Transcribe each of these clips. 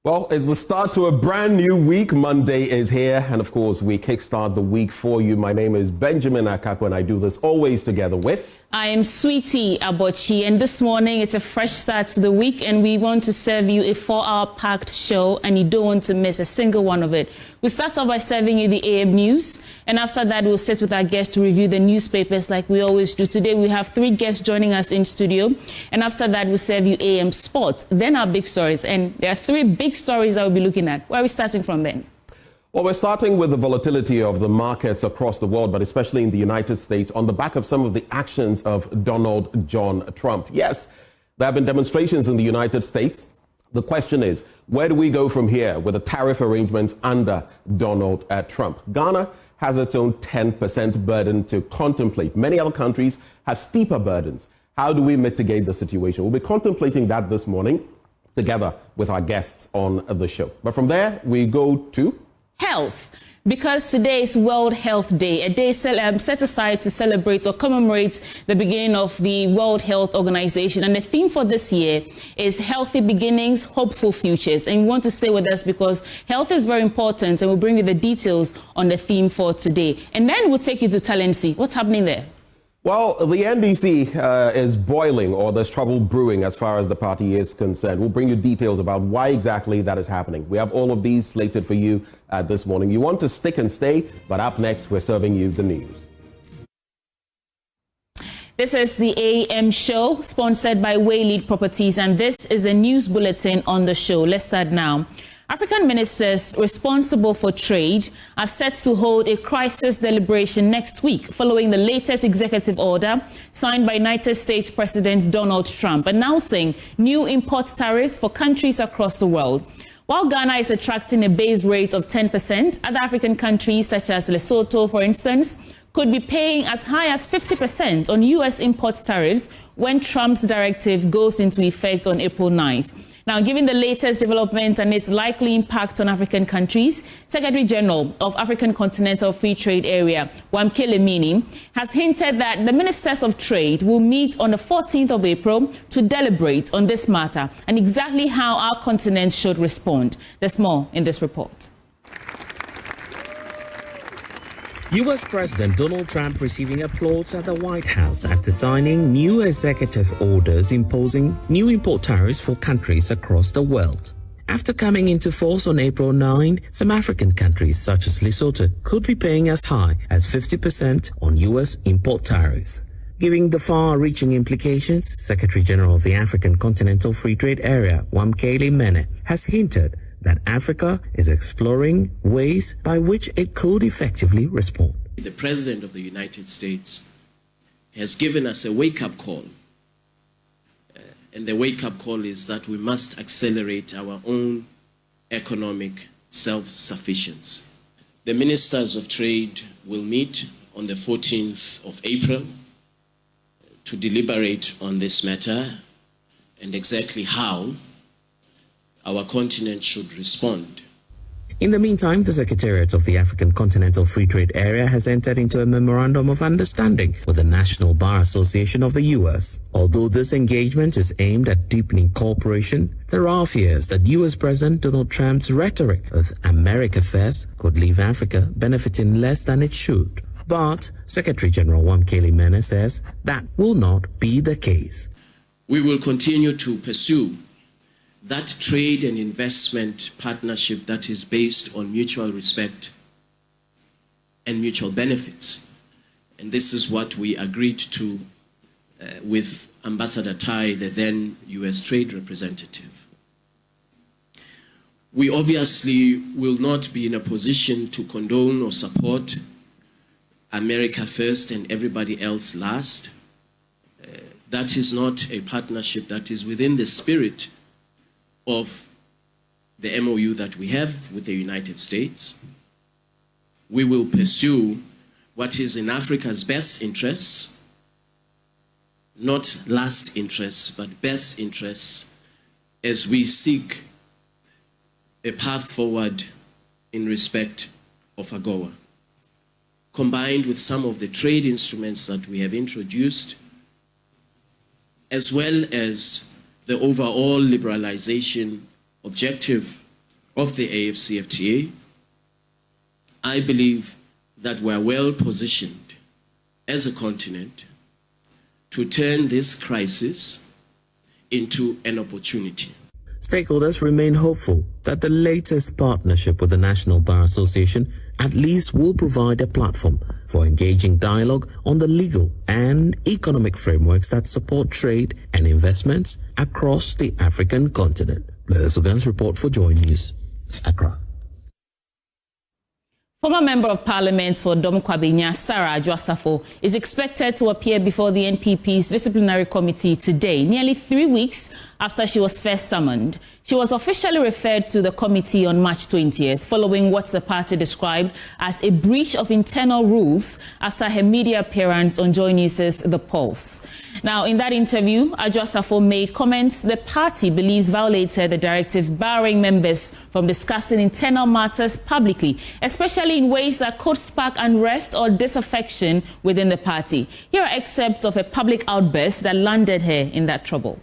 Well, it's the start to a brand new week. Monday is here, and of course, we kickstart the week for you. My name is Benjamin Akapo, and I do this always together with... I am Sweetie Abochi, and this morning it's a fresh start to the week, and we want to serve you a 4-hour packed show, and you don't want to miss a single one of it. We start off by serving you the AM news, and after that, we'll sit with our guests to review the newspapers like we always do. Today, we have 3 guests joining us in studio, and after that, we'll serve you AM sports, then our big stories, and there are 3 big stories that we'll be looking at. Where are we starting from, Ben? Well, we're starting with the volatility of the markets across the world, but especially in the United States, on the back of some of the actions of Donald John Trump. Yes, there have been demonstrations in the United States. The question is, where do we go from here with the tariff arrangements under Donald Trump? Ghana has its own 10% burden to contemplate. Many other countries have steeper burdens. How do we mitigate the situation? We'll be contemplating that this morning together with our guests on the show. But from there, we go to... health, because today is World Health Day, a day set aside to celebrate or commemorate the beginning of the World Health Organization. And the theme for this year is Healthy Beginnings, Hopeful Futures. And we want to stay with us because health is very important, and we'll bring you the details on the theme for today. And then we'll take you to Talensi. What's happening there? Well, the NDC is boiling, or there's trouble brewing as far as the party is concerned. We'll bring you details about why exactly that is happening. We have all of these slated for you this morning. You want to stick and stay, but up next, we're serving you the news. This is the AM show, sponsored by Waylead Properties, and this is a news bulletin on the show. Let's start now. African ministers responsible for trade are set to hold a crisis deliberation next week following the latest executive order signed by United States President Donald Trump announcing new import tariffs for countries across the world. While Ghana is attracting a base rate of 10%, other African countries such as Lesotho, for instance, could be paying as high as 50% on U.S. import tariffs when Trump's directive goes into effect on April 9th. Now, given the latest development and its likely impact on African countries, Secretary General of African Continental Free Trade Area, Wamkele Mini, has hinted that the Ministers of Trade will meet on the 14th of April to deliberate on this matter and exactly how our continent should respond. There's more in this report. U.S. President Donald Trump receiving applause at the White House after signing new executive orders imposing new import tariffs for countries across the world. After coming into force on April 9, some African countries such as Lesotho could be paying as high as 50% on U.S. import tariffs. Giving the far-reaching implications, Secretary General of the African Continental Free Trade Area, Wamkele Mene, has hinted that Africa is exploring ways by which it could effectively respond. The President of the United States has given us a wake-up call. And the wake-up call is that we must accelerate our own economic self-sufficiency. The Ministers of Trade will meet on the 14th of April to deliberate on this matter and exactly how our continent should respond. In the meantime, the Secretariat of the African Continental Free Trade Area has entered into a memorandum of understanding with the National Bar Association of the U.S. Although this engagement is aimed at deepening cooperation, there are fears that U.S. President Donald Trump's rhetoric of America First could leave Africa benefiting less than it should. But Secretary General Wamkele Mene says that will not be the case. We will continue to pursue that trade and investment partnership that is based on mutual respect and mutual benefits. And this is what we agreed to with Ambassador Tai, the then U.S. Trade Representative. We obviously will not be in a position to condone or support America first and everybody else last. That is not a partnership that is within the spirit of the MOU that we have with the United States. We will pursue what is in Africa's best interests, not last interests, but best interests, as we seek a path forward in respect of AGOA. Combined with some of the trade instruments that we have introduced, as well as the overall liberalization objective of the AFCFTA, I believe that we're well positioned as a continent to turn this crisis into an opportunity. Stakeholders remain hopeful that the latest partnership with the National Bar Association at least will provide a platform for engaging dialogue on the legal and economic frameworks that support trade and investments across the African continent. Blair Sugan's report for JoyNews, Accra. Former Member of Parliament for Dom-Kwabinya, Sarah Adwoasafo, is expected to appear before the NPP's disciplinary committee today, nearly 3 weeks after she was first summoned. She was officially referred to the committee on March 20th, following what the party described as a breach of internal rules after her media appearance on JoyNews' The Pulse. Now, in that interview, Adwoasafo made comments the party believes violated the directive barring members from discussing internal matters publicly, especially in ways that could spark unrest or disaffection within the party. Here are excerpts of a public outburst that landed her in that trouble.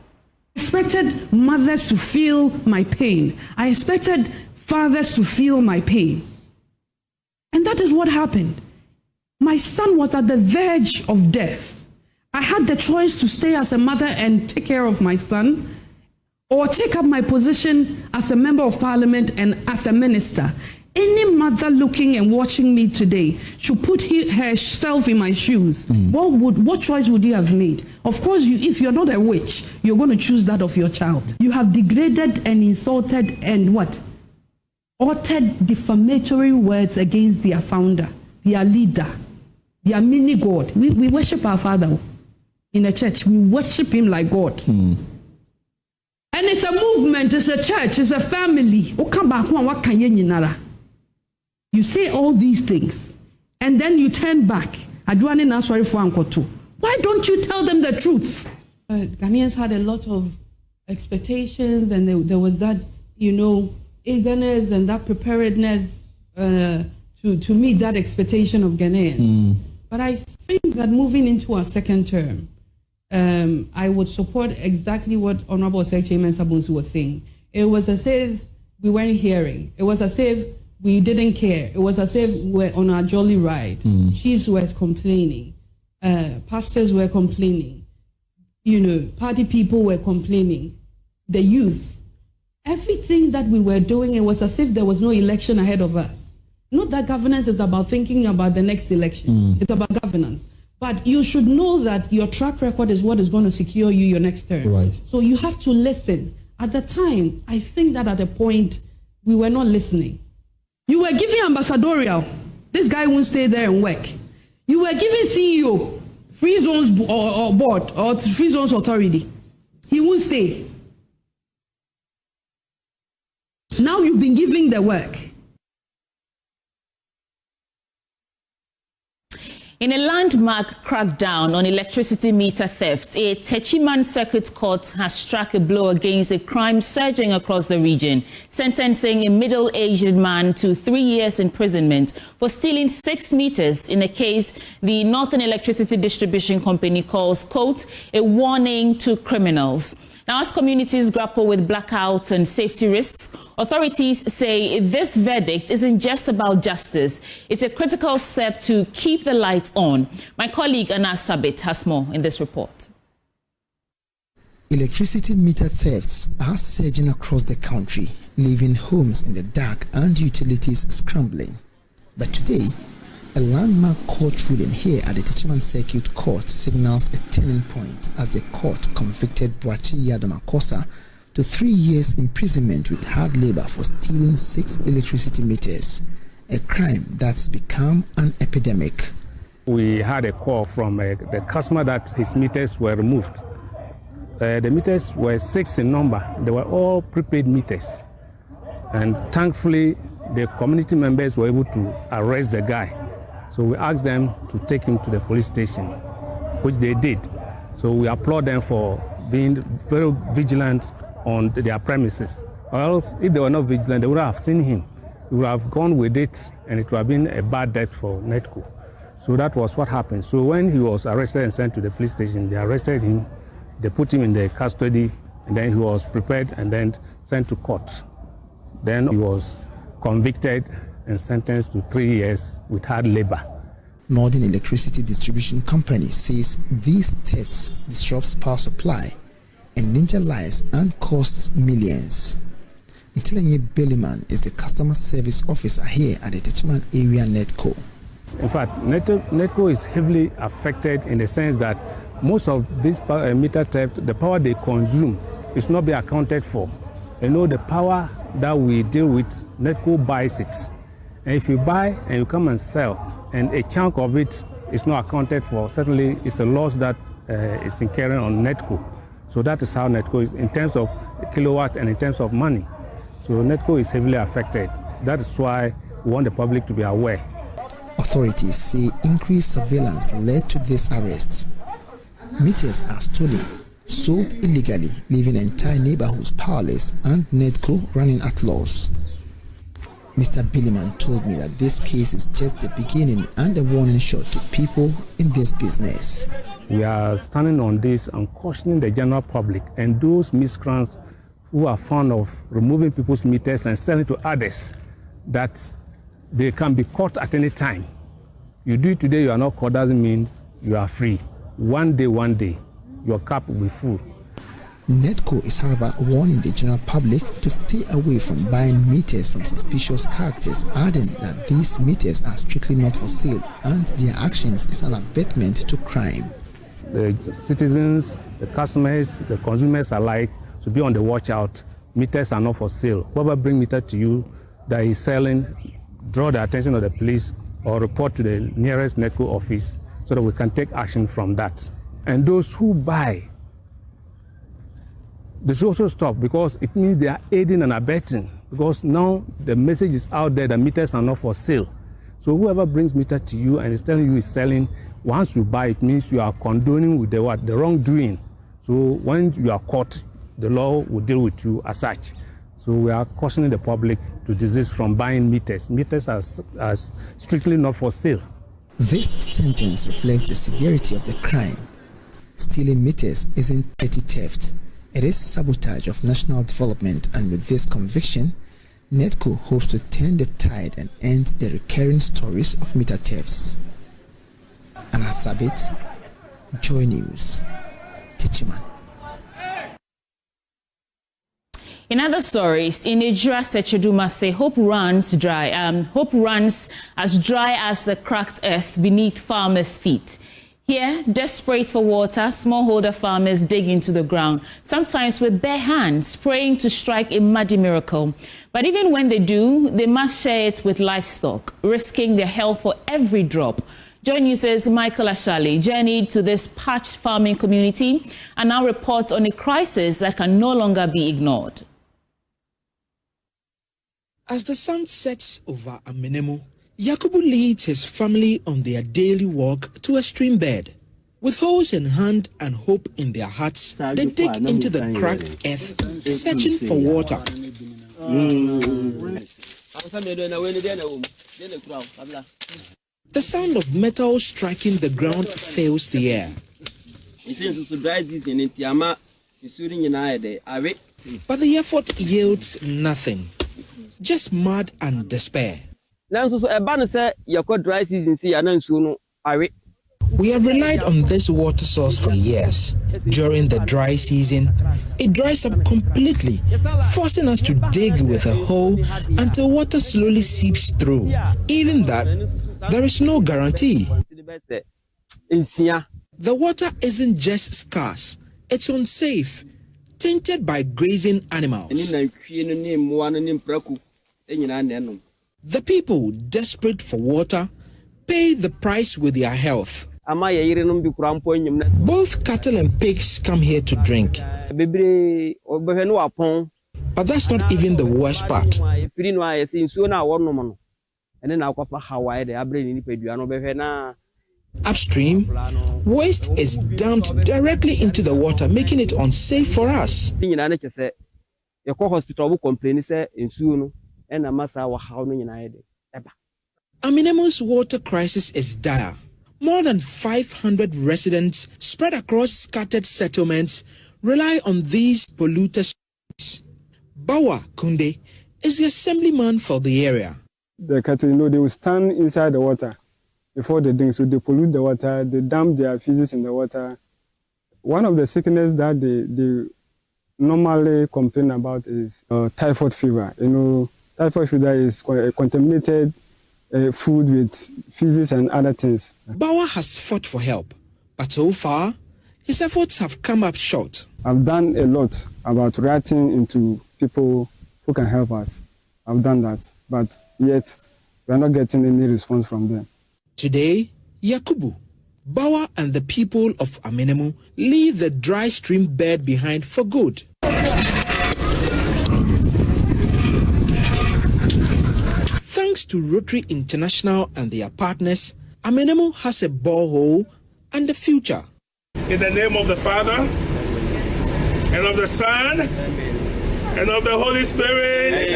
I expected mothers to feel my pain. I expected fathers to feel my pain. And that is what happened. My son was at the verge of death. I had the choice to stay as a mother and take care of my son, or take up my position as a member of parliament and as a minister. Any mother looking and watching me today should put herself in my shoes. What choice would you have made? Of course, if you're not a witch, you're going to choose that of your child. You have degraded and insulted and uttered defamatory words against their founder, their leader, their mini God. We worship our Father in the church. We worship him like God. And it's a movement, it's a church, it's a family. You say all these things, and then you turn back. Why don't you tell them the truth? Ghanaians had a lot of expectations, and there was that, eagerness and that preparedness to meet that expectation of Ghanaians. But I think that moving into our second term, I would support exactly what Honorable Secretary Mensa Bonsu was saying. It was as if we weren't hearing. It was as if we didn't care. It was as if we were on our jolly ride. Chiefs were complaining. Pastors were complaining. Party people were complaining. The youth. Everything that we were doing, it was as if there was no election ahead of us. Not that governance is about thinking about the next election. It's about governance. But you should know that your track record is what is going to secure you your next term. Right. So you have to listen. At the time, I think that at a point, we were not listening. You were giving ambassadorial. This guy won't stay there and work. You were giving CEO, free zones or board, or free zones authority. He won't stay. Now you've been giving the work. In a landmark crackdown on electricity meter theft, a Techiman Circuit Court has struck a blow against a crime surging across the region, sentencing a middle-aged man to 3 years imprisonment for stealing 6 meters in a case the Northern Electricity Distribution Company calls, quote, a warning to criminals. Now, as communities grapple with blackouts and safety risks, authorities say this verdict isn't just about justice. It's a critical step to keep the lights on. My colleague Anas Sabit has more in this report. Electricity meter thefts are surging across the country, leaving homes in the dark and utilities scrambling. But today, a landmark court ruling here at the Techiman Circuit Court signals a turning point as the court convicted Boachi Yadamakosa to 3 years imprisonment with hard labor for stealing 6 electricity meters, a crime that's become an epidemic. We had a call from the customer that his meters were removed. The meters were 6 in number. They were all prepaid meters. And thankfully, the community members were able to arrest the guy. So we asked them to take him to the police station, which they did. So we applaud them for being very vigilant on their premises. Or else, if they were not vigilant, they would have seen him. We would have gone with it, and it would have been a bad debt for NETCO. So that was what happened. So when he was arrested and sent to the police station, they arrested him, they put him in the custody, and then he was prepared and then sent to court. Then he was convicted and sentenced to 3 years with hard labor. Northern Electricity Distribution Company says these thefts disrupt power supply, endanger lives and costs millions. Ntelenye Belliman is the customer service officer here at the Techiman area NETCO. In fact, NETCO is heavily affected in the sense that most of this meter theft, the power they consume is not being accounted for. You know, the power that we deal with, NETCO buys it. And if you buy and you come and sell, and a chunk of it is not accounted for, certainly it's a loss that is incurring on NETCO. So that is how NETCO is in terms of kilowatt and in terms of money. So NETCO is heavily affected. That is why we want the public to be aware. Authorities say increased surveillance led to these arrests. Meters are stolen, sold illegally, leaving entire neighborhoods powerless, and NETCO running at loss. Mr. Billiman told me that this case is just the beginning and a warning shot to people in this business. We are standing on this and cautioning the general public and those miscreants who are fond of removing people's meters and selling to others that they can be caught at any time. You do it today, you are not caught, doesn't mean you are free. One day, your cup will be full. NETCO is, however, warning the general public to stay away from buying meters from suspicious characters, adding that these meters are strictly not for sale and their actions is an abetment to crime. The citizens, the customers, the consumers alike should be on the watch out. Meters are not for sale. Whoever brings meter to you that is selling, draw the attention of the police or report to the nearest NETCO office so that we can take action from that. And those who buy, they should also stop, because it means they are aiding and abetting, because now the message is out there that meters are not for sale. So whoever brings meter to you and is telling you is selling, once you buy, it means you are condoning with the wrongdoing. So when you are caught, the law will deal with you as such. So we are cautioning the public to desist from buying meters. Meters are strictly not for sale. This sentence reflects the severity of the crime. Stealing meters isn't petty theft. It is sabotage of national development, and with this conviction, NETCO hopes to turn the tide and end the recurring stories of meter thefts. Anna Sabit, JoyNews, Techiman. In other stories, in Nigeria, Secheduma say hope runs dry. Hope runs as dry as the cracked earth beneath farmers' feet. Here, desperate for water, smallholder farmers dig into the ground, sometimes with bare hands, praying to strike a muddy miracle. But even when they do, they must share it with livestock, risking their health for every drop. JoyNews' Michael Ashali journeyed to this parched farming community and now reports on a crisis that can no longer be ignored. As the sun sets over Amenemo, Yakubu leads his family on their daily walk to a stream bed. With hoes in hand and hope in their hearts, they dig into the cracked earth, searching for water. The sound of metal striking the ground fills the air. But the effort yields nothing, just mud and despair. We have relied on this water source for years. During the dry season, it dries up completely, forcing us to dig with a hoe until water slowly seeps through. Even that, there is no guarantee. The water isn't just scarce, it's unsafe, tainted by grazing animals. The people, desperate for water, pay the price with their health. Both cattle and pigs come here to drink. But that's not even the worst part. Upstream, waste is dumped directly into the water, making it unsafe for us. Amenemo's water crisis is dire. More than 500 residents spread across scattered settlements rely on these polluted streams. Bawa Kunde is the assemblyman for the area. The cattle, they will stand inside the water before they drink, so they pollute the water, they dump their feces in the water. One of the sicknesses that they normally complain about is typhoid fever. Typhoid fever is contaminated food with feces and other things. Bauer has fought for help, but so far, his efforts have come up short. I've done a lot about writing into people who can help us. I've done that, but yet we are not getting any response from them. Today, Yakubu, Bauer and the people of Amenemu leave the dry stream bed behind for good. Thanks to Rotary International and their partners, Amenemu has a borehole and a future. In the name of the Father, and of the Son, and of the Holy Spirit.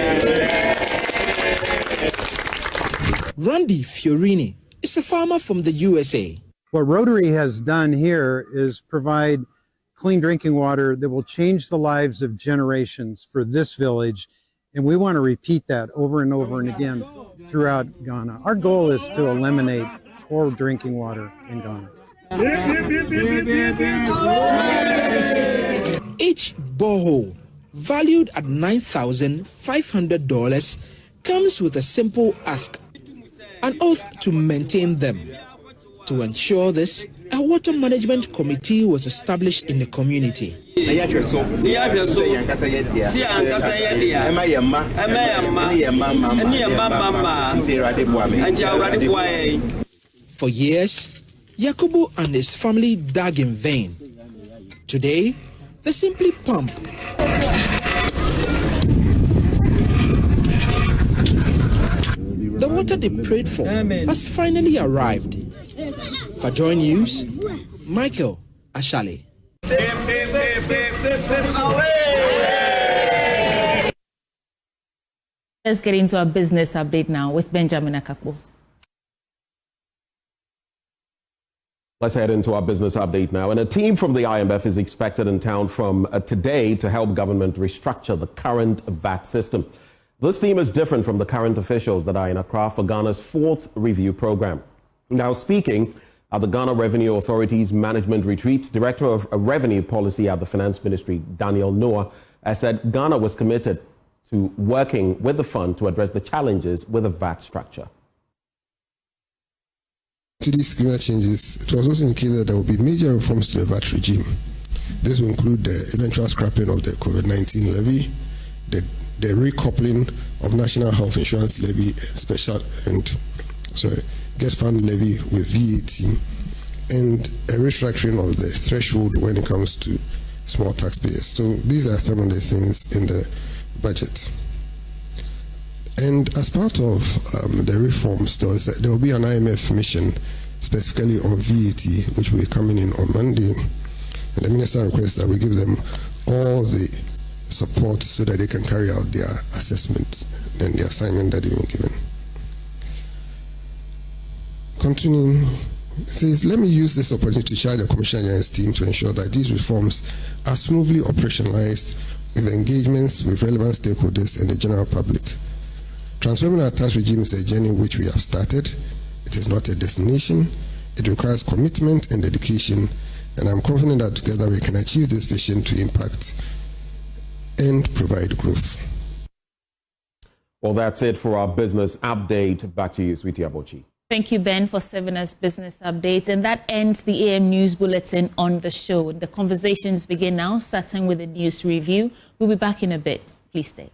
Randy Fiorini is a farmer from the USA. What Rotary has done here is provide clean drinking water that will change the lives of generations for this village. And we want to repeat that over and over and again throughout Ghana. Our goal is to eliminate poor drinking water in Ghana. Each borehole, valued at $9,500, comes with a simple ask: an oath to maintain them. To ensure this, a water management committee was established in the community. For years, Yakubu and his family dug in vain. Today, they simply pump. The water they prayed for has finally arrived. For JoyNews, Michael Ashale. Let's get into our business update now with Benjamin Akakbo. Let's head into our business update now. And a team from the IMF is expected in town from today to help government restructure the current VAT system. This team is different from the current officials that are in Accra for Ghana's 4th review program. Now, speaking at the Ghana Revenue Authority's management retreat, Director of Revenue Policy at the Finance Ministry, Daniel Noah, has said Ghana was committed to working with the fund to address the challenges with the VAT structure. To these schema changes, it was also indicated that there will be major reforms to the VAT regime. This will include the eventual scrapping of the COVID-19 levy, the recoupling of National Health Insurance levy and Get Fund levy with VAT, and a restructuring of the threshold when it comes to small taxpayers. So these are some of the things in the budget. And as part of the reforms, there will be an IMF mission specifically on VAT, which will be coming in on Monday. And the minister requests that we give them all the support so that they can carry out their assessment and the assignment that they've been given. Continuing, it says, let me use this opportunity to charge the Commissioner General's team to ensure that these reforms are smoothly operationalized with engagements with relevant stakeholders and the general public. Transforming our tax regime is a journey which we have started. It is not a destination. It requires commitment and dedication, and I'm confident that together we can achieve this vision to impact and provide growth. Well, that's it for our business update. Back to you, Sweetie Abochi. Thank you, Ben, for serving us business updates. And that ends the AM News Bulletin on the show. The conversations begin now, starting with the news review. We'll be back in a bit. Please stay.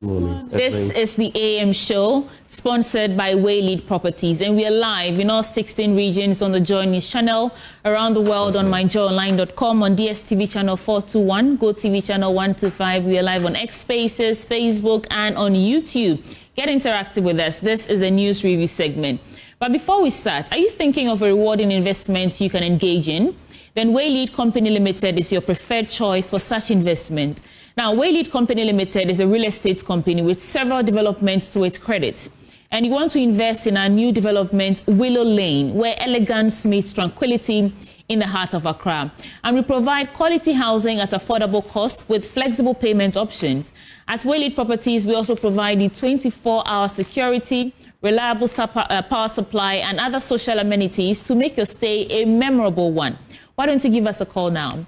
This is the AM show, sponsored by Waylead Properties, and we are live in all 16 regions on the JoyNews channel, around the world on myjoyonline.com, on DSTV channel 421, GoTV channel 125. We are live on X Spaces, Facebook, and on YouTube. Get interactive with us. This is a news review segment. But before we start, are you thinking of a rewarding investment you can engage in? Then Waylead Company Limited is your preferred choice for such investment. Now, Waylead Company Limited is a real estate company with several developments to its credit. And you want to invest in our new development, Willow Lane, where elegance meets tranquility in the heart of Accra. And we provide quality housing at affordable cost with flexible payment options. At Waylead Properties, we also provide you 24-hour security, reliable power supply, and other social amenities to make your stay a memorable one. Why don't you give us a call now?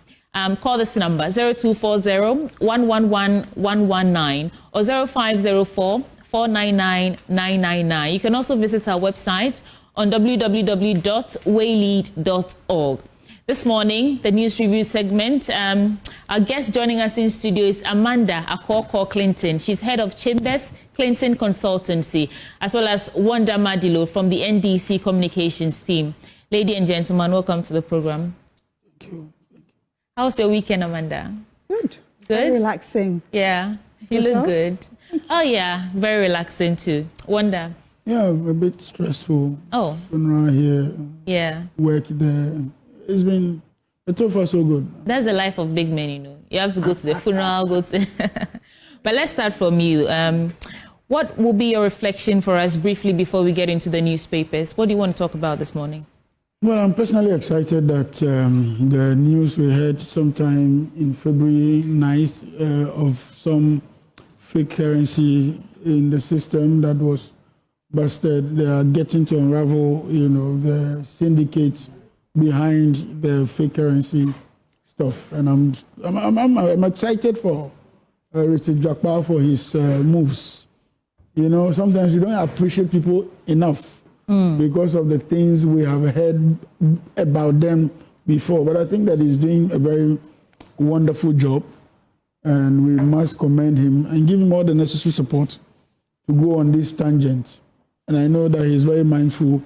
Call this number 0240-111-119 or 0504-499-999. You can also visit our website on www.waylead.org. This morning, the news review segment, our guest joining us in studio is Amanda Akoko Clinton. She's head of Chambers Clinton Consultancy, as well as Wanda Madilo from the NDC Communications team. Ladies and gentlemen, welcome to the program. Thank you. How was your weekend, Amanda? Good. Good? Very relaxing. Yeah. You look good. Oh, yeah. Very relaxing, too. Wanda? Yeah, a bit stressful. Oh. Funeral here. Yeah. Work there. It's been, but so far so good. That's the life of big men, you know. You have to go to the funeral, go to... But let's start from you. What will be your reflection for us briefly before we get into the newspapers? What do you want to talk about this morning? Well, I'm personally excited that the news we heard sometime in February 9th of some fake currency in the system that was busted. They are getting to unravel, you know, the syndicates behind the fake currency stuff, and I'm excited for Richard Jakpa for his moves. You know, sometimes you don't appreciate people enough. Because of the things we have heard about them before. But I think that he's doing a very wonderful job, and we must commend him and give him all the necessary support to go on this tangent. And I know that he's very mindful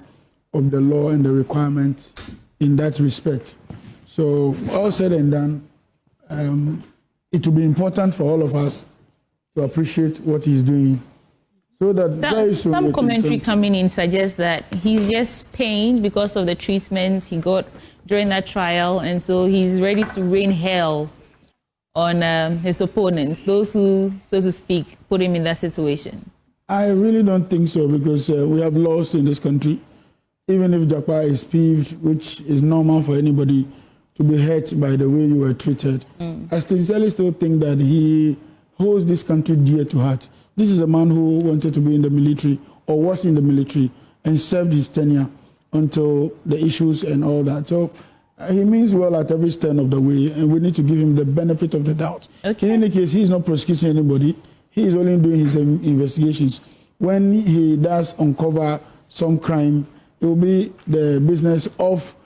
of the law and the requirements in that respect. So all said and done, it will be important for all of us to appreciate what he's doing. So that very soon some commentary coming in suggests that he's just pained because of the treatment he got during that trial, and so he's ready to rain hell on his opponents, those who, so to speak, put him in that situation. I really don't think so, because we have laws in this country. Even if Jakpa is peeved, which is normal for anybody to be hurt by the way you were treated, I sincerely still think that he holds this country dear to heart. This is a man who wanted to be in the military, or was in the military, and served his tenure until the issues and all that. So he means well at every turn of the way, and we need to give him the benefit of the doubt. Okay. In any case, he's not prosecuting anybody. He is only doing his investigations. When he does uncover some crime, it will be the business of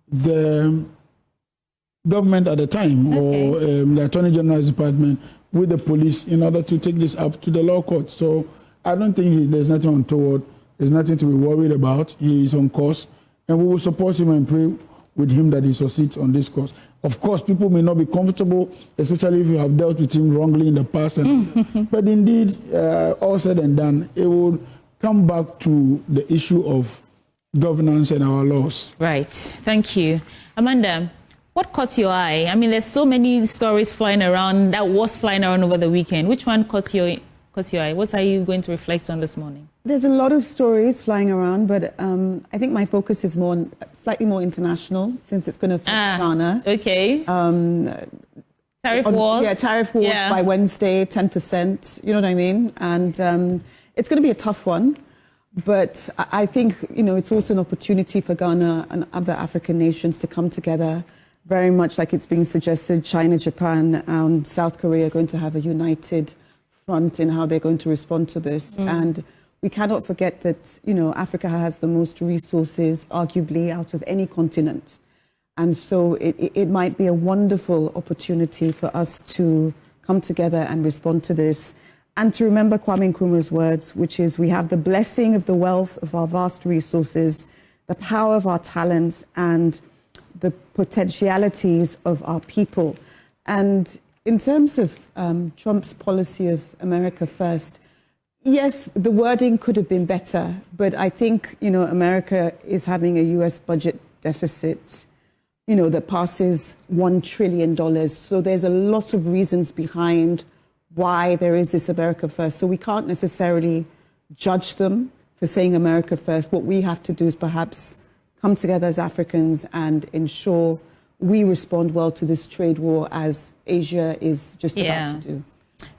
the government at the time, or the Attorney General's department, with the police, in order to take this up to the law court. So I don't think there's nothing untoward. There's nothing to be worried about. He is on course, and we will support him and pray with him that he succeeds on this course. Of course, people may not be comfortable, especially if you have dealt with him wrongly in the past. But indeed, all said and done, it will come back to the issue of governance and our laws. Right. Thank you. Amanda, what caught your eye? I mean, there's so many stories flying around, that was flying around over the weekend. Which one caught your eye? What are you going to reflect on this morning? There's a lot of stories flying around, but I think my focus is slightly more international, since it's going to affect Ghana. Okay. Tariff wars? Yeah, tariff wars by Wednesday, 10%, you know what I mean? And it's going to be a tough one. But I think, you know, it's also an opportunity for Ghana and other African nations to come together. Very much like it's being suggested, China, Japan, and South Korea are going to have a united front in how they're going to respond to this. And we cannot forget that, you know, Africa has the most resources, arguably, out of any continent. And so it might be a wonderful opportunity for us to come together and respond to this. And to remember Kwame Nkrumah's words, which is, we have the blessing of the wealth of our vast resources, the power of our talents, and the potentialities of our people. And in terms of Trump's policy of America first, yes, the wording could have been better, but I think, you know, America is having a US budget deficit, you know, that passes $1 trillion. So there's a lot of reasons behind why there is this America first. So we can't necessarily judge them for saying America first. What we have to do is perhaps come together as Africans and ensure we respond well to this trade war as Asia is just about to do.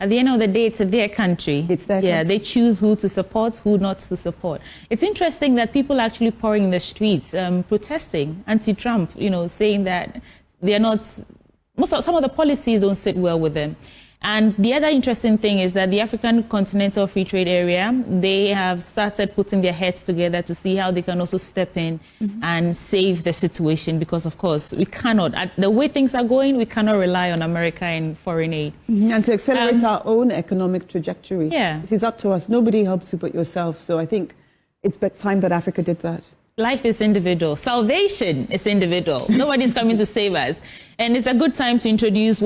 At the end of the day, it's their country. It's their country. They choose who to support, who not to support. It's interesting that people are actually pouring in the streets, protesting anti-Trump, saying that they're not, some of the policies don't sit well with them. And the other interesting thing is that the African Continental Free Trade Area, they have started putting their heads together to see how they can also step in and save the situation, because, of course, we cannot, the way things are going, we cannot rely on America and foreign aid. And to accelerate our own economic trajectory. Yeah. It is up to us. Nobody helps you but yourself. So I think it's time that Africa did that. Life is individual. Salvation is individual. Nobody's coming to save us. And it's a good time to introduce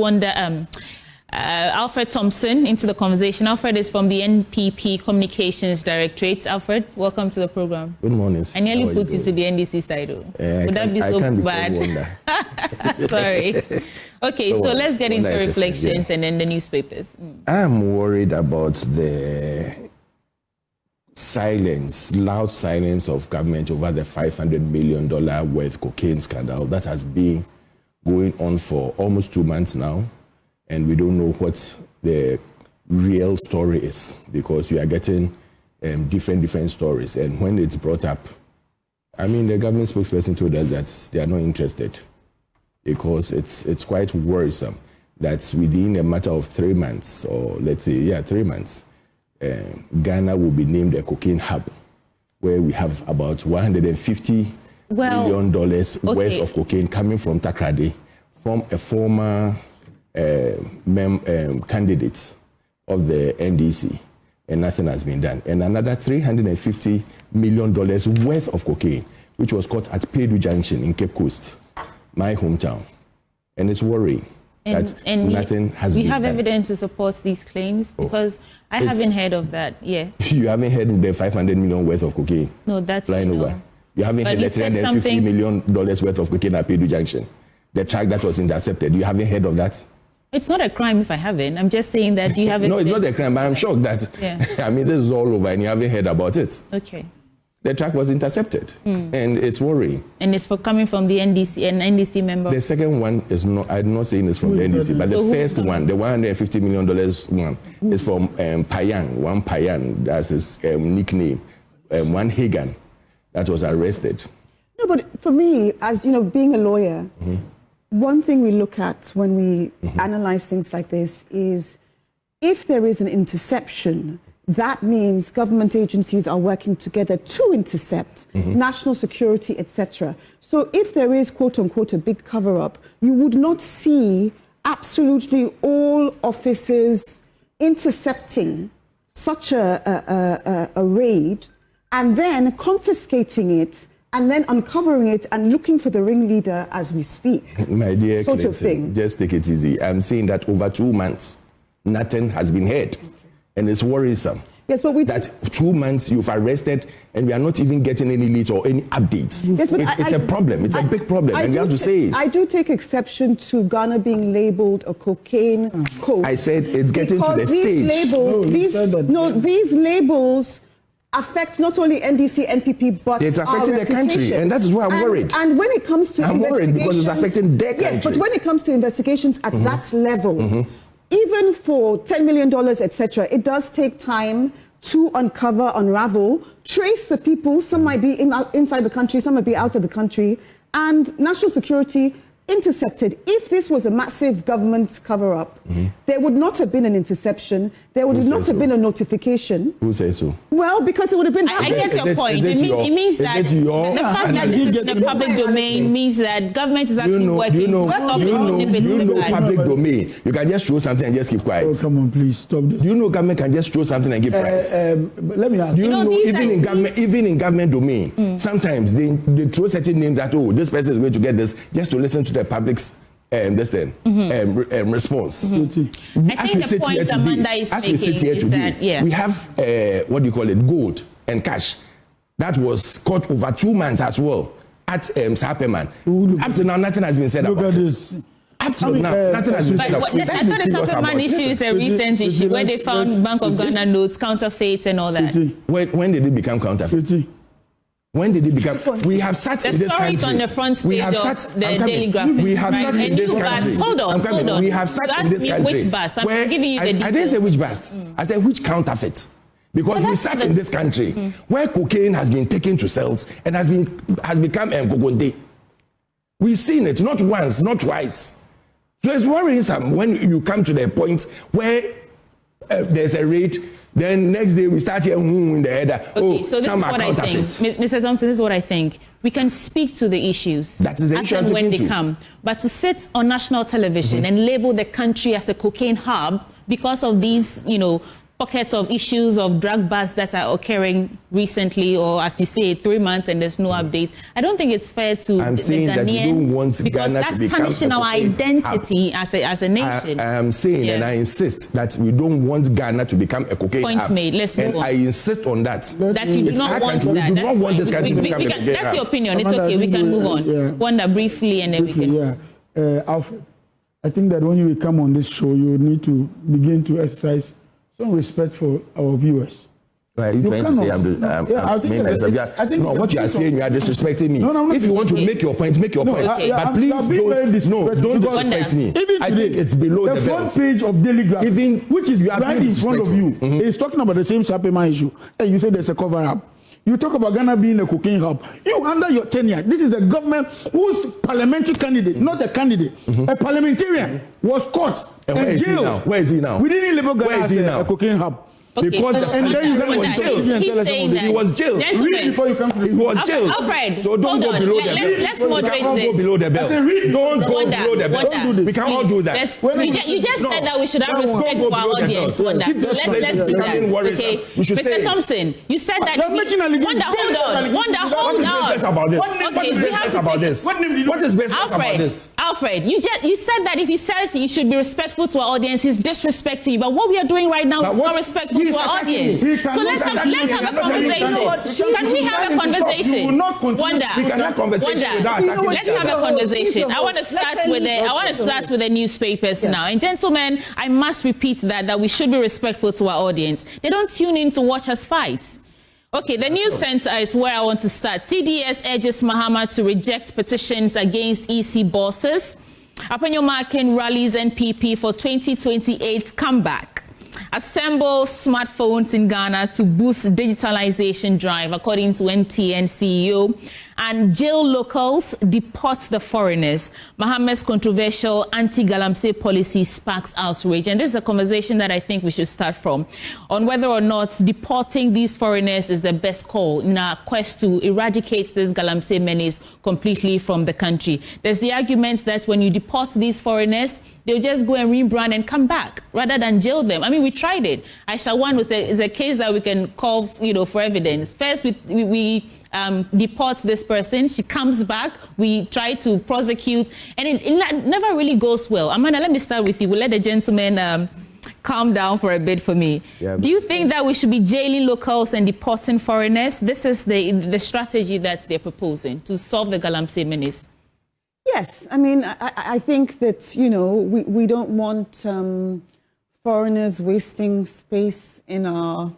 Alfred Thompson into the conversation. Alfred is from the NPP Communications Directorate. Alfred, welcome to the program. Good morning. I nearly put you to the NDC side. Would that be so bad? Sorry. Okay, so let's get into reflections and then the newspapers. I'm worried about the loud silence of government over the $500 million worth cocaine scandal that has been going on for almost 2 months now. And we don't know what the real story is, because we are getting different stories. And when it's brought up, the government spokesperson told us that they are not interested, because it's quite worrisome that within a matter of 3 months, or let's say, 3 months, Ghana will be named a cocaine hub, where we have about $150 million worth of cocaine coming from Takrady, from a former candidates of the NDC, and nothing has been done. And another $350 million worth of cocaine, which was caught at Pedu Junction in Cape Coast, my hometown. And it's worrying that nothing has been done. We have evidence to support these claims, because I haven't heard of that. Yeah. You haven't heard of the $500 million worth of cocaine? No, that's flying over. You haven't heard the $350 million worth of cocaine at Pedu Junction? The truck that was intercepted, you haven't heard of that? It's not a crime if I haven't. I'm just saying that you haven't. No, it's not a crime, but I'm shocked that, this is all over and you haven't heard about it. Okay. The truck was intercepted, and it's worrying. And it's coming from the NDC, an NDC member? The second one is not, I'm not saying it's from the NDC, but the first one, the $150 million one, is from one Payan, that's his nickname, one Hagan, that was arrested. No, but for me, as being a lawyer, one thing we look at when we analyze things like this is if there is an interception, that means government agencies are working together to intercept national security, etc. So if there is, quote unquote, a big cover-up, you would not see absolutely all officers intercepting such a raid and then confiscating it and then uncovering it and looking for the ringleader as we speak. My dear sort Clinton, of thing. Just take it easy. I'm saying that over 2 months, nothing has been heard. And it's worrisome. Yes, but that 2 months you've arrested and we are not even getting any leads or any updates. Yes, but it's a problem. It's a big problem, and we have to say it. I do take exception to Ghana being labeled a cocaine coast. I said it's getting to the stage. These labels affect not only NDC, NPP, but it's affecting the country, and that is why I'm worried. And when it comes to I'm worried because it's affecting their country. Yes, but when it comes to investigations at that level, even for $10 million, etc., it does take time to uncover, unravel, trace the people. Some might be inside the country, some might be out of the country, and national security intercepted. If this was a massive government cover-up, there would not have been an interception. There would not have been a notification. Who says so? Well, because it would have been... I get your point. It means that the fact that this is the public domain means that government is actually working to stop it. Public domain. You can just throw something and just keep quiet. Oh, come on, please, stop this. You know government can just throw something and keep quiet. Let me ask you. Even in government domain, sometimes they throw certain names that, this person is going to get this, just to listen to the public's response. As we sit here today, we have gold and cash that was caught over 2 months as well at Sapeman. Up to now, nothing has been said about this. Up to now, nothing has been said about it. I thought the Sapeman issue is a recent issue where they found Bank of Ghana notes, counterfeit and all that. When did it become counterfeit? When did it become? We have sat in this country. The story is on the front page of the Daily Graphic. We have sat in this country. Hold on. We have sat in this country. Which bust? I'm giving you the details. I didn't say which bust. I said which counterfeit. Because we sat in this country where cocaine has been taken to cells and has become Ngogonde. We've seen it not once, not twice. So it's worrisome when you come to the point where there's a raid. Then next day we start hearing in the head. Okay, so this is what I think. Mr. Thompson, this is what I think. We can speak to the issues that is the as and when they come. But to sit on national television and label the country as a cocaine hub because of these, pockets of issues of drug busts that are occurring recently, or as you say, 3 months and there's no updates. I don't think it's fair to I'm saying that you don't want because Ghana that's to become tarnishing our identity as a nation. I am saying and I insist that we don't want Ghana to become a cocaine hub. Point made. Let's move on. I insist on that. That you do not want that. We do not want this country to become a cocaine hub. That's your opinion. It's okay. We can move on. Wonder briefly and then we can. Alfred, I think that when you come on this show, you need to begin to exercise some respect for our viewers. Are you trying to say what you are saying, you are disrespecting me. No, if you want to make your point, make your point. But please don't disrespect me. I think it's below the front page of Daily Graphic, which is right in front of you, is talking about the same Sapema issue. And you say there's a cover-up. You talk about Ghana being a cocaine hub. You, under your tenure, this is a government whose parliamentary candidate, not a candidate, a parliamentarian, was caught and jailed. Where is he now? We didn't label Ghana as a cocaine hub. Okay, because and then you was jailed. He was jailed. Read before you come to He was jailed. Alfred, so don't go below the belt. Let's moderate this. Go below the belt. Don't go below the belt. Don't do this. We can all do that. You just said that we should have respect for our audience. Wonder. So let's do that. Okay, Mr. Thompson, you said that. Wonder, hold on. What is business about this? What is business about this? What is business about this? Alfred, you said that if he says you should be respectful to our audience, he's disrespecting you. But what we are doing right now is not respectful to our audience. So let's have a conversation. Can we have a conversation? Wonder. We can have conversation without attacking. Let's have a conversation. I want to start with the newspapers now. And gentlemen, I must repeat that we should be respectful to our audience. They don't tune in to watch us fight. Okay, the news center is where I want to start. CDS urges Mahama to reject petitions against EC bosses. Afenyo-Markin rallies NPP for 2028 comeback. Assemble smartphones in Ghana to boost digitalization drive, according to NTN CEO. And jail locals, deport the foreigners. Mahama's controversial anti-galamsey policy sparks outrage. And this is a conversation that I think we should start from, on whether or not deporting these foreigners is the best call in our quest to eradicate this galamsey menace completely from the country. There's the argument that when you deport these foreigners, they'll just go and rebrand and come back rather than jail them. I mean, we tried it. Aisha 1 is a case that we can call, for evidence. First, we deport this person. She comes back. We try to prosecute, and it never really goes well. Amanda, let me start with you. We'll let the gentleman calm down for a bit for me. Yeah, do you think that we should be jailing locals and deporting foreigners? This is the strategy that they're proposing to solve the galamsey menace. Yes, I mean, I think that, we don't want foreigners wasting space in our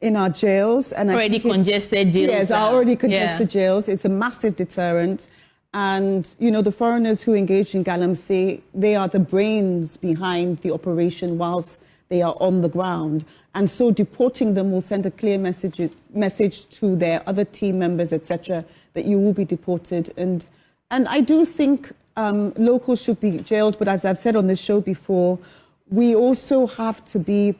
in our jails. And already congested jails. Yes, already congested jails. It's a massive deterrent. And, the foreigners who engage in galamsey, they are the brains behind the operation whilst they are on the ground. And so deporting them will send a clear message to their other team members, etc., that you will be deported. And I do think locals should be jailed, but as I've said on this show before, we also have to be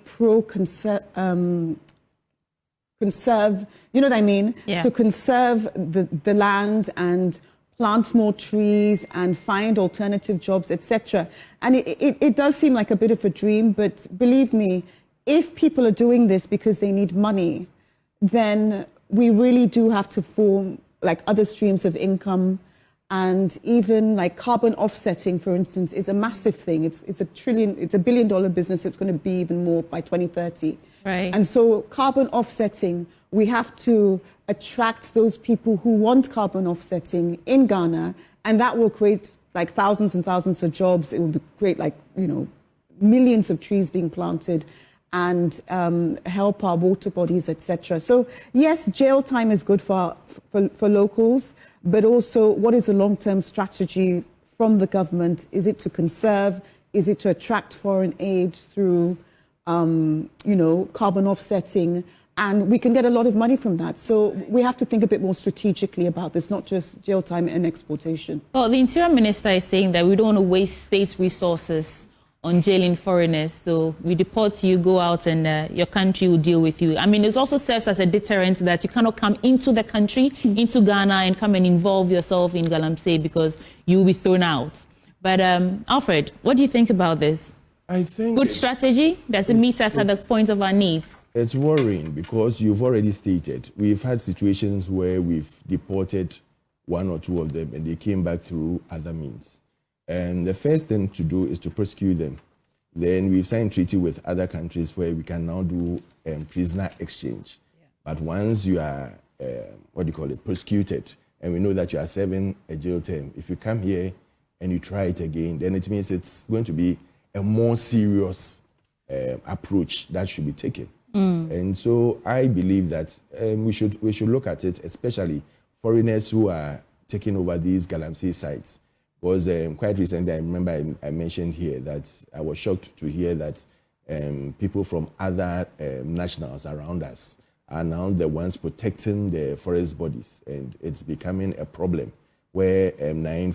conserve, you know what I mean? Yeah. To conserve the land and plant more trees and find alternative jobs, etc. And it does seem like a bit of a dream, but believe me, if people are doing this because they need money, then we really do have to form like other streams of income. And even like carbon offsetting, for instance, is a massive thing. It's $1 billion business. It's going to be even more by 2030. Right. And so carbon offsetting, we have to attract those people who want carbon offsetting in Ghana, and that will create like thousands and thousands of jobs. It will create like, millions of trees being planted. and help our water bodies, etc. So yes, jail time is good for locals, but also what is the long-term strategy from the government? Is it to conserve? Is it to attract foreign aid through, carbon offsetting? And we can get a lot of money from that. So we have to think a bit more strategically about this, not just jail time and exportation. Well, the Interior Minister is saying that we don't want to waste state resources on jailing foreigners. So we deport you, go out, and your country will deal with you. I mean, it also serves as a deterrent that you cannot come into the country, into Ghana, and come and involve yourself in galamsey because you will be thrown out. But Alfred, what do you think about this? I think good strategy? Does it meet us at the point of our needs? It's worrying because you've already stated we've had situations where we've deported one or two of them and they came back through other means. And the first thing to do is to prosecute them. Then we've signed treaty with other countries where we can now do prisoner exchange. Yeah. But once you are, prosecuted, and we know that you are serving a jail term, if you come here and you try it again, then it means it's going to be a more serious approach that should be taken. And so I believe that we should look at it, especially foreigners who are taking over these galamsey sites. Because quite recently, I remember I mentioned here that I was shocked to hear that people from other nationals around us are now the ones protecting the forest bodies, and it's becoming a problem where nine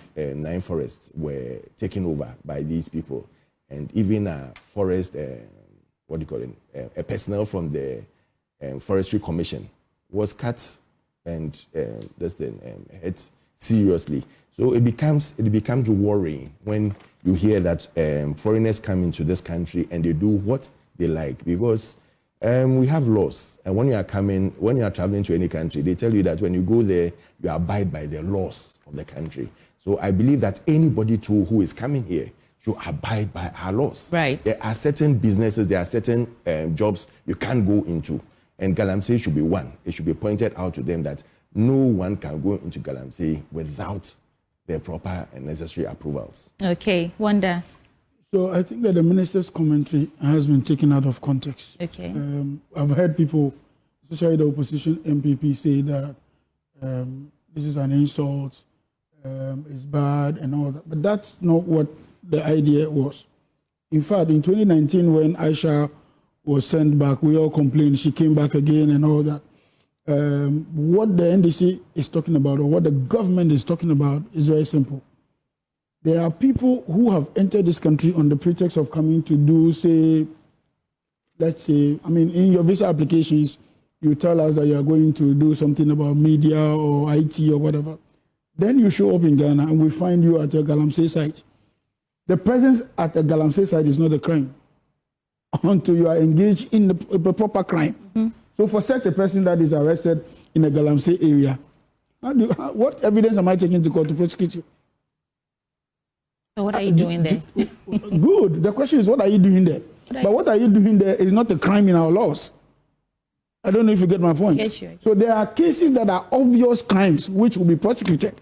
forests were taken over by these people, and even a forest, a personnel from the Forestry Commission was cut and hit seriously. So it becomes worrying when you hear that foreigners come into this country and they do what they like, because we have laws. And when you are traveling to any country, they tell you that when you go there, you abide by the laws of the country. So I believe that anybody too who is coming here should abide by our laws. Right. There are certain businesses, there are certain jobs you can't go into, and galamsey should be one. It should be pointed out to them that no one can go into galamsey without the proper and necessary approvals. Okay, Wanda. So I think that the minister's commentary has been taken out of context. Okay. I've heard people, especially the opposition MPP, say that this is an insult, it's bad and all that. But that's not what the idea was. In fact, in 2019, when Aisha was sent back, we all complained. She came back again and all that. What the NDC is talking about, or what the government is talking about, is very simple. There are people who have entered this country on the pretext of coming to do, say, let's say, I mean, in your visa applications, you tell us that you are going to do something about media or IT or whatever. Then you show up in Ghana and we find you at a galamsey site. The presence at a galamsey site is not a crime until you are engaged in the proper crime. Mm-hmm. So for such a person that is arrested in a galamsey area, what evidence am I taking to court to prosecute you? So what are you doing there? Good. The question is, what are you doing there? What are you doing there is not a crime in our laws. I don't know if you get my point. Yes, sure. So there are cases that are obvious crimes which will be prosecuted.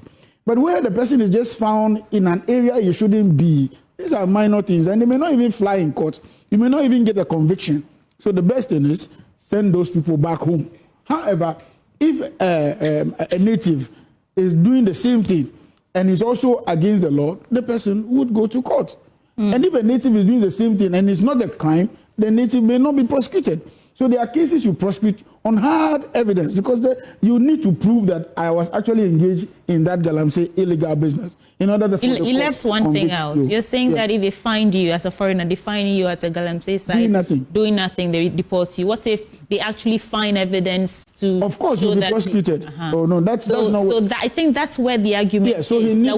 But where the person is just found in an area you shouldn't be, these are minor things, and they may not even fly in court. You may not even get a conviction. So the best thing is send those people back home. However, if a native is doing the same thing and is also against the law, the person would go to court. And if a native is doing the same thing and it's not a crime, the native may not be prosecuted. So there are cases you prosecute on hard evidence, because you need to prove that I was actually engaged in that galamsey illegal business in order to. You left one thing out. You're saying that if they find you as a foreigner, they find you at a galamsey site doing nothing, they deport you. What if they actually find evidence to? Of course, you'll be prosecuted. Oh no, that's not. So I think that's where the argument is. That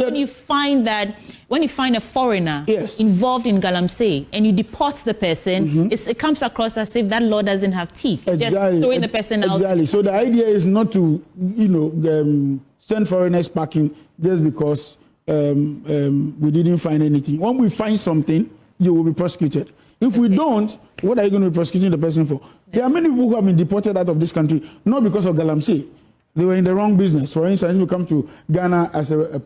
when you find a foreigner involved in galamsey and you deport the person, it comes across as if that law doesn't have teeth. Just throwing the person out. Exactly. So the idea is not to, send foreigners packing just because we didn't find anything. When we find something, you will be prosecuted. If we don't, what are you going to be prosecuting the person for? There are many people who have been deported out of this country, not because of galamsey. They were in the wrong business. For instance, if you come to Ghana as a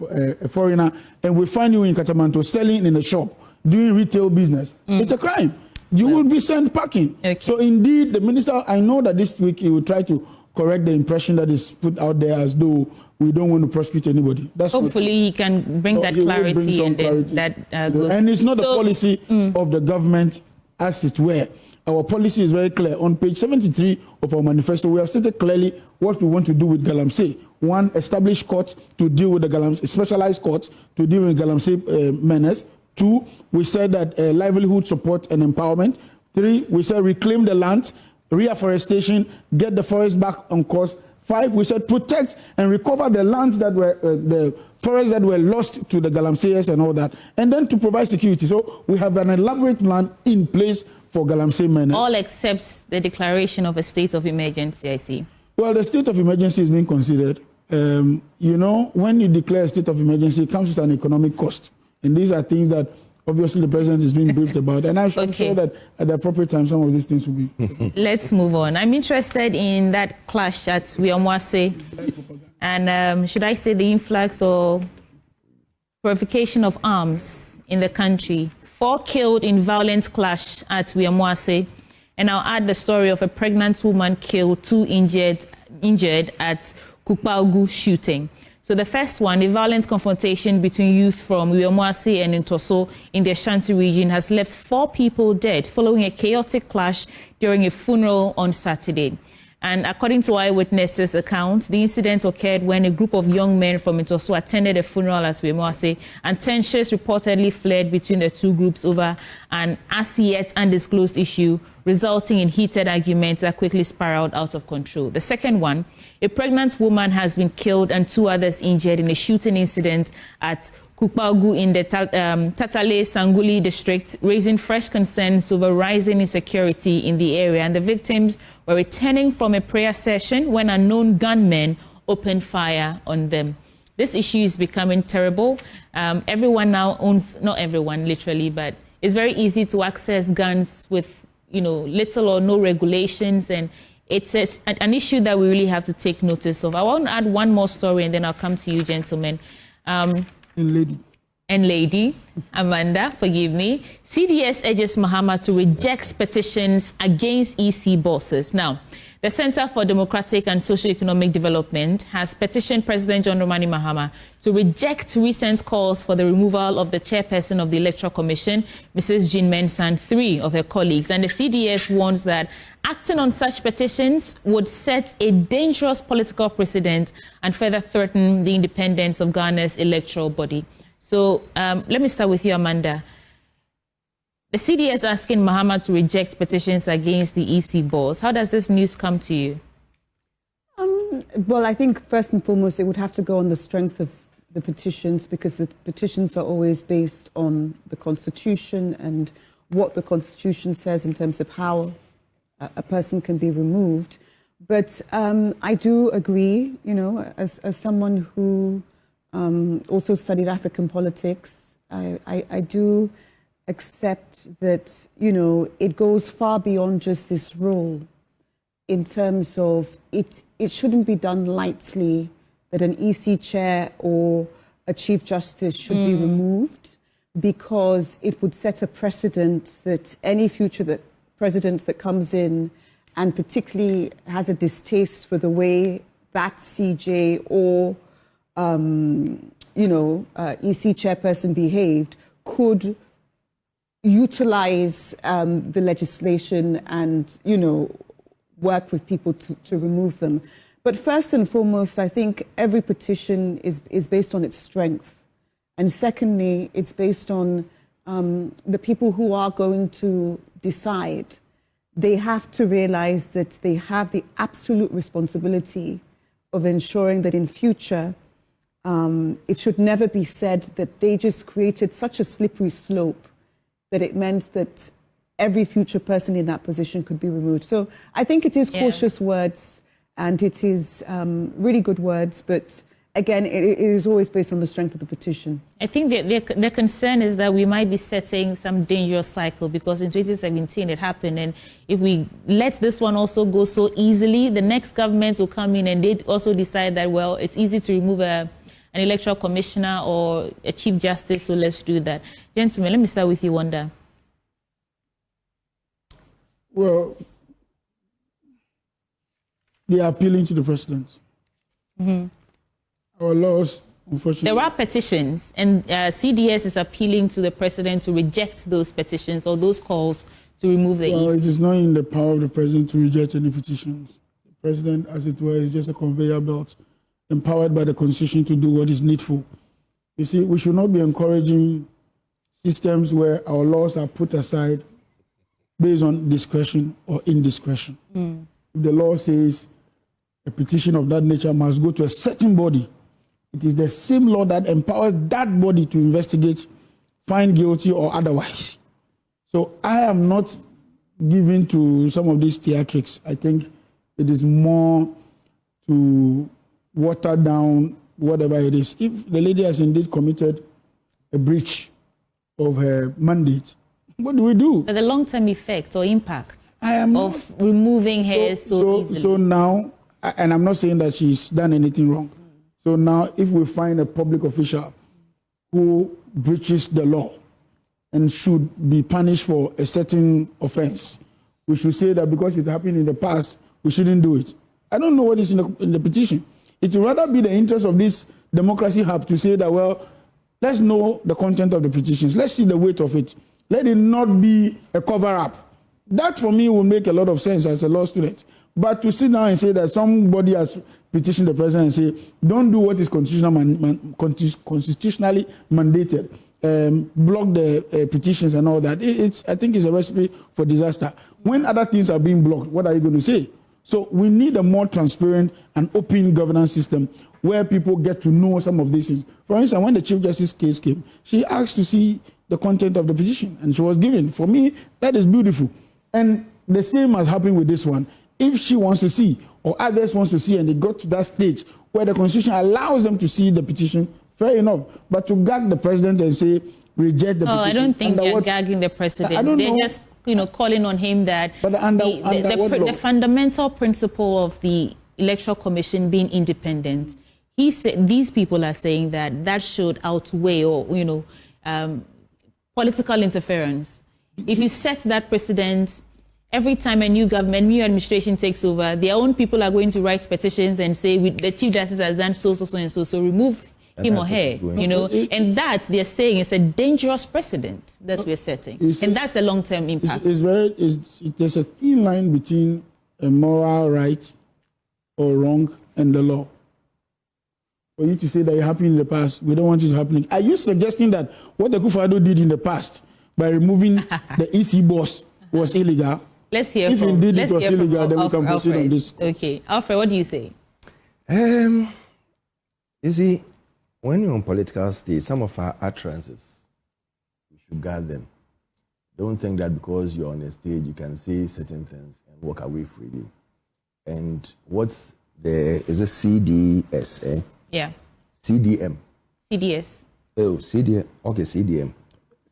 foreigner and we find you in Katamanto selling in a shop, doing retail business, it's a crime. you will be sent packing. Okay. So indeed, the minister, I know that this week he will try to correct the impression that is put out there as though we don't want to prosecute anybody. That's hopefully he can bring that clarity and clarity. And it's not the policy of the government as it were. Our policy is very clear. On page 73 of our manifesto, we have stated clearly what we want to do with galamsey. One, establish courts to deal with the galamsey, specialized courts to deal with galamsey menace. Two, we said that livelihood support and empowerment. Three, we said reclaim the land, reforestation, get the forest back on course. Five, we said protect and recover the lands that were, the forests that were lost to the galamseyers and all that. And then to provide security. So we have an elaborate plan in place for galamsey menace. All except the declaration of a state of emergency, I see. Well, the state of emergency is being considered. You know, when you declare a state of emergency, it comes with an economic cost. And these are things that obviously the president is being briefed about. And I'm sure that at the appropriate time, some of these things will be. Let's move on. I'm interested in that clash at Afenyo-Markin. And should I say the influx or purification of arms in the country? 4 killed in violent clash at Afenyo-Markin. And I'll add the story of a pregnant woman killed, 2 injured at Crackdown shooting. So the first one, a violent confrontation between youth from Afenyo-Markin and Ntoso in the Ashanti region has left 4 people dead following a chaotic clash during a funeral on Saturday. And according to eyewitnesses' accounts, the incident occurred when a group of young men from Ntoso attended a funeral at Afenyo-Markin, and tensions reportedly flared between the two groups over an as yet undisclosed issue, resulting in heated arguments that quickly spiraled out of control. The second one, a pregnant woman has been killed and 2 others injured in a shooting incident at Crackdown in the Tatale Sanguli district, raising fresh concerns over rising insecurity in the area. And the victims were returning from a prayer session when unknown gunmen opened fire on them. This issue is becoming terrible. Everyone now owns, not everyone literally, but it's very easy to access guns with, you know, little or no regulations, and it's an issue that we really have to take notice of. I want to add one more story and then I'll come to you, gentlemen. And lady, Amanda, forgive me. CDS urges Mahama to reject petitions against EC bosses. Now, the Center for Democratic and Socio-Economic Development has petitioned President John Dramani Mahama to reject recent calls for the removal of the chairperson of the Electoral Commission, Mrs. Jean Mensah, and 3 of her colleagues. And the CDS warns that acting on such petitions would set a dangerous political precedent and further threaten the independence of Ghana's electoral body. So let me start with you, Amanda. The CDS asking Mahama to reject petitions against the EC boss. How does this news come to you? Well, I think first and foremost, it would have to go on the strength of the petitions, because the petitions are always based on the Constitution and what the Constitution says in terms of how a person can be removed. But I do agree, you know, as someone who also studied African politics, I do accept that, you know, it goes far beyond just this role in terms of it shouldn't be done lightly that an EC chair or a Chief Justice should be removed, because it would set a precedent that any future president that comes in and particularly has a distaste for the way that CJ or, you know, EC chairperson behaved could utilize the legislation and, you know, work with people to remove them. But first and foremost, I think every petition is based on its strength. And secondly, it's based on the people who are going to decide. They have to realize that they have the absolute responsibility of ensuring that in future, it should never be said that they just created such a slippery slope that it meant that every future person in that position could be removed. So I think it is cautious words, and it is really good words, but again, it is always based on the strength of the petition. I think the concern is that we might be setting some dangerous cycle, because in 2017 it happened, and if we let this one also go so easily, the next government will come in and they also decide that, well, it's easy to remove an electoral commissioner or a chief justice, so let's do that. Gentlemen, let me start with you, Wanda. Well, they are appealing to the president. Our laws, unfortunately. There are petitions, and CDS is appealing to the president to reject those petitions or those calls to remove the Well, EC. it is not in the power of the president to reject any petitions. The president, as it were, is just a conveyor belt, empowered by the Constitution to do what is needful. You see, we should not be encouraging systems where our laws are put aside based on discretion or indiscretion. If the law says a petition of that nature must go to a certain body, it is the same law that empowers that body to investigate, find guilty or otherwise. So I am not given to some of these theatrics. I think it is more to water down whatever it is. If the lady has indeed committed a breach of her mandate, what do we do? But the long-term effect or impact of removing her so easily. So now, and I'm not saying that she's done anything wrong. So now, if we find a public official who breaches the law and should be punished for a certain offense, we should say that because it happened in the past, we shouldn't do it. I don't know what is in the petition. It would rather be the interest of this democracy hub to say that, well, let's know the content of the petitions. Let's see the weight of it. Let it not be a cover-up. That, for me, will make a lot of sense as a law student. But to sit down and say that somebody has petitioned the president and say, don't do what is constitutionally mandated, block the petitions and all that, I think it's a recipe for disaster. When other things are being blocked, what are you going to say? So we need a more transparent and open governance system where people get to know some of these things. For instance, when the Chief Justice case came, she asked to see the content of the petition, and she was given. For me, that is beautiful. And the same has happened with this one. If she wants to see, or others wants to see, and they got to that stage where the Constitution allows them to see the petition, fair enough. But to gag the president and say, reject the petition. I don't think they're gagging the president. They're just, calling on him that the fundamental principle of the Electoral Commission being independent. He said these people are saying that should outweigh or political interference. If you set that precedent, every time a new government, new administration takes over, their own people are going to write petitions and say the Chief Justice has done so and so, so remove him or her, and that they're saying is a dangerous precedent that we're setting, and that's the long-term impact. There's a thin line between a moral right or wrong and the law. For you to say that it happened in the past, we don't want it happening. Are you suggesting that what the Akufo-Addo did in the past by removing the EC boss was illegal? Let's hear if indeed it was illegal, then we can proceed on this. Okay, Alfred, what do you say? You see, when you're on political stage, some of our utterances, you should guard them. Don't think that because you're on a stage, you can say certain things and walk away freely. And is it CDS, eh? Yeah. CDM. CDS. Oh, CDM. Okay, CDM.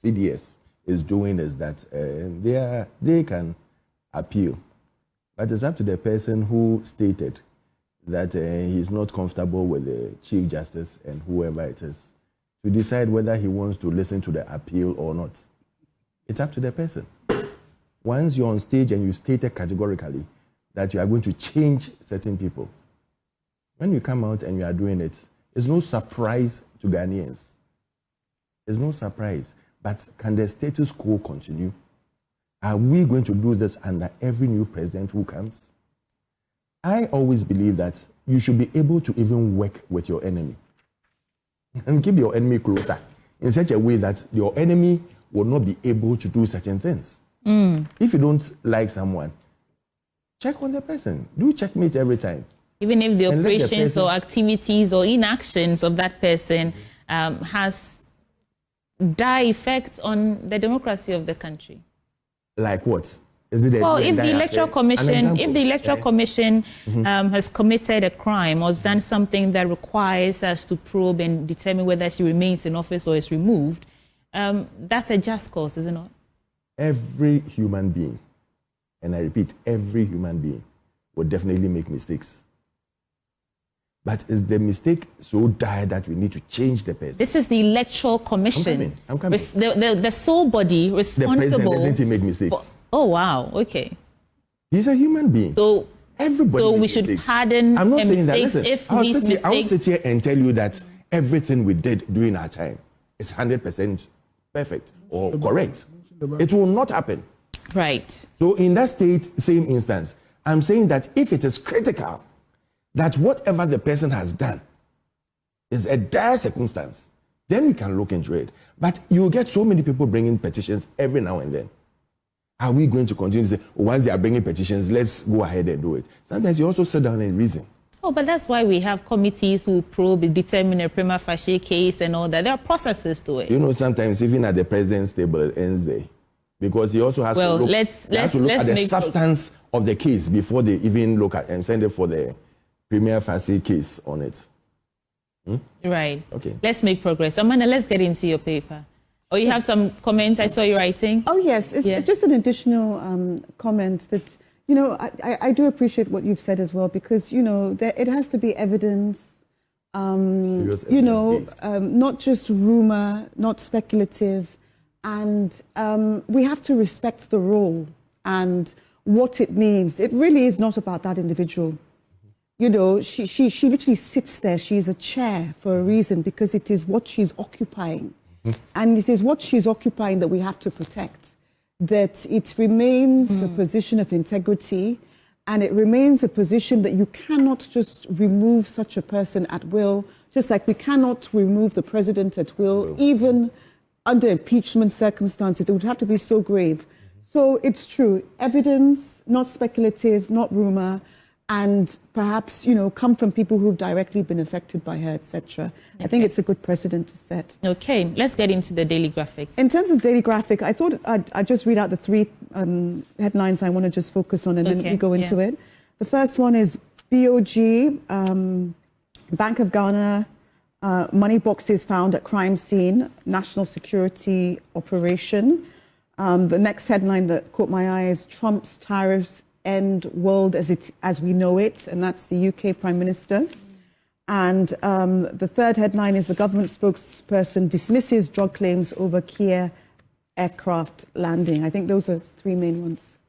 CDS is doing is that they can appeal. But it's up to the person who stated that he's not comfortable with the Chief Justice and whoever it is to decide whether he wants to listen to the appeal or not. It's up to the person. Once you're on stage and you stated categorically that you are going to change certain people, when you come out and you are doing it, it's no surprise to Ghanaians. It's no surprise. But can the status quo continue? Are we going to do this under every new president who comes? I always believe that you should be able to even work with your enemy and keep your enemy closer in such a way that your enemy will not be able to do certain things. If you don't like someone, check on the person. Do checkmate every time. Even if the operations or activities or inactions of that person has dire effects on the democracy of the country. Like what? Is it if the Electoral Commission has committed a crime or has done something that requires us to probe and determine whether she remains in office or is removed, that's a just cause, is it not? Every human being, and I repeat, every human being will definitely make mistakes. But is the mistake so dire that we need to change the person? This is the Electoral Commission. I'm coming. The sole body responsible. The president, doesn't he make mistakes? Oh, wow. Okay. He's a human being. So everybody. So we should pardon I'm not saying mistakes that. Listen, if I'll these mistakes. I will sit here and tell you that everything we did during our time is 100% perfect or correct. It will not happen. Right. So in that same instance, I'm saying that if it is critical that whatever the person has done is a dire circumstance, then we can look into it. But you get so many people bringing petitions every now and then. Are we going to continue to say, once they are bringing petitions, let's go ahead and do it? Sometimes you also sit down and reason. Oh, but that's why we have committees who probe, determine a prima facie case and all that. There are processes to it. You know, sometimes even at the president's table, it ends there. Because he also has to look, at the substance of the case before they even look at and send it for the prima facie case on it. Right. Okay. Let's make progress. Amanda, let's get into your paper. Oh, you have some comments I saw you writing? Oh, yes. It's just an additional comment that, you know, I do appreciate what you've said as well, because, you know, it has to be evidence, you know, not just rumor, not speculative. And we have to respect the role and what it means. It really is not about that individual. You know, she literally sits there. She's a chair for a reason, because it is what she's occupying. And it is what she's occupying that we have to protect. That it remains a position of integrity, and it remains a position that you cannot just remove such a person at will, just like we cannot remove the president at will, even under impeachment circumstances. It would have to be so grave. So it's true. Evidence, not speculative, not rumor, and perhaps, you know, come from people who've directly been affected by her, etc. Okay. I think it's a good precedent to set. Okay, let's get into the Daily Graphic. In terms of Daily Graphic, I thought I'd just read out the three headlines I want to just focus on, and then we go into it. The first one is BOG, Bank of Ghana, money boxes found at crime scene, national security operation. The next headline that caught my eye is Trump's tariffs end world as we know it, and that's the UK Prime Minister. And the third headline is the government spokesperson dismisses drug claims over Kia aircraft landing. I think those are three main ones.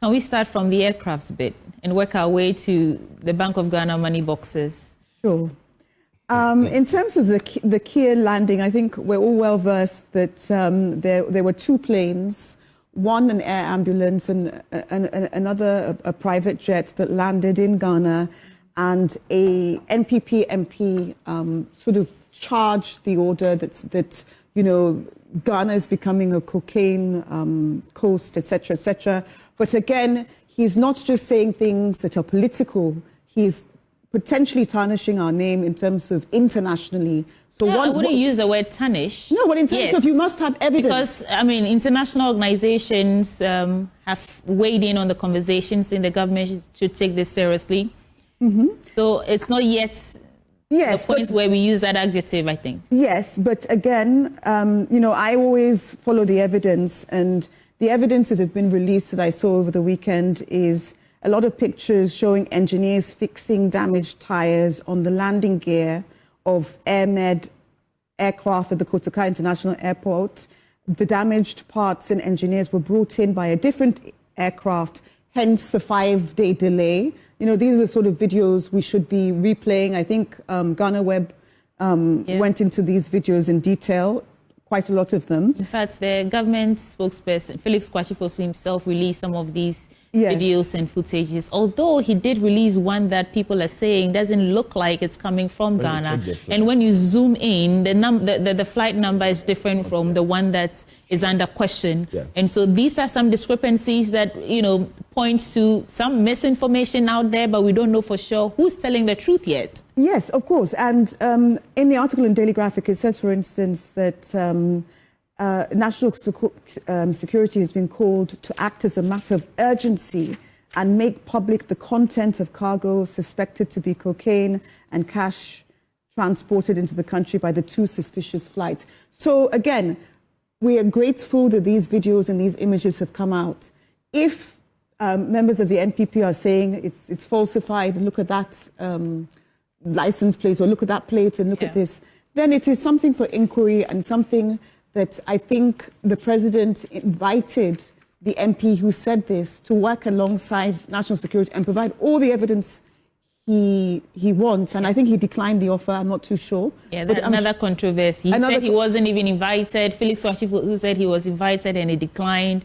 Can we start from the aircraft bit and work our way to the Bank of Ghana money boxes? Sure. In terms of the Kia landing, I think we're all well versed that there were two planes, one an air ambulance and another a private jet that landed in Ghana, and a NPP MP sort of charged the order that you know, Ghana is becoming a cocaine coast, etc., etc. But again, he's not just saying things that are political. He's potentially tarnishing our name in terms of internationally. So yeah, I wouldn't use the word tarnish. No, but in terms of you must have evidence. Because, I mean, international organizations have weighed in on the conversation, saying the government should take this seriously. So it's not yet the point where we use that adjective, I think. Yes, but again, you know, I always follow the evidence, and the evidence that have been released that I saw over the weekend is a lot of pictures showing engineers fixing damaged tires on the landing gear of AirMed aircraft at the Kotoka International Airport. The damaged parts and engineers were brought in by a different aircraft, hence the 5-day delay. You know, these are the sort of videos we should be replaying. I think Ghana Web went into these videos in detail, quite a lot of them. In fact, the government spokesperson, Felix Kwashifosu himself, released some of these videos and footages, although he did release one that people are saying doesn't look like it's coming from Ghana. And when you zoom in, the flight number is different from the one that is under question. And so these are some discrepancies that, you know, point to some misinformation out there, but we don't know for sure who's telling the truth yet. Yes, of course. And in the article in Daily Graphic, it says, for instance, that national security has been called to act as a matter of urgency and make public the content of cargo suspected to be cocaine and cash transported into the country by the two suspicious flights. So again, we are grateful that these videos and these images have come out. If members of the NPP are saying it's falsified, look at that license plate, or look at that plate and look at this, then it is something for inquiry and something that I think the president invited the MP who said this, to work alongside national security and provide all the evidence he wants. And I think he declined the offer. I'm not too sure. Yeah, that's another controversy. He said he wasn't even invited. Felix Washifu said he was invited and he declined.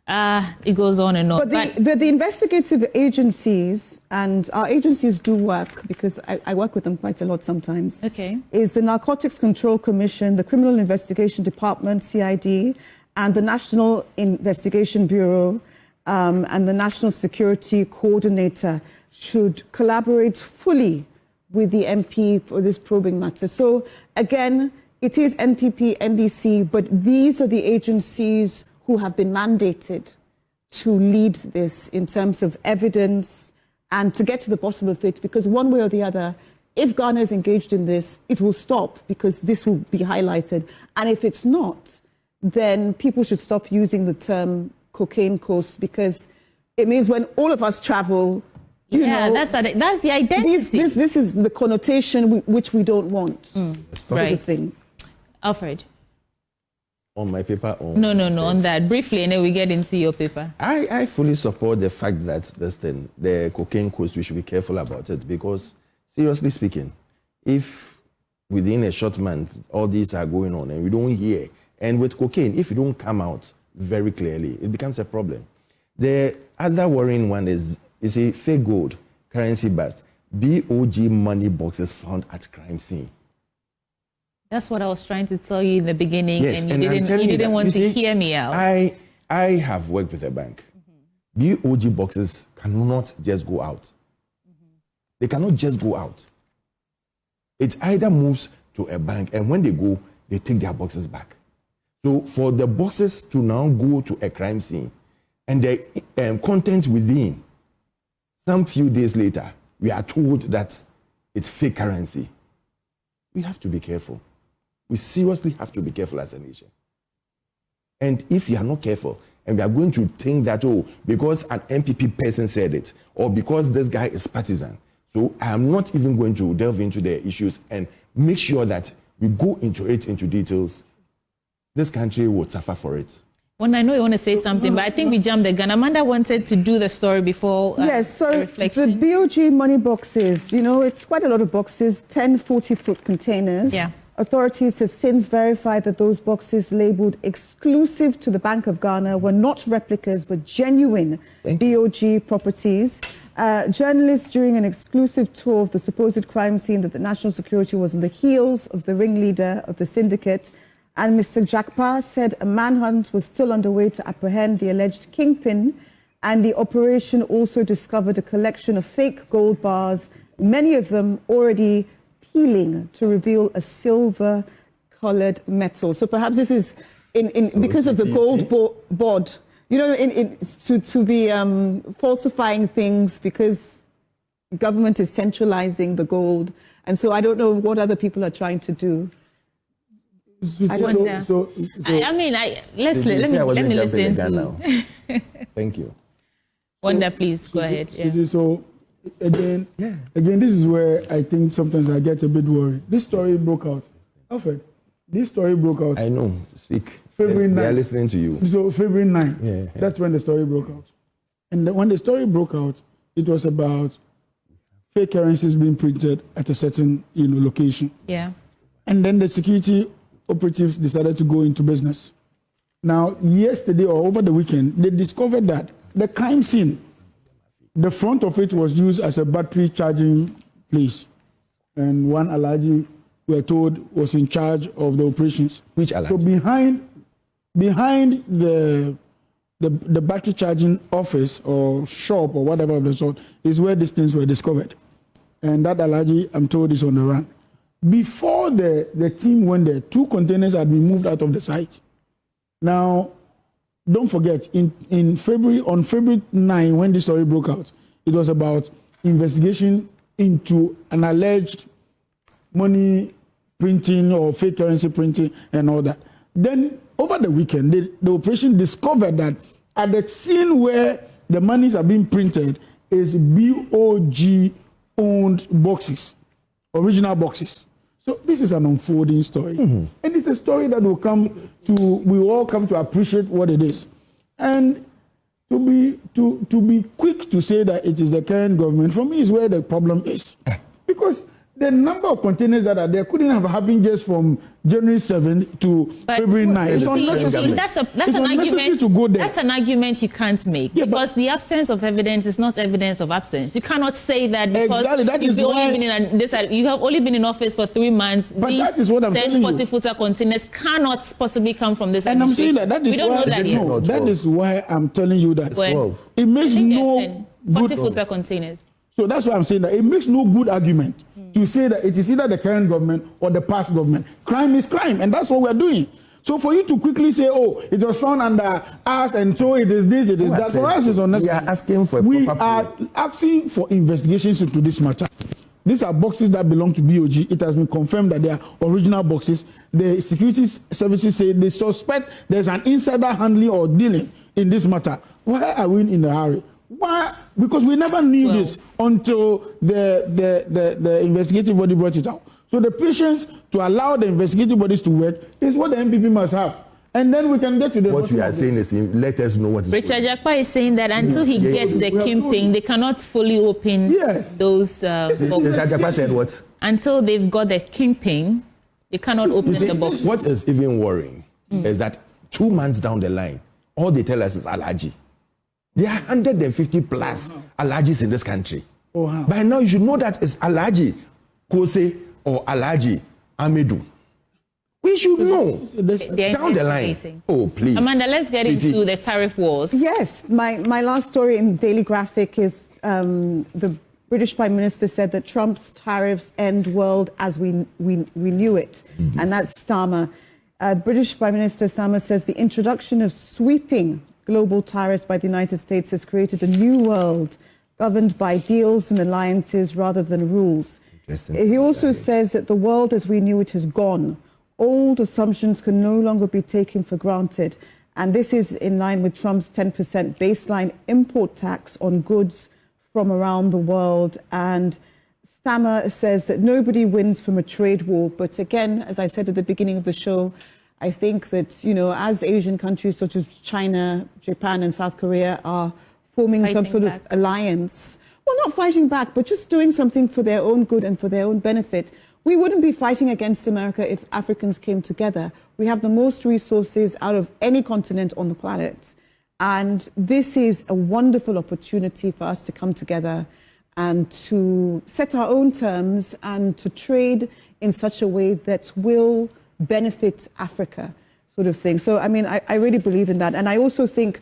It goes on and on. But the investigative agencies, and our agencies do work, because I work with them quite a lot sometimes, is the Narcotics Control Commission, the Criminal Investigation Department, CID, and the National Investigation Bureau, and the National Security Coordinator should collaborate fully with the MP for this probing matter. So again, it is NPP, NDC, but these are the agencies who have been mandated to lead this in terms of evidence and to get to the bottom of it, because one way or the other, if Ghana is engaged in this, it will stop because this will be highlighted. And if it's not, then people should stop using the term cocaine coast, because it means when all of us travel, you know, that's the identity. This is the connotation which we don't want. Right. Thing. Alfred. On my paper? No, on that. Briefly, and then we get into your paper. I fully support the fact that the cocaine coast, we should be careful about it, because, seriously speaking, if within a short month all these are going on and we don't hear, and with cocaine, if you don't come out very clearly, it becomes a problem. The other worrying one is a fake gold, currency bust, BOG money boxes found at crime scene. That's what I was trying to tell you in the beginning, Yes, and you didn't want to hear me out. I have worked with a bank. BOG boxes cannot just go out. They cannot just go out. It either moves to a bank, and when they go, they take their boxes back. So for the boxes to now go to a crime scene, and the content within, some few days later, we are told that it's fake currency. We have to be careful. We seriously have to be careful as a nation. And if you are not careful, and we are going to think that, oh, because an MPP person said it, or because this guy is partisan, so I am not even going to delve into the issues and make sure that we go into details, this country will suffer for it. Well, I know you want to say something, but I think we jumped the gun. Amanda wanted to do the story before yes, so reflection. The BOG money boxes, you know, it's quite a lot of boxes, 10 40-foot containers. Yeah. Authorities have since verified that those boxes labeled exclusive to the Bank of Ghana were not replicas, but genuine BOG properties. Journalists, during an exclusive tour of the supposed crime scene, that the national security was on the heels of the ringleader of the syndicate, and Mr. Jakpa said a manhunt was still underway to apprehend the alleged kingpin, and the operation also discovered a collection of fake gold bars, many of them already peeling to reveal a silver-colored metal. So perhaps this is because of the gold board, you know, to be falsifying things because government is centralizing the gold. And so I don't know what other people are trying to do. Let me listen to. Thank you. Wanda, please go ahead. So again, this is where I think sometimes I get a bit worried. This story broke out. Alfred, this story broke out. I know. Speak. February 9. They are listening to you. So February 9. That's when the story broke out. And when the story broke out, it was about fake currencies being printed at a certain location. Yeah. And then the security operatives decided to go into business. Now, yesterday or over the weekend, they discovered that the crime scene, the front of it was used as a battery charging place. And one Alaji, we were told, was in charge of the operations. Which Alaji? So behind the battery charging office or shop or whatever of the sort is where these things were discovered. And that Alaji, I'm told, is on the run. Before the team went there, 2 containers had been moved out of the site. Now, don't forget, on February 9, when this story broke out, it was about investigation into an alleged money printing or fake currency printing and all that. Then, over the weekend, the operation discovered that at the scene where the monies are being printed is BOG-owned boxes, original boxes. So this is an unfolding story. And it's a story that we all come to appreciate what it is. And to be quick to say that it is the current government, for me, is where the problem is. Because the number of containers that are there couldn't have happened just from January 7th to February 9th. It's unnecessary. That's an argument to go there. That's an argument you can't make, because the absence of evidence is not evidence of absence. You cannot say that because you have only been in office for 3 months. But that is what I'm telling you. 40-footer containers cannot possibly come from this. And I'm saying that is why I'm telling you that it makes no 40-footer containers. So that's why I'm saying that it makes no good argument to say that it is either the current government or the past government. Crime is crime, and that's what we're doing. So for you to quickly say, oh, it was found under us, and so it is this, it is that, for us is unnecessary. We are asking for investigations into this matter. These are boxes that belong to BOG. It has been confirmed that they are original boxes. The security services say they suspect there's an insider handling or dealing in this matter. Why are we in a hurry? Why? Because we never knew this until the investigative body brought it out. So the patience to allow the investigative bodies to work is what the MPP must have. And then we can get to the what we are saying is let us know what is Richard Jakpa is saying that until he gets the kingpin, they cannot fully open those boxes. Richard Jakpa said what? Until they've got the kingpin, they cannot open the boxes. What is even worrying is that 2 months down the line, all they tell us is allergy. There are 150 plus allergies in this country. By now, you should know that it's allergy Kose or allergy Amedu. We should know down the line. Oh, please. Amanda, let's get into the tariff wars. Yes, my last story in Daily Graphic is the British Prime Minister said that Trump's tariffs end world as we knew it. And that's Starmer. British Prime Minister Starmer says the introduction of sweeping global tariffs by the United States has created a new world governed by deals and alliances rather than rules. He also says that the world as we knew it has gone. Old assumptions can no longer be taken for granted. And this is in line with Trump's 10% baseline import tax on goods from around the world. And Starmer says that nobody wins from a trade war. But again, as I said at the beginning of the show, I think that, you know, as Asian countries such as China, Japan and South Korea are forming some sort of alliance, well, not fighting back, but just doing something for their own good and for their own benefit, we wouldn't be fighting against America if Africans came together. We have the most resources out of any continent on the planet. And this is a wonderful opportunity for us to come together and to set our own terms and to trade in such a way that will benefit Africa, sort of thing. So, I mean, I really believe in that. And I also think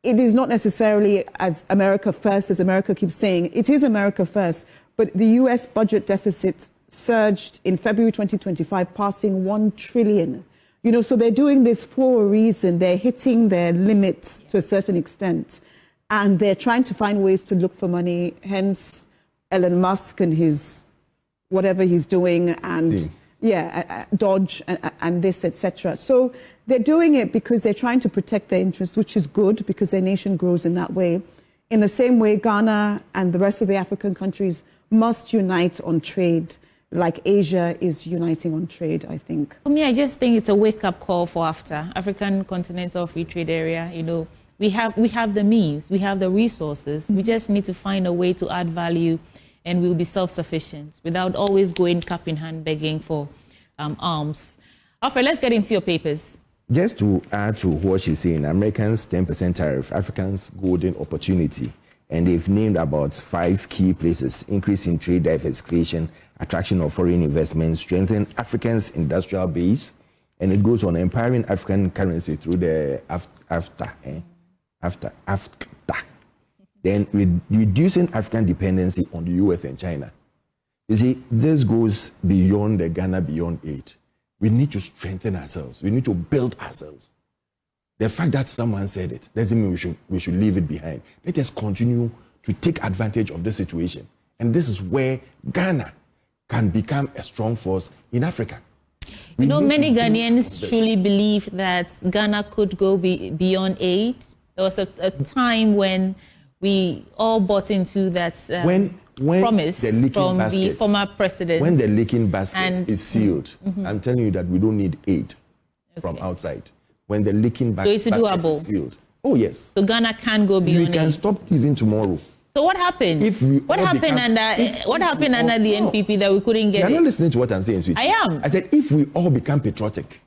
it is not necessarily as America first, as America keeps saying. It is America first, but the US budget deficit surged in February 2025, passing 1 trillion. You know, so they're doing this for a reason. They're hitting their limits to a certain extent, and they're trying to find ways to look for money, hence Elon Musk and his whatever he's doing, and Dodge and this, etc. So they're doing it because they're trying to protect their interests, which is good because their nation grows in that way. In the same way, Ghana and the rest of the African countries must unite on trade, like Asia is uniting on trade, I think. For me, I just think it's a wake-up call for AfTA, African Continental Free Trade Area. You know, we have the means, we have the resources. We just need to find a way to add value, and we'll be self-sufficient without always going cap in hand begging for arms. Alfred, let's get into your papers. Just to add to what she's saying, Americans 10% tariff, Africans golden opportunity. And they've named about 5 key places: increase in trade diversification, attraction of foreign investment, strengthen Africans' industrial base, and it goes on empowering African currency through the AfTA. Then reducing African dependency on the US and China. You see, this goes beyond the Ghana Beyond Aid. We need to strengthen ourselves. We need to build ourselves. The fact that someone said it doesn't mean we should leave it behind. Let us continue to take advantage of the situation. And this is where Ghana can become a strong force in Africa. You know, many Ghanaians truly believe that Ghana could go beyond aid. There was a time when we all bought into that promise from the former president. When the leaking basket is sealed, I'm telling you that we don't need aid from outside. When the leaking basket is sealed, Oh, yes. So Ghana can go beyond We can aid. stop even tomorrow. So what happened? What happened under the NPP that we couldn't get You're it? not listening to what I'm saying, sweetie. I am. I said, if we all become patriotic.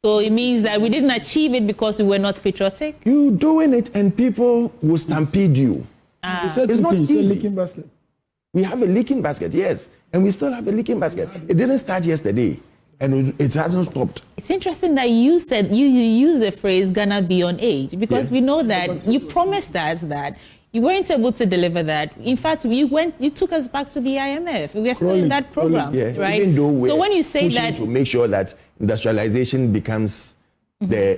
So it means that we didn't achieve it because we were not patriotic? You doing it and people will stampede you. It's not easy. Leaking basket. We have a leaking basket, yes. And we still have a leaking basket. It didn't start yesterday. And it hasn't stopped. It's interesting that you said you used the phrase Ghana beyond age, because we know that you promised us that you weren't able to deliver that. In fact, you took us back to the IMF. We are still in that program, right? Even though we're so when you say pushing that to make sure that industrialization becomes the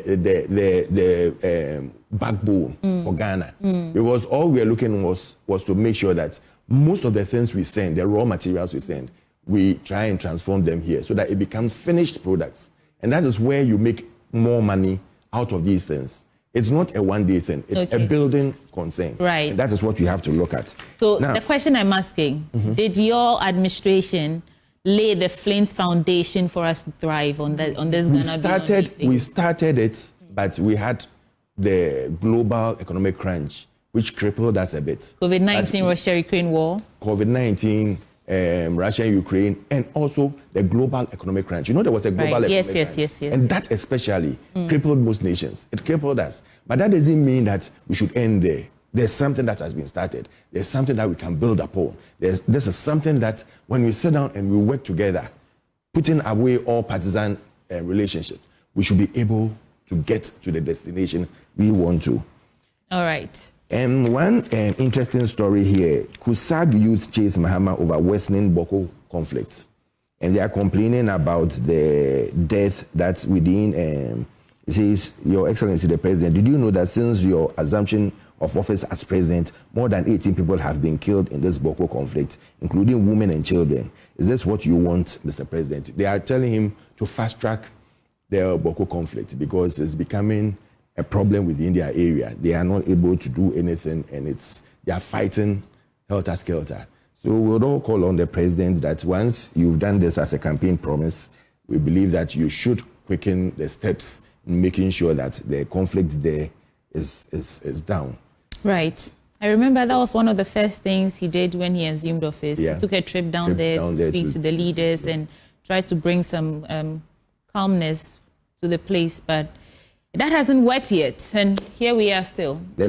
backbone for Ghana, because all we are looking was to make sure that most of the things we send, the raw materials we send, we try and transform them here so that it becomes finished products. And that is where you make more money out of these things. It's not a one-day thing. It's a building concern. Right. And that is what we have to look at. So now, the question I'm asking, did your administration lay the Flint foundation for us to thrive on this Ghana beyond aid thing? We started it, but we had the global economic crunch, which crippled us a bit. COVID-19, Russia-Ukraine war. COVID-19, Russia, Ukraine, and also the global economic crunch. You know, there was a global economic crunch. Yes. And that especially crippled most nations. It crippled us. But that doesn't mean that we should end there. There's something that has been started. There's something that we can build upon. This is something that when we sit down and we work together, putting away all partisan relationships, we should be able to get to the destination we want to. All right. And one interesting story here, Kusag youth chase Mahama over worsening Boko conflict. And they are complaining about the death that's within, it says, Your Excellency the President, did you know that since your assumption of office as president, more than 18 people have been killed in this Boko conflict, including women and children? Is this what you want, Mr. President? They are telling him to fast track the Boko conflict because it's becoming a problem within their area. They are not able to do anything, and they are fighting helter-skelter. So we'll all call on the president that once you've done this as a campaign promise, we believe that you should quicken the steps in making sure that the conflict there is down. Right. I remember that was one of the first things he did when he assumed office. He took a trip down there to speak to the leaders and try to bring some calmness to the place, but that hasn't worked yet, and here we are still. The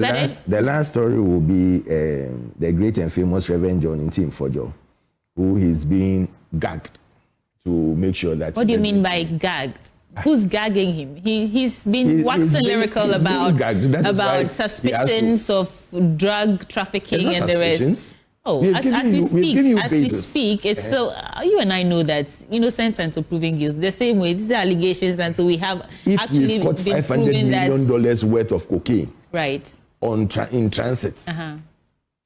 last story will be the great and famous Reverend John Fojo, who is being gagged to make sure that... What do you mean by gagged? Who's gagging him? He's been waxing lyrical about suspicions of drug trafficking and the rest. Oh, as we speak, it's still, you and I know that innocent until proven guilty. The same way, these are allegations until we have actually been proven that... $500 million worth of cocaine. Right. In transit.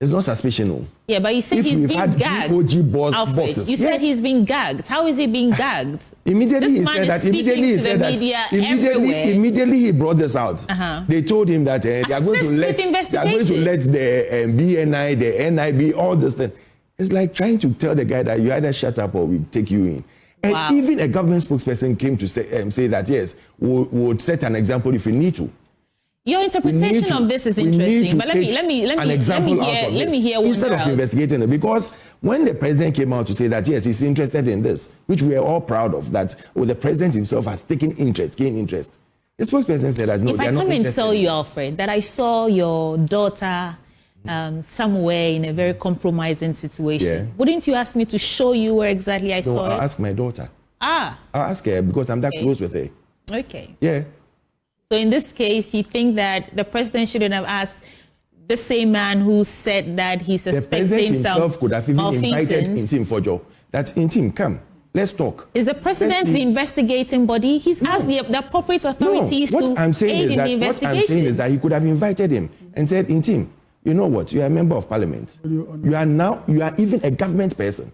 It's not suspicion. Yeah, but you said he's been gagged. Alfred, you said he's been gagged. How is he being gagged? Immediately he said that. Immediately he brought this out. They told him that they are going to let the BNI, the NIB, all this thing. It's like trying to tell the guy that you either shut up or we take you in. And even a government spokesperson came to say that yes, we'll set an example if we need to. Your interpretation of this is interesting, but let me hear one instead of investigating it, because when the president came out to say that yes, he's interested in this, which we are all proud of, that the president himself has gained interest, the spokesperson said that no, if I come and tell you, Alfred, that I saw your daughter somewhere in a very compromising situation, wouldn't you ask me to show you where exactly I saw it? I'll ask my daughter. I'll ask her because I'm that close with her. Okay. Yeah. So in this case, you think that the president shouldn't have asked the same man who said that he suspects the president himself could have even invited Intim Fojo. That Intim, come, let's talk. Is the president the investigating body? He's asked the appropriate authorities to aid in the investigation. What I'm saying is that he could have invited him and said, Intim, you know what? You are a member of parliament. You are even a government person.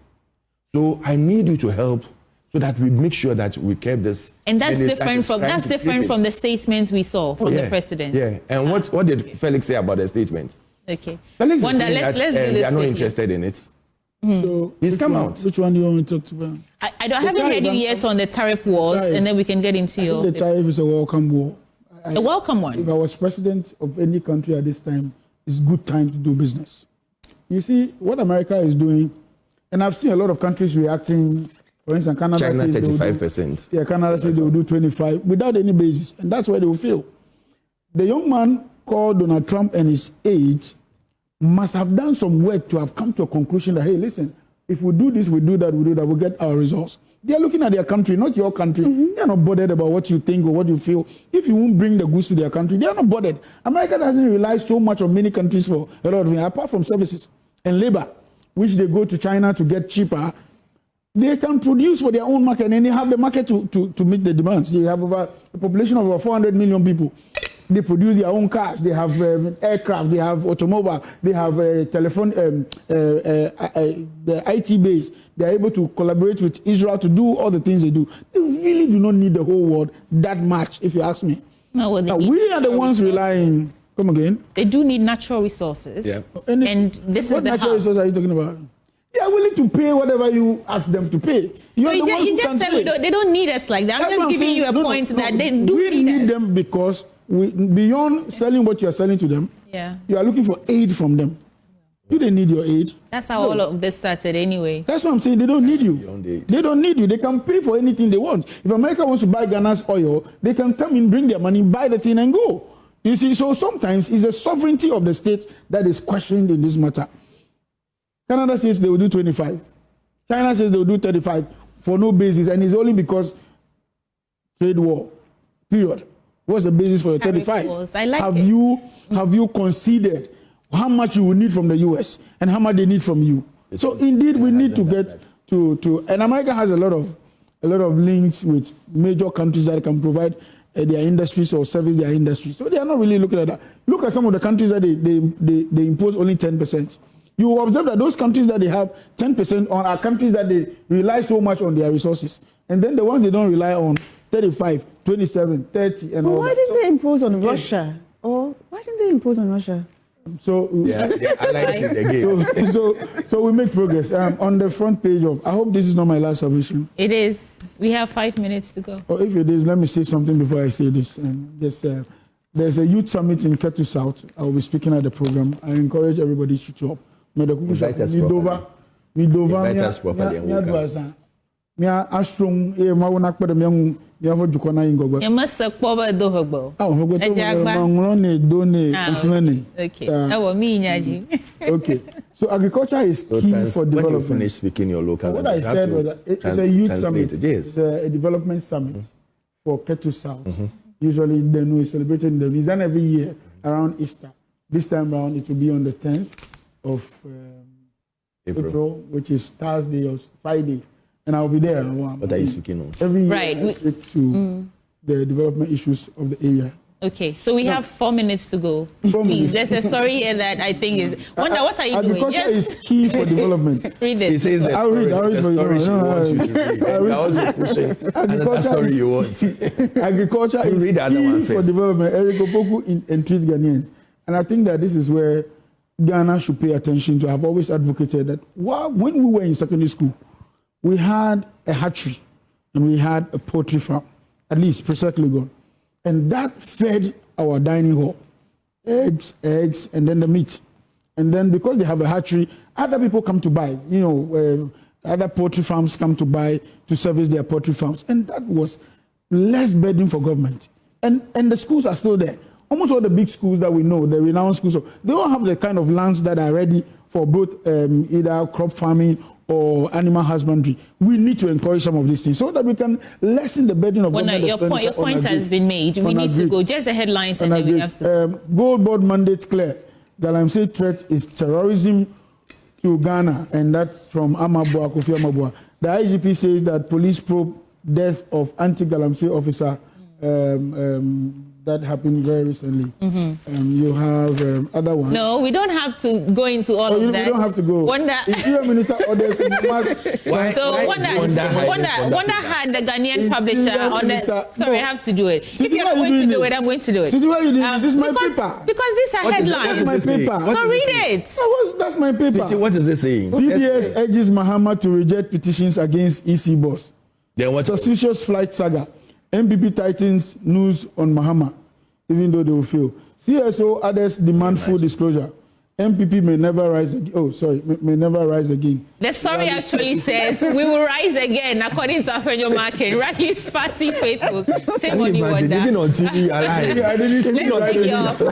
So I need you to help so that we make sure that we keep this. And that's different from the statements we saw from the president. Yeah. And what did Felix say about the statement? Okay. Felix is saying that they are not interested in it. So he's come out. Which one do you want to talk about? I haven't heard you yet on the tariff wars, and then we can get into The tariff is a welcome war. A welcome one. If I was president of any country at this time, it's good time to do business. You see, what America is doing, and I've seen a lot of countries reacting. For instance, Canada China, says 35%. Yeah, Canada says they will do 25 without any basis, and that's where they will fail. The young man called Donald Trump and his aides must have done some work to have come to a conclusion that, hey, listen, if we do this, we do that, we'll get our results. They are looking at their country, not your country. They are not bothered about what you think or what you feel. If you won't bring the goods to their country, they are not bothered. America doesn't rely so much on many countries for a lot of things, apart from services and labor, which they go to China to get cheaper. They can produce for their own market, and they have the market to meet the demands. They have a population of over 400 million people. They produce their own cars. They have aircraft. They have automobile. They have telephone, the IT base. They are able to collaborate with Israel to do all the things they do. They really do not need the whole world that much, if you ask me. No, well, now, we are the ones relying. Come again? They do need natural resources. Yeah. And this what is the natural resources are you talking about? They are willing to pay whatever you ask them to pay. You just said they don't need us like that. I'm just giving you a point that they do need them because beyond selling what you are selling to them, you are looking for aid from them. Do they need your aid? That's how all of this started anyway. That's what I'm saying. They don't need you. They don't need you. They can pay for anything they want. If America wants to buy Ghana's oil, they can come in, bring their money, buy the thing and go. You see, so sometimes it's the sovereignty of the state that is questioned in this matter. Canada says they will do 25. China says they will do 35 for no basis, and it's only because trade war. Period. What's the basis for the 35? I like have you considered how much you will need from the US and how much they need from you? So indeed, we need to get to and America has a lot of links with major countries that can provide their industries or service their industries. So they are not really looking at that. Look at some of the countries that they impose only 10%. You will observe that those countries that they have 10% on are countries that they rely so much on their resources. And then the ones they don't rely on, 35, 27, 30, and all why that. didn't they impose on Russia? Or why didn't they impose on Russia? So, I like it again. So we make progress. On the front page of, I hope this is not my last submission. It is. We have 5 minutes to go. Or if it is, let me say something before I say this. There's a youth summit in Ketu South. I will be speaking at the program. I encourage everybody to show up. Invite us properly. Invite us properly and we'll come. Okay. So agriculture is key for development. When you finish speaking your local what I said was that it's a youth summit. It's a development summit for Ketu South. Usually then we celebrate it. It's done every year around Easter. This time around it will be on the 10th of April, which is Thursday or Friday. And I'll be there. What are you speaking on? Every year I speak to the development issues of the area. Okay, so we have 4 minutes to go. Please, there's a story here that I think is... Wanda, what are you doing? Agriculture is key for development. Read it. He says that I'll read for you. I was pushing another story you want. Agriculture is key for development. Eric Opoku entreats Ghanaians. And I think that this is where Ghana should pay attention to. I've always advocated that when we were in secondary school, we had a hatchery and we had a poultry farm, at least precisely gone. And that fed our dining hall. Eggs, and then the meat. And then because they have a hatchery, other people come to buy. Other poultry farms come to buy to service their poultry farms. And that was less burden for government. And the schools are still there. Almost all the big schools that we know, the renowned schools, they all have the kind of lands that are ready for both either crop farming or animal husbandry. We need to encourage some of these things so that we can lessen the burden of government expenditure. Your point has been made. We need to go. Just the headlines and then we have to... Gold board mandate clear. Galamsey threat is terrorism to Ghana, and that's from Amabua, Kofi Amabua. The IGP says that police probe death of anti-galamsey officer that happened very recently. You have other ones. No, we don't have to go into all of that. We don't have to go. Wanda. Interior Minister orders must... Wanda had the Ghanaian publisher on the... Sorry, I have to do it. If you're not going to do it, I'm going to do it. This is my paper. Because these are headlines. That's my paper. So read it. That's my paper. What is it saying? CBS urges Mahama to reject petitions against EC boss. Then what? Suspicious flight saga. MPP tightens news on Mahama. even though they will fail. CSO others demand full disclosure. MPP may never rise again. Oh, sorry, may never rise again. The story actually says we will rise again, according to Afenyo-Markin. Rally's party faithful. Shame on you, Wanda. Even on TV, I didn't see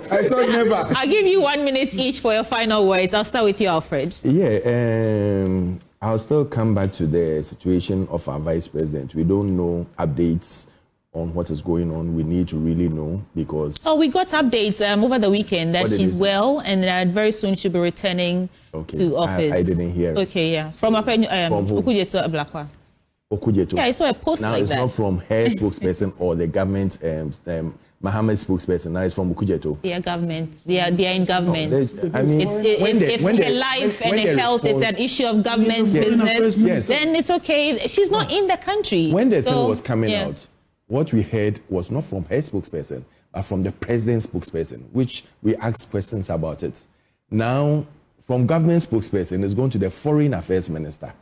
I saw never. I'll give you 1 minute each for your final words. I'll start with you, Alfred. Yeah, I'll still come back to the situation of our vice president. We don't know updates on what is going on. We need to really know, because... Oh, we got updates over the weekend that she's well and that very soon she'll be returning to office. I didn't hear it. Okay, yeah. From Okujeto Ablakwa. Okujeto. Yeah, I saw a post now, like it's that. not from her spokesperson or the government, Mahama's spokesperson. Now it's from Okujeto. They are government. They are in government. I mean, if her life and her health is an issue of government business, then it's okay. She's not in the country. When the thing was coming out, what we heard was not from her spokesperson, but from the president's spokesperson, which we asked questions about it. Now, from government spokesperson, it's going to the foreign affairs minister.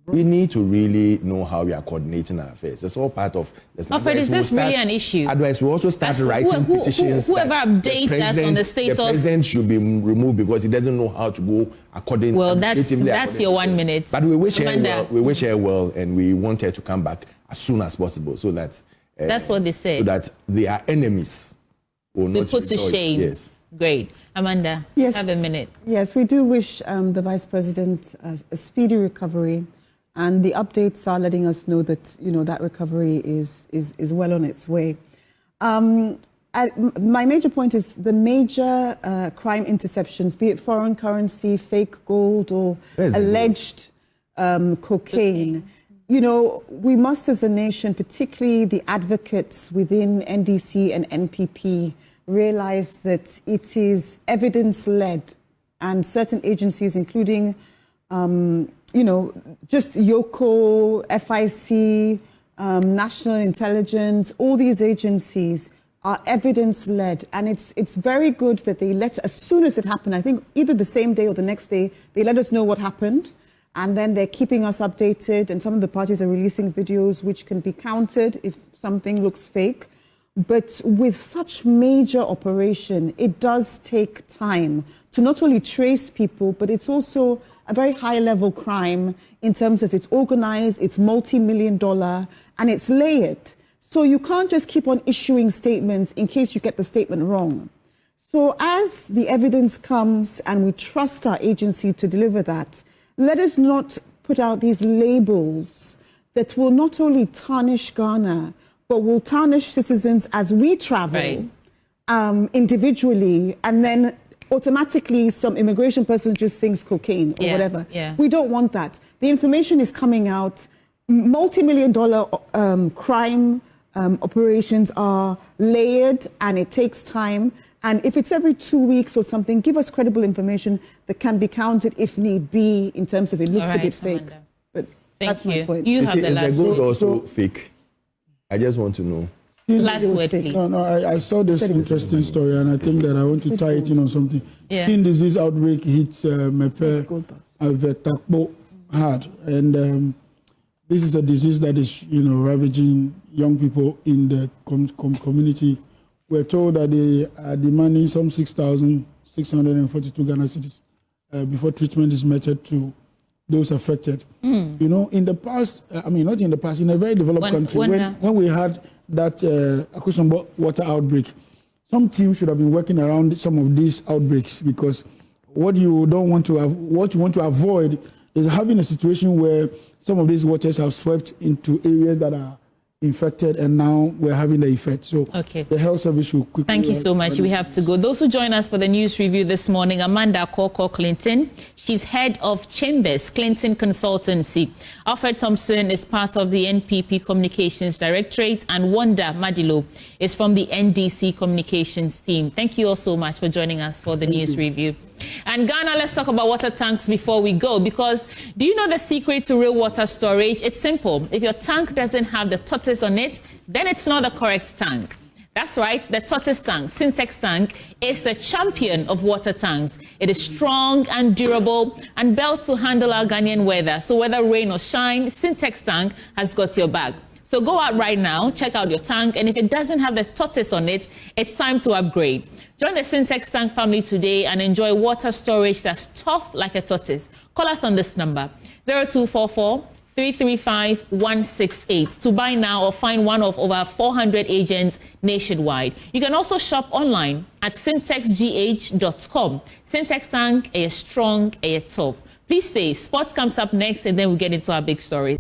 We need to really know how we are coordinating our affairs. It's all part of... Alfred, is this really an issue? Otherwise, we also start writing petitions. Whoever updates us on the status... The president should be removed because he doesn't know how to go according... Well, that's your 1 minute. But we wish her well. We wish her well, and we want her to come back as soon as possible, so that... that's what they say. So that their enemies will not be put to shame. Yes. Great. Amanda, yes. Have a minute. Yes, we do wish the Vice President a speedy recovery. And the updates are letting us know that, that recovery is well on its way. My major point is the major crime interceptions, be it foreign currency, fake gold, or alleged cocaine. We must as a nation, particularly the advocates within NDC and NPP, realize that it is evidence-led, and certain agencies, including just YOCO, FIC, National Intelligence, all these agencies are evidence-led. And it's very good that they as soon as it happened, I think either the same day or the next day, they let us know what happened. And then they're keeping us updated. And some of the parties are releasing videos which can be counted if something looks fake. But with such major operation, it does take time to not only trace people, but it's also a very high-level crime in terms of it's organized, it's multi-million-dollar, and it's layered. So you can't just keep on issuing statements in case you get the statement wrong. So as the evidence comes and we trust our agency to deliver that, let us not put out these labels that will not only tarnish Ghana, but will tarnish citizens as we travel individually, and then automatically some immigration person just thinks cocaine or whatever. Yeah. We don't want that. The information is coming out. Multi-million-dollar crime operations are layered, and it takes time. And if it's every 2 weeks or something, give us credible information that can be counted if need be, in terms of it looks a bit fake. Amanda. But Thank that's you. my point. You have the last word. Is the gold word. also fake? I just want to know. Last word, please. No, I saw this interesting story, and I think that I want to tie it in on something. Yeah. Skin disease outbreak hits Mepe Avetakpo hard, and this is a disease that is, ravaging young people in the community. We're told that they are demanding some 6,642 Ghana cedis before treatment is meted to those affected. In the past, not in the past, in a very developed country, when we had that Akusombo water outbreak, some teams should have been working around some of these outbreaks, because what you want to avoid is having a situation where some of these waters have swept into areas that are infected, and now we're having the effect. So the health service should quickly... Thank you so much. We have to go. Those who join us for the news review this morning, Amanda Koko Clinton. She's head of Chambers Clinton Consultancy. Alfred Thompson is part of the NPP Communications Directorate, and Wanda Madilo is from the NDC Communications team. Thank you all so much for joining us for the news review. And Ghana, let's talk about water tanks before we go, because do you know the secret to real water storage? It's simple. If your tank doesn't have the tortoise on it, then it's not the correct tank. That's right, the tortoise tank, Syntex tank, is the champion of water tanks. It is strong and durable and built to handle our Ghanaian weather. So whether rain or shine, Syntex tank has got your back. So go out right now, check out your tank, and if it doesn't have the tortoise on it, it's time to upgrade. Join the Syntex Tank family today and enjoy water storage that's tough like a tortoise. Call us on this number, 0244 335 168 to buy now or find one of over 400 agents nationwide. You can also shop online at syntexgh.com. Syntex Tank, a strong, a tough. Please stay. Sports comes up next, and then we get into our big story.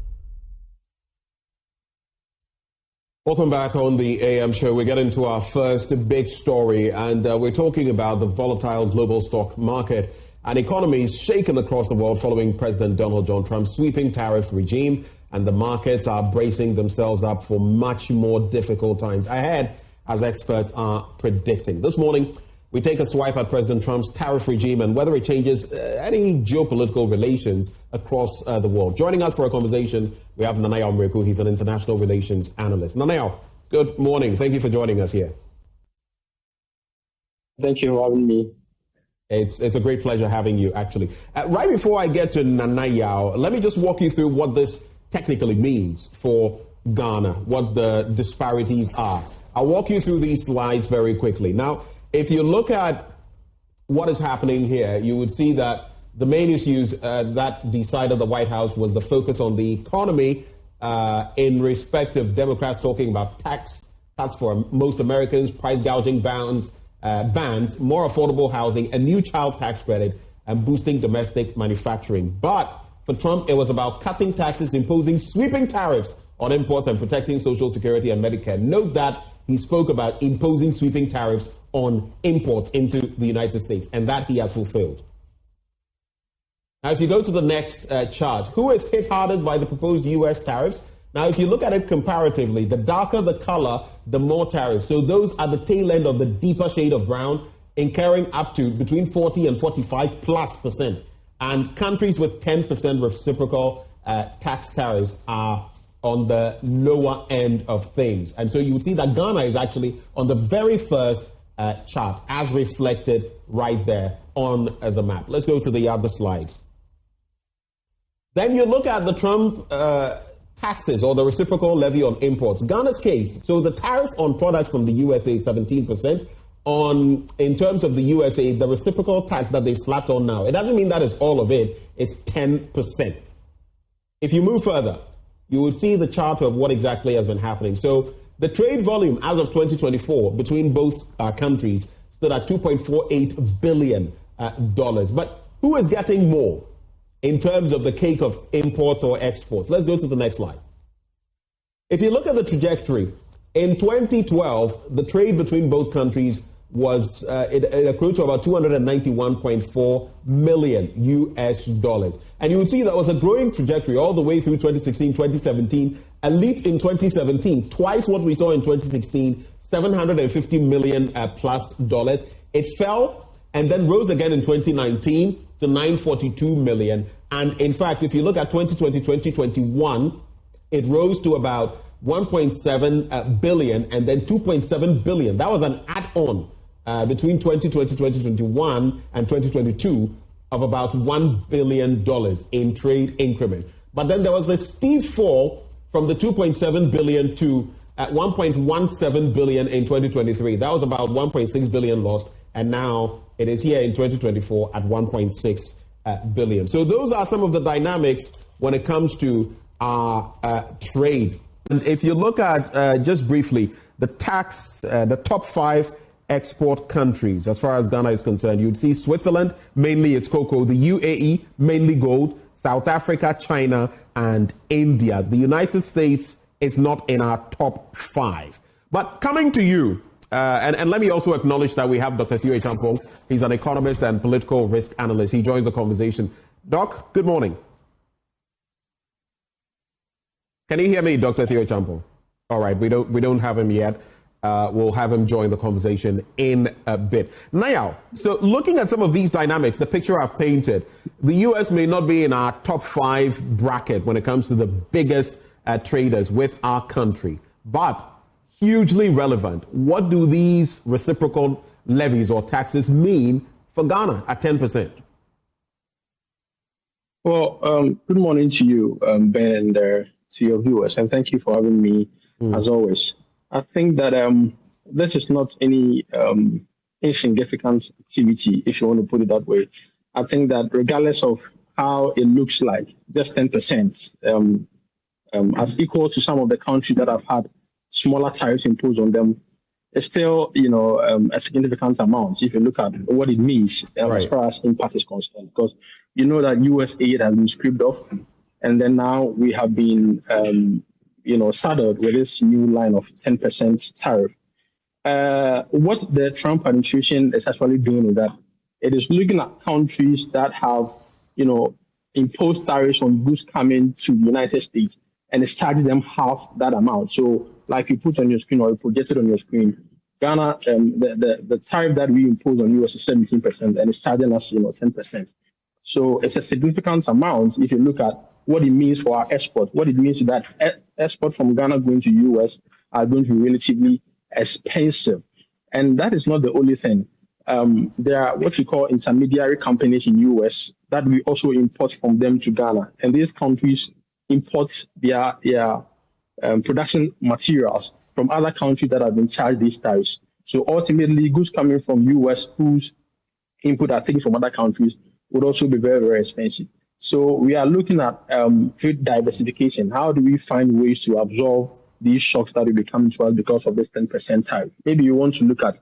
Welcome back on the AM show. We get into our first big story, and we're talking about the volatile global stock market and economies shaken across the world following President Donald John Trump's sweeping tariff regime, and the markets are bracing themselves up for much more difficult times ahead, as experts are predicting. This morning, we take a swipe at President Trump's tariff regime and whether it changes any geopolitical relations across the world. Joining us for a conversation, we have Nanayo Mreku. He's an international relations analyst. Nanayo, good morning. Thank you for joining us here. Thank you for having me. It's a great pleasure having you, actually. Right before I get to Nanayo, let me just walk you through what this technically means for Ghana, what the disparities are. I'll walk you through these slides very quickly. Now, if you look at what is happening here, you would see that the main issues that decided the White House was the focus on the economy in respect of Democrats talking about tax cuts for most Americans, price gouging bans, more affordable housing, a new child tax credit, and boosting domestic manufacturing. But for Trump, it was about cutting taxes, imposing sweeping tariffs on imports, and protecting Social Security and Medicare. Note that he spoke about imposing sweeping tariffs on imports into the United States, and that he has fulfilled. Now, if you go to the next chart, who is hit hardest by the proposed U.S. tariffs? Now, if you look at it comparatively, the darker the color, the more tariffs. So those are the tail end of the deeper shade of brown, incurring up to between 40 and 45+%. And countries with 10% reciprocal tax tariffs are on the lower end of things. And so you would see that Ghana is actually on the very first chart, as reflected right there on the map. Let's go to the other slides. Then you look at the Trump taxes or the reciprocal levy on imports. Ghana's case, so the tariff on products from the USA is 17%. In terms of the USA, the reciprocal tax that they've slapped on now, it doesn't mean that is all of it, it's 10%. If you move further, you will see the chart of what exactly has been happening. So the trade volume as of 2024 between both countries stood at $2.48 billion. But who is getting more in terms of the cake of imports or exports? Let's go to the next slide. If you look at the trajectory, in 2012, the trade between both countries was it accrued to about $291.4 million US. And you will see that was a growing trajectory all the way through 2016, 2017, a leap in 2017, twice what we saw in 2016, $750 million plus dollars. It fell and then rose again in 2019 to $942 million. And in fact, if you look at 2020, 2021, it rose to about $1.7 billion and then $2.7 billion. That was an add-on between 2020, 2021 and 2022 of about $1 billion in trade increment. But then there was a steep fall from the $2.7 billion to $1.17 billion in 2023. That was about $1.6 billion lost, and now it is here in 2024 at $1.6 billion. So those are some of the dynamics when it comes to our trade. And if you look at, just briefly, the top 5 export countries, as far as Ghana is concerned, you'd see Switzerland, mainly it's cocoa, the UAE, mainly gold, South Africa, China, and India. The United States is not in our top 5. But coming to you, and let me also acknowledge that we have Dr. Theo Champong. He's an economist and political risk analyst. He joins the conversation. Doc, good morning. Can you hear me, Dr. Theo Champong? All right, we don't have him yet. We'll have him join the conversation in a bit. Now, so looking at some of these dynamics, the picture I've painted, the U.S. may not be in our top 5 bracket when it comes to the biggest traders with our country, but hugely relevant. What do these reciprocal levies or taxes mean for Ghana at 10%? Well, good morning to you, Ben and to your viewers, and thank you for having me as always. I think that this is not any insignificant activity, if you want to put it that way. I think that regardless of how it looks like, just 10%, as equal to some of the countries that have had smaller tariffs imposed on them, it's still, a significant amount if you look at what it means as far as impact is concerned. Because you know that US aid has been stripped off, and then now we have been, saddled with this new line of 10% tariff. What the Trump administration is actually doing is that it is looking at countries that have, imposed tariffs on goods coming to the United States, and it's charging them half that amount. So, like you put on your screen or you projected on your screen, Ghana, the tariff that we impose on US is 17%, and it's charging us, 10%. So it's a significant amount if you look at what it means for our export. What it means is that exports from Ghana going to US are going to be relatively expensive. And that is not the only thing. There are what we call intermediary companies in US that we also import from them to Ghana. And these countries import their production materials from other countries that have been charged these tariffs. So ultimately, goods coming from US whose input are taken from other countries would also be very, very expensive. So we are looking at trade diversification. How do we find ways to absorb these shocks that will be coming to us because of this 10% tariff? Maybe you want to look at,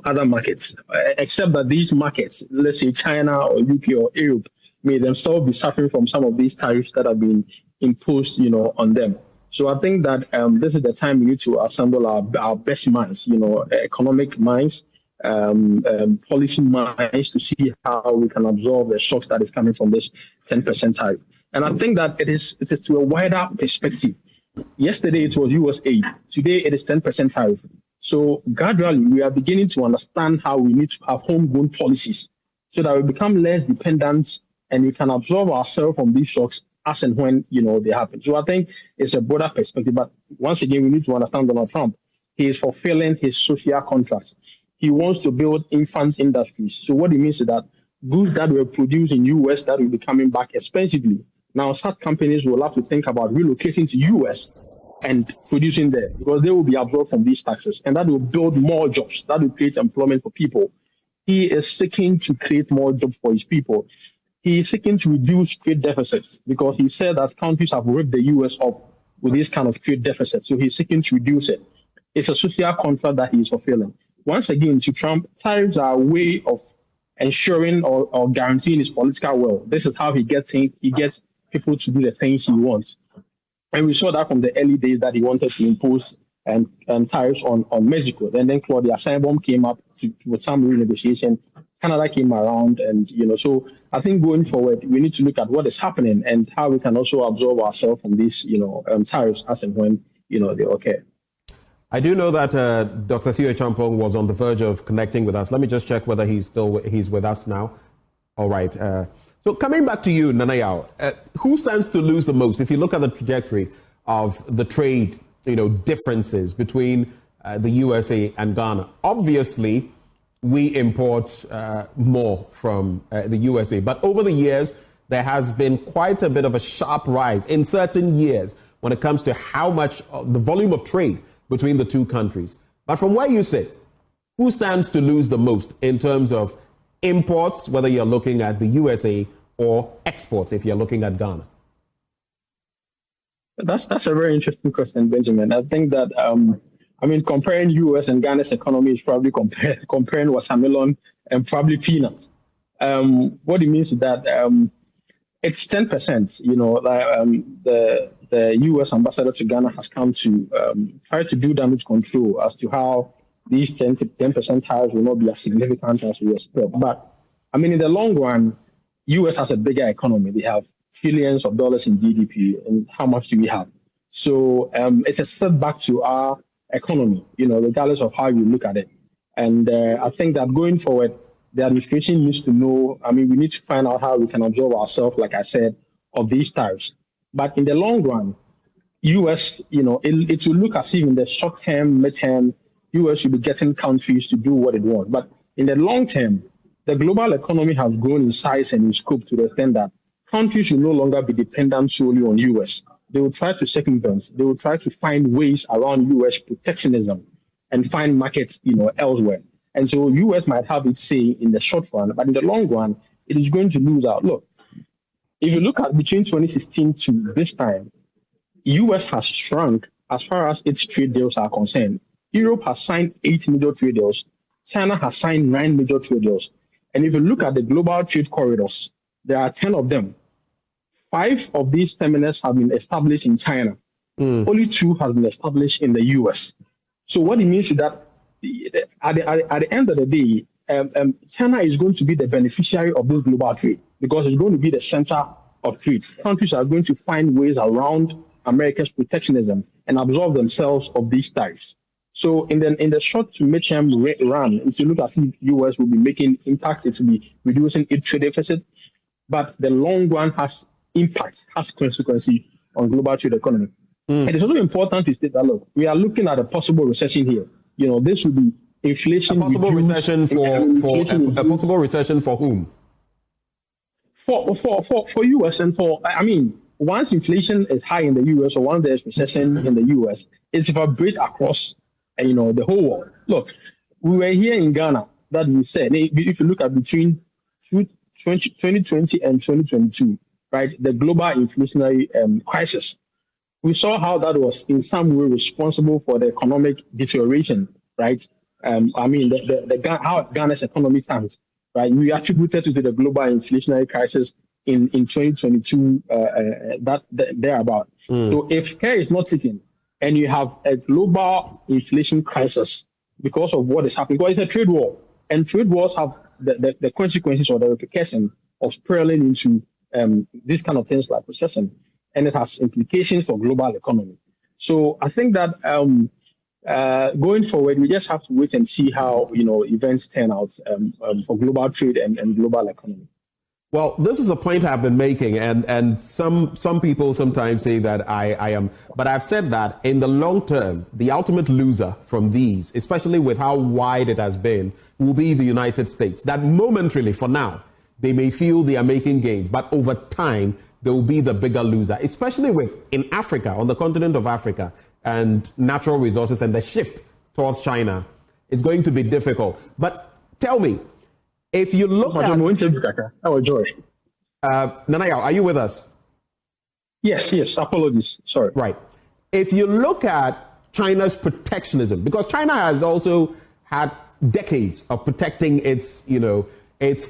other markets, except that these markets, let's say China or UK or Europe, may themselves be suffering from some of these tariffs that have been imposed, on them. So I think that this is the time we need to assemble our best minds, economic minds, policy minds, to see how we can absorb the shocks that is coming from this 10% tariff. And I think that it is to a wider perspective. Yesterday it was US aid. Today it is 10% tariff. So gradually we are beginning to understand how we need to have homegrown policies so that we become less dependent and we can absorb ourselves from these shocks as and when, they happen. So I think it's a broader perspective. But once again, we need to understand Donald Trump. He is fulfilling his social contracts. He wants to build infant industries. So what it means is that goods that were produced in US that will be coming back expensively. Now, such companies will have to think about relocating to US and producing there because they will be absorbed from these taxes. And that will build more jobs. That will create employment for people. He is seeking to create more jobs for his people. He is seeking to reduce trade deficits because he said that countries have ripped the US up with this kind of trade deficit. So he's seeking to reduce it. It's a social contract that he is fulfilling. Once again, to Trump, tariffs are a way of ensuring or guaranteeing his political will. This is how he gets people to do the things he wants. And we saw that from the early days that he wanted to impose tariffs on Mexico. Then Claudia Sheinbaum came up with some renegotiation. Canada came around, and so I think going forward we need to look at what is happening and how we can also absorb ourselves from these tariffs as and when they occur. I do know that Dr. Theo Champong was on the verge of connecting with us. Let me just check whether he's with us now. All right. So coming back to you, Nanayao, who stands to lose the most if you look at the trajectory of the trade differences between the USA and Ghana? Obviously, we import more from the USA. But over the years, there has been quite a bit of a sharp rise in certain years when it comes to how much the volume of trade between the two countries. But from where you sit, who stands to lose the most in terms of imports, whether you're looking at the USA, or exports if you're looking at Ghana? That's a very interesting question, Benjamin. I think that comparing US and Ghana's economy is probably comparing watermelon and probably peanuts. What it means is that it's 10%. The US ambassador to Ghana has come to try to do damage control as to how these 10% tariffs will not be as significant as we expect. But in the long run, US has a bigger economy. They have trillions of dollars in GDP, and how much do we have? So it's a setback to our economy, regardless of how you look at it. And I think that going forward, the administration needs to know, we need to find out how we can absorb ourselves, like I said, of these tariffs. But in the long run, US, it will look as if in the short term, mid-term, US will be getting countries to do what it wants. But in the long term, the global economy has grown in size and in scope to the extent that countries will no longer be dependent solely on US. they will try to circumvent, they will try to find ways around U.S. protectionism and find markets, elsewhere. And so U.S. might have its say in the short run, but in the long run, it is going to lose out. Look, if you look at between 2016 to this time, U.S. has shrunk as far as its trade deals are concerned. Europe has signed 8 major trade deals. China has signed 9 major trade deals. And if you look at the global trade corridors, there are 10 of them. 5 of these terminals have been established in China. Only 2 have been established in the U.S. So what it means is that at the end of the day, China is going to be the beneficiary of this global trade because it's going to be the center of trade. Countries are going to find ways around America's protectionism and absolve themselves of these tariffs. So in the short to mid-term run, if you look at the U.S. will be making impacts, it will be reducing its trade deficit, but the long run has impact, has consequences on global trade economy. And it's also important to state that, look, we are looking at a possible recession here. This will be inflation. A possible recession a possible recession for whom? For U.S. and once inflation is high in the U.S. or once there's recession in the U.S., it's evaporate across, the whole world. Look, we were here in Ghana that we said, if you look at between 2020 and 2022, right, the global inflationary crisis, we saw how that was in some way responsible for the economic deterioration, right? How Ghana's economy tanked, right? We attributed to the global inflationary crisis in 2022, thereabout. So if care is not taken and you have a global inflation crisis because of what is happening, because it's a trade war, and trade wars have the consequences or the repercussion of spiraling into these kind of things like recession, and it has implications for global economy. So I think that going forward, we just have to wait and see how events turn out for global trade and global economy. Well, this is a point I've been making, and some people sometimes say that I am, but I've said that in the long term, the ultimate loser from these, especially with how wide it has been, will be the United States. That momentarily, for now, they may feel they are making gains, but over time, they will be the bigger loser, especially in Africa, on the continent of Africa, and natural resources and the shift towards China. It's going to be difficult. But tell me, if you look at... Nanaya, are you with us? Yes, apologies, sorry. Right. If you look at China's protectionism, because China has also had decades of protecting its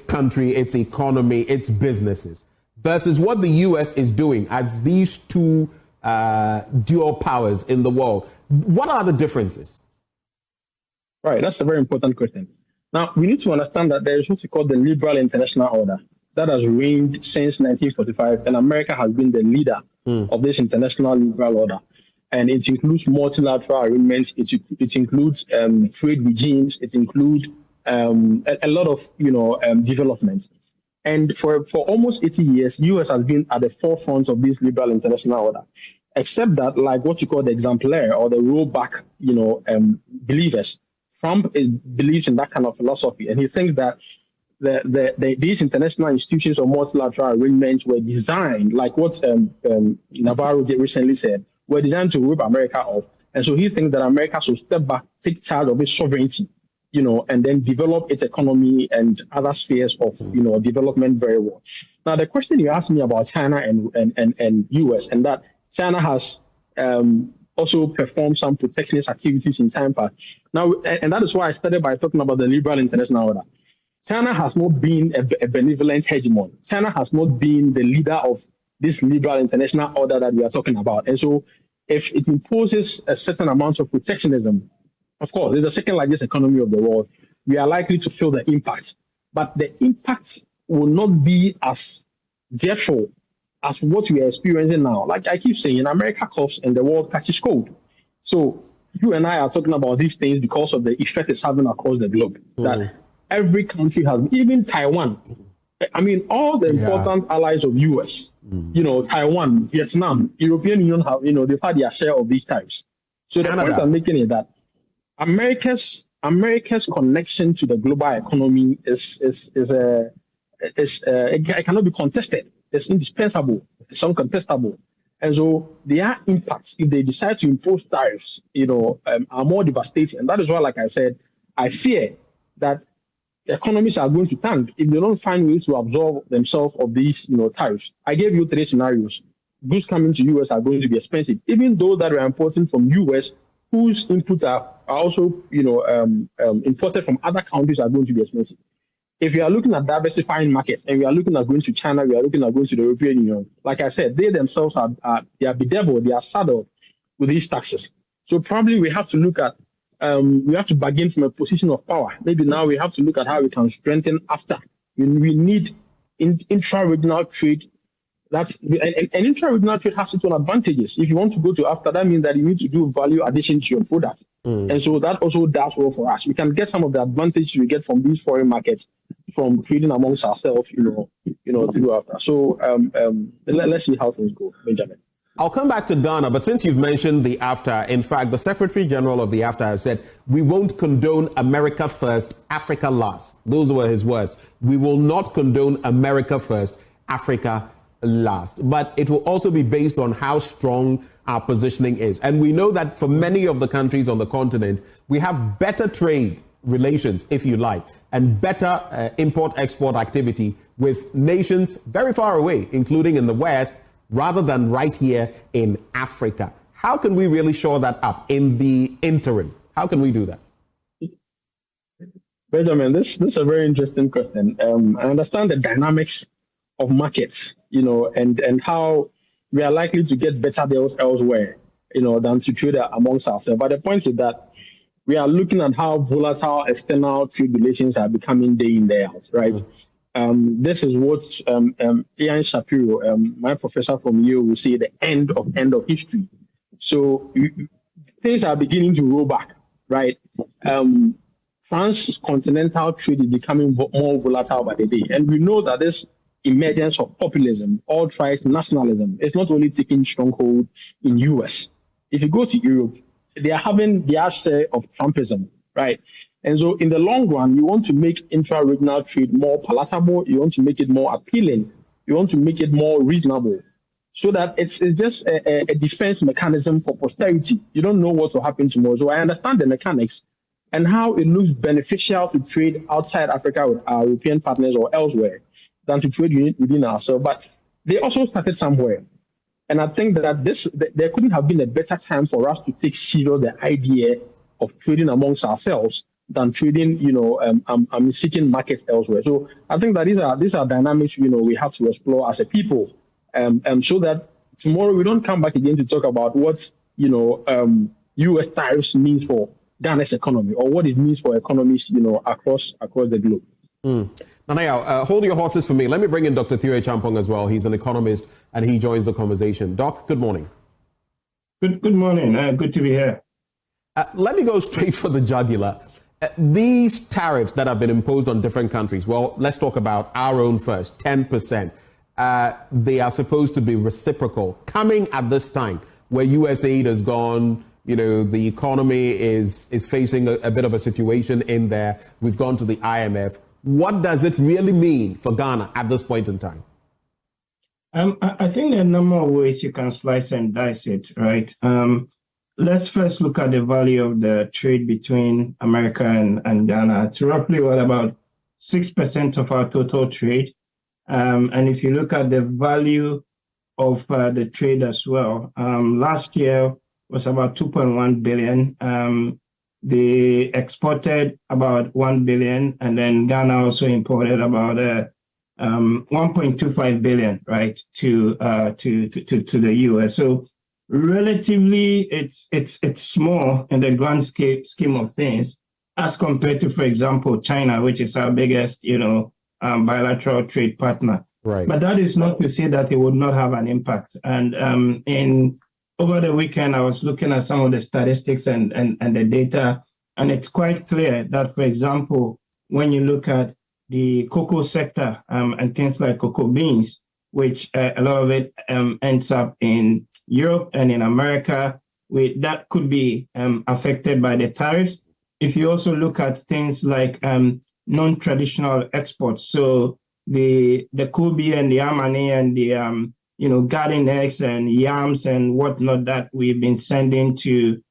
country, its economy, its businesses, versus what the U.S. is doing as these two dual powers in the world. What are the differences? Right, that's a very important question. Now, we need to understand that there is what we call the liberal international order that has reigned since 1945, and America has been the leader of this international liberal order. And it includes multilateral agreements, it includes trade regimes, it includes a lot of developments. And for almost 80 years, U.S. has been at the forefront of this liberal international order, except that, like what you call the exemplar or the rollback, believers, Trump believes in that kind of philosophy, and he thinks that these international institutions or multilateral arrangements were designed, like what Navarro recently said, were designed to rip America off. And so he thinks that America should step back, take charge of its sovereignty, and then develop its economy and other spheres of, development very well. Now, the question you asked me about China and U.S. and that China has also performed some protectionist activities in time past. Now, and that is why I started by talking about the liberal international order. China has not been a benevolent hegemon. China has not been the leader of this liberal international order that we are talking about. And so if it imposes a certain amount of protectionism, of course, it's the second largest economy of the world, we are likely to feel the impact. But the impact will not be as dreadful as what we are experiencing now. Like I keep saying, America coughs and the world catches cold. So you and I are talking about these things because of the effect it's having across the globe. That every country has, even Taiwan. I mean, all the important allies of US, Taiwan, Vietnam, European Union have, they've had their share of these types. So the point I'm making is that America's connection to the global economy it cannot be contested. It's indispensable. It's uncontestable. And so their impacts, if they decide to impose tariffs, are more devastating. And that is why, like I said, I fear that economies are going to tank if they don't find ways to absorb themselves of these, tariffs. I gave you 3 scenarios. Goods coming to US are going to be expensive, even though that we're importing from US, whose inputs are also, imported from other countries are going to be expensive. If we are looking at diversifying markets and we are looking at going to China, we are looking at going to the European Union, like I said, they themselves are bedeviled, they are saddled with these taxes. So probably we have to look at, we have to bargain from a position of power. Maybe now we have to look at how we can strengthen after. We need intra-regional trade. And intra-regional trade has its own advantages. If you want to go to AFTA, that means that you need to do value addition to your product. And so that also does well for us. We can get some of the advantages we get from these foreign markets from trading amongst ourselves, to do AFTA. So let's see how things go, Benjamin. I'll come back to Ghana, but since you've mentioned the AFTA, in fact, the Secretary General of the AFTA has said, we won't condone America first, Africa last. Those were his words. We will not condone America first, Africa last. But it will also be based on how strong our positioning is. And we know that for many of the countries on the continent, we have better trade relations, if you like, and better import-export activity with nations very far away, including in the West, rather than right here in Africa. How can we really shore that up in the interim? How can we do that? Benjamin, this is a very interesting question. I understand the dynamics of markets, and how we are likely to get better deals elsewhere, than to trade amongst ourselves. But the point is that we are looking at how volatile external trade relations are becoming day in, day out, right? This is what Ian Shapiro, my professor from Yale, will say the end of history. So things are beginning to roll back, right? Transcontinental trade is becoming more volatile by the day. And we know that this emergence of populism, outright nationalism, is not only taking stronghold in US. If you go to Europe, they are having their share of Trumpism, right? And so in the long run, you want to make intra-regional trade more palatable, you want to make it more appealing, you want to make it more reasonable, so that it's just a defense mechanism for posterity. You don't know what will happen tomorrow. So I understand the mechanics and how it looks beneficial to trade outside Africa with our European partners or elsewhere than to trade within ourselves. But they also started somewhere. And I think that there couldn't have been a better time for us to take serious the idea of trading amongst ourselves than trading, seeking markets elsewhere. So I think that these are dynamics, we have to explore as a people, so that tomorrow we don't come back again to talk about what, U.S. tariffs means for Ghana's economy or what it means for economies, across the globe. Nanaya, hold your horses for me. Let me bring in Dr. Theo Champong as well. He's an economist and he joins the conversation. Doc, good morning. Good morning. Good to be here. Let me go straight for the jugular. These tariffs that have been imposed on different countries, well, let's talk about our own first, 10%. They are supposed to be reciprocal. Coming at this time where US aid has gone, the economy is facing a bit of a situation in there. We've gone to the IMF. What does it really mean for Ghana at this point in time? I think there are a number of ways you can slice and dice it, right? Let's first look at the value of the trade between America and Ghana. It's roughly about 6% of our total trade. And if you look at the value of the trade as well, last year was about 2.1 billion. They exported about 1 billion, and then Ghana also imported about 1.25 billion, right, to the US. So relatively, it's small in the grand scheme of things as compared to, for example, China, which is our biggest, bilateral trade partner. Right. But that is not to say that it would not have an impact. And over the weekend, I was looking at some of the statistics and the data, and it's quite clear that, for example, when you look at the cocoa sector and things like cocoa beans, which a lot of it ends up in Europe and in America, that could be affected by the tariffs. If you also look at things like non-traditional exports, so the Kobe and the Amani and garden eggs and yams and whatnot that we've been sending to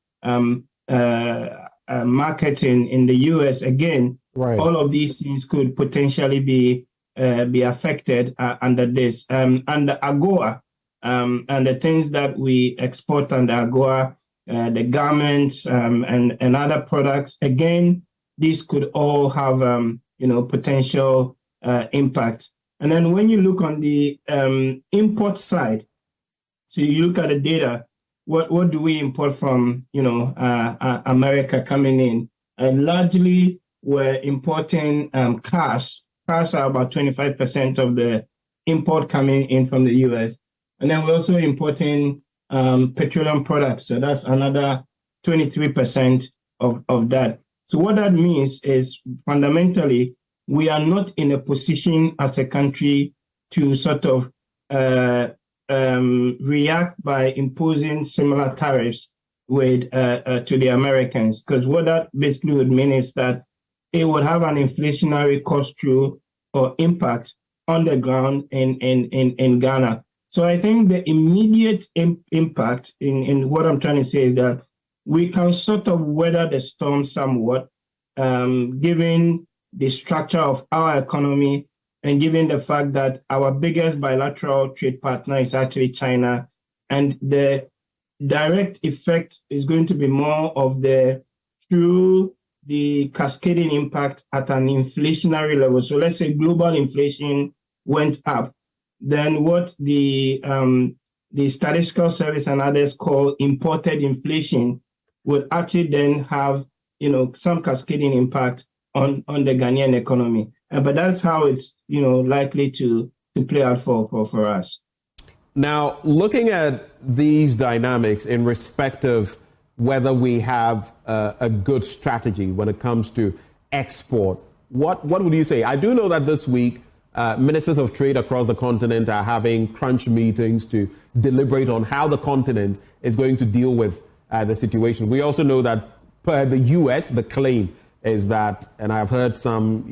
marketing in the U.S. Again, all of these things could potentially be affected under this. Under AGOA, and the things that we export under AGOA, the garments and other products, again, these could all have potential impact. And then when you look on the import side, so you look at the data, what do we import from America coming in? And largely we're importing cars. Cars are about 25% of the import coming in from the US. And then we're also importing petroleum products. So that's another 23% of that. So what that means is fundamentally, we are not in a position as a country to sort of react by imposing similar tariffs with to the Americans, because what that basically would mean is that it would have an inflationary cost through or impact on the ground in Ghana. So I think the immediate impact in what I'm trying to say is that we can sort of weather the storm somewhat, given the structure of our economy and given the fact that our biggest bilateral trade partner is actually China, and the direct effect is going to be more of through the cascading impact at an inflationary level. So let's say global inflation went up, then what the statistical service and others call imported inflation would actually then have some cascading impact on the Ghanaian economy. But that's how it's likely to play out for us. Now, looking at these dynamics in respect of whether we have a good strategy when it comes to export, what would you say? I do know that this week ministers of trade across the continent are having crunch meetings to deliberate on how the continent is going to deal with the situation. We also know that per the U.S., the claim is that, and I've heard some,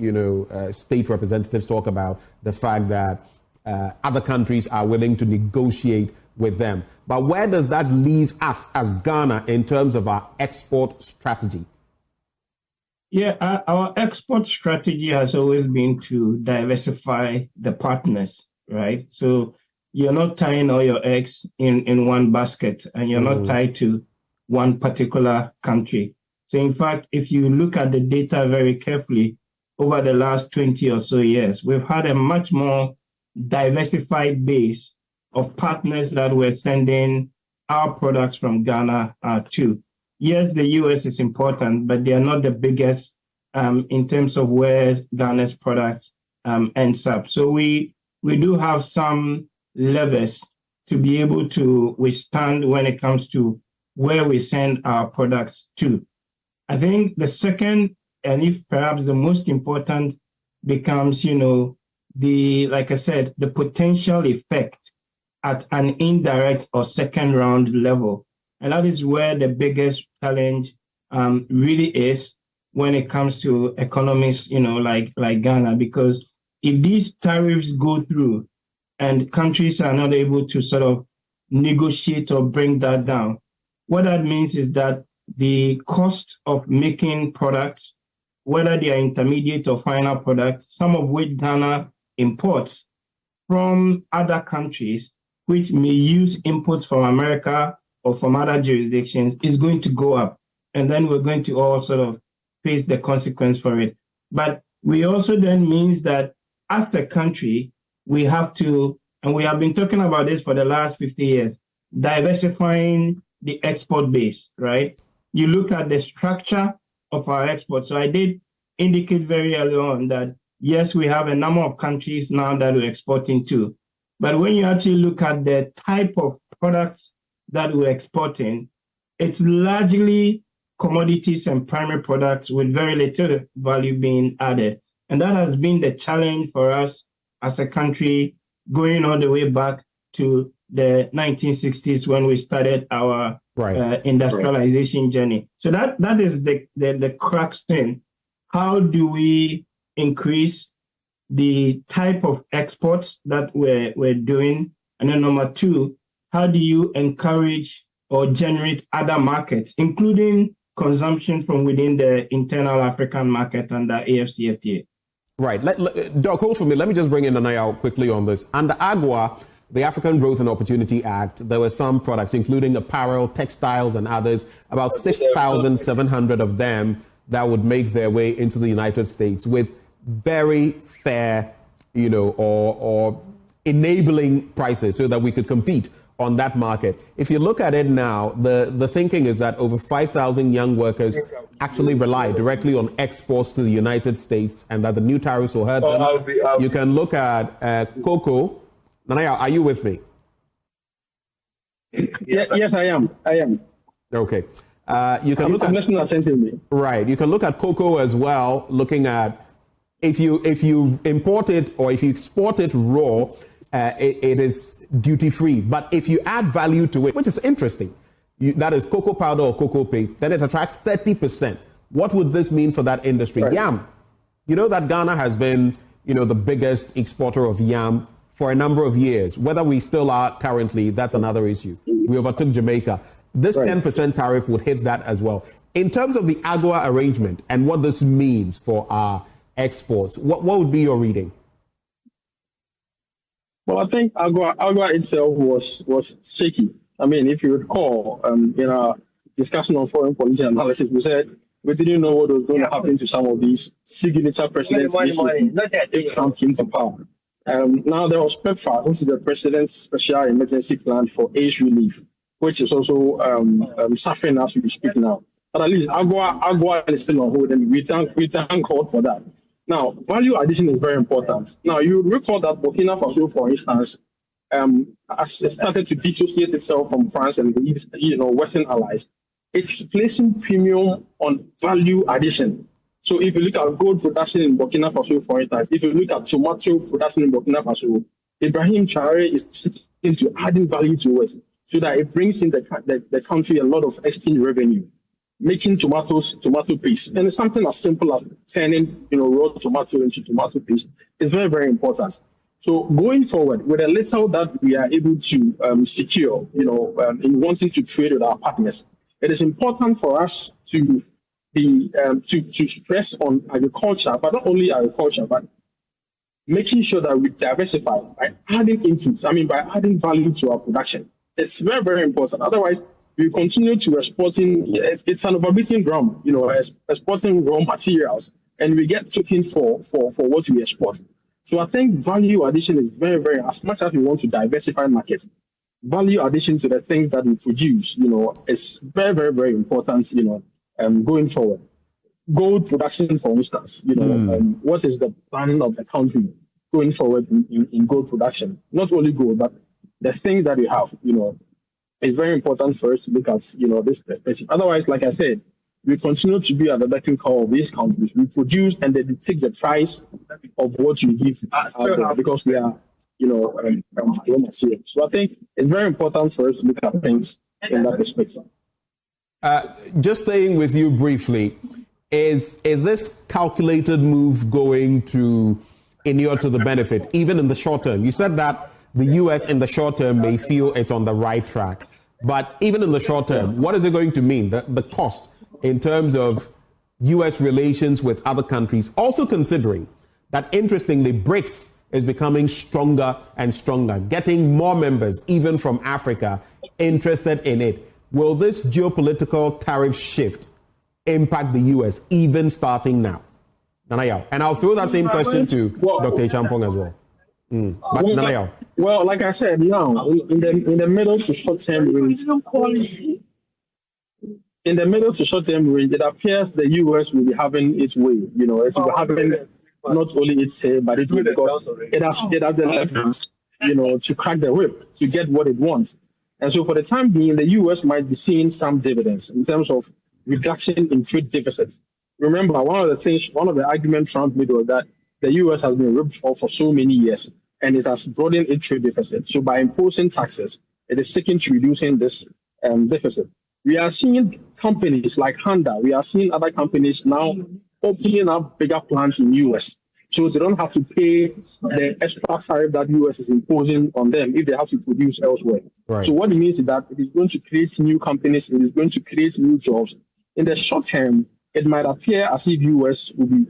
state representatives talk about the fact that other countries are willing to negotiate with them. But where does that leave us as Ghana in terms of our export strategy? Yeah, our export strategy has always been to diversify the partners, right? So you're not tying all your eggs in one basket, and you're not tied to one particular country. So in fact, if you look at the data very carefully over the last 20 or so years, we've had a much more diversified base of partners that we're sending our products from Ghana to. Yes, the US is important, but they are not the biggest in terms of where Ghana's products ends up. So we do have some levers to be able to withstand when it comes to where we send our products to. I think the second, and if perhaps the most important, becomes, like I said, the potential effect at an indirect or second round level. And that is where the biggest challenge really is when it comes to economies, like Ghana, because if these tariffs go through and countries are not able to sort of negotiate or bring that down, what that means is that the cost of making products, whether they are intermediate or final products, some of which Ghana imports from other countries, which may use imports from America or from other jurisdictions, is going to go up. And then we're going to all sort of face the consequence for it. But we also then means that as a country, we have to, and we have been talking about this for the last 50 years, diversifying the export base, right? You look at the structure of our exports. So I did indicate very early on that, yes, we have a number of countries now that we're exporting to. But when you actually look at the type of products that we're exporting, it's largely commodities and primary products with very little value being added. And that has been the challenge for us as a country going all the way back to the 1960s when we started our industrialization journey. So that is the crux thing. How do we increase the type of exports that we're doing And then number two, how do you encourage or generate other markets, including consumption from within the internal African market under AfCFTA? Right. Doc, hold for me. Let me just bring in Nanaya quickly on this. Under AGWA, the African Growth and Opportunity Act, there were some products, including apparel, textiles, and others, about 6,700 of them that would make their way into the United States with very fair, or enabling prices so that we could compete on that market. If you look at it now, the thinking is that over 5,000 young workers actually rely directly on exports to the United States, and that the new tariffs will hurt them. You can look at cocoa. Nanaya, are you with me? Yes, I am. Okay. You can I'm listening attentively. Right. You can look at cocoa as well, looking at if you import it or if you export it raw, it is duty free. But if you add value to it, which is interesting, that is cocoa powder or cocoa paste, then it attracts 30%. What would this mean for that industry? Right. Yam. You know that Ghana has been, the biggest exporter of yam for a number of years. Whether we still are currently, that's another issue. We overtook Jamaica. This 10% tariff would hit that as well. In terms of the AGOA arrangement and what this means for our exports, what would be your reading? Well, I think AGOA itself was shaky. I mean, if you recall, in our discussion on foreign policy analysis, we said we didn't know what was going to happen to some of these signature presidents if Trump came to power. Now there was PEPFAR, which is the President's Special Emergency Plan for AIDS Relief, which is also suffering as we speak now. But at least AGOA is still on hold, and we thank God for that. Now, value addition is very important. Now, you recall that Burkina Faso, for instance, has started to dissociate itself from France and the Western allies. It's placing premium on value addition. So if you look at gold production in Burkina Faso, for instance, if you look at tomato production in Burkina Faso, Ibrahim Traoré is sitting to adding value to it so that it brings in the country a lot of exchange revenue, making tomato paste. And it's something as simple as turning raw tomato into tomato paste is very, very important. So going forward, with a little that we are able to secure, in wanting to trade with our partners, it is important for us to be to stress on agriculture, but not only agriculture, but making sure that we diversify by adding inputs. I mean, by adding value to our production. It's very, very important. Otherwise, we continue to exporting. It's an overbeating drum, exporting raw materials, and we get taken for what we export. So I think value addition is very, very, as much as we want to diversify markets, value addition to the things that we produce, is very, very, very important, going forward. Gold production, for instance, what is the plan of the country going forward in gold production? Not only gold, but the things that we have, it's very important for us to look at, this perspective. Otherwise, like I said, we continue to be at the beck and call of these countries. We produce and they take the price of what you give because we are, raw materials. So I think it's very important for us to look at things in that perspective. Just staying with you briefly, is this calculated move going to inure to the benefit, even in the short term? You said that the U.S. in the short term may feel it's on the right track. But even in the short term, what is it going to mean? The cost in terms of U.S. relations with other countries, also considering that, interestingly, BRICS is becoming stronger and stronger, getting more members, even from Africa, interested in it. Will this geopolitical tariff shift impact the U.S. even starting now? Nanaya, and I'll throw that same question to Dr. Champong as well. Well, like I said, now in the middle to short term range, it appears the U.S. will be having its way. It will be having not only its say, but it will because it has the leverage, to crack the whip to get what it wants. And so, for the time being, the U.S. might be seeing some dividends in terms of reduction in trade deficits. Remember, one of the arguments Trump made was that the U.S. has been ripped off for so many years, and it has broadened its trade deficit. So by imposing taxes, it is seeking to reducing this deficit. We are seeing companies like Honda, we are seeing other companies now opening up bigger plants in the U.S. So they don't have to pay the extra tariff that US is imposing on them if they have to produce elsewhere. Right. So what it means is that it is going to create new companies, it is going to create new jobs. In the short term, it might appear as if US will be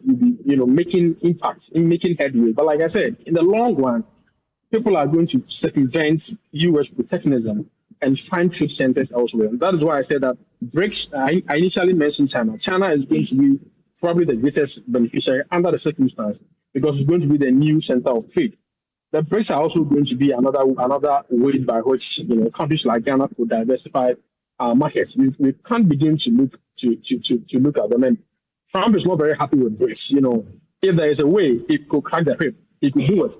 making impact, in making headway. But like I said, in the long run, people are going to circumvent US protectionism and find trade centers elsewhere. And that is why I said that BRICS, I initially mentioned China. China is going to be probably the greatest beneficiary under the circumstance because it's going to be the new center of trade. The BRICS are also going to be another way by which countries like Ghana could diversify markets. We can't begin to look at them. And Trump is not very happy with BRICS. If there is a way he could crack the whip, he could do it.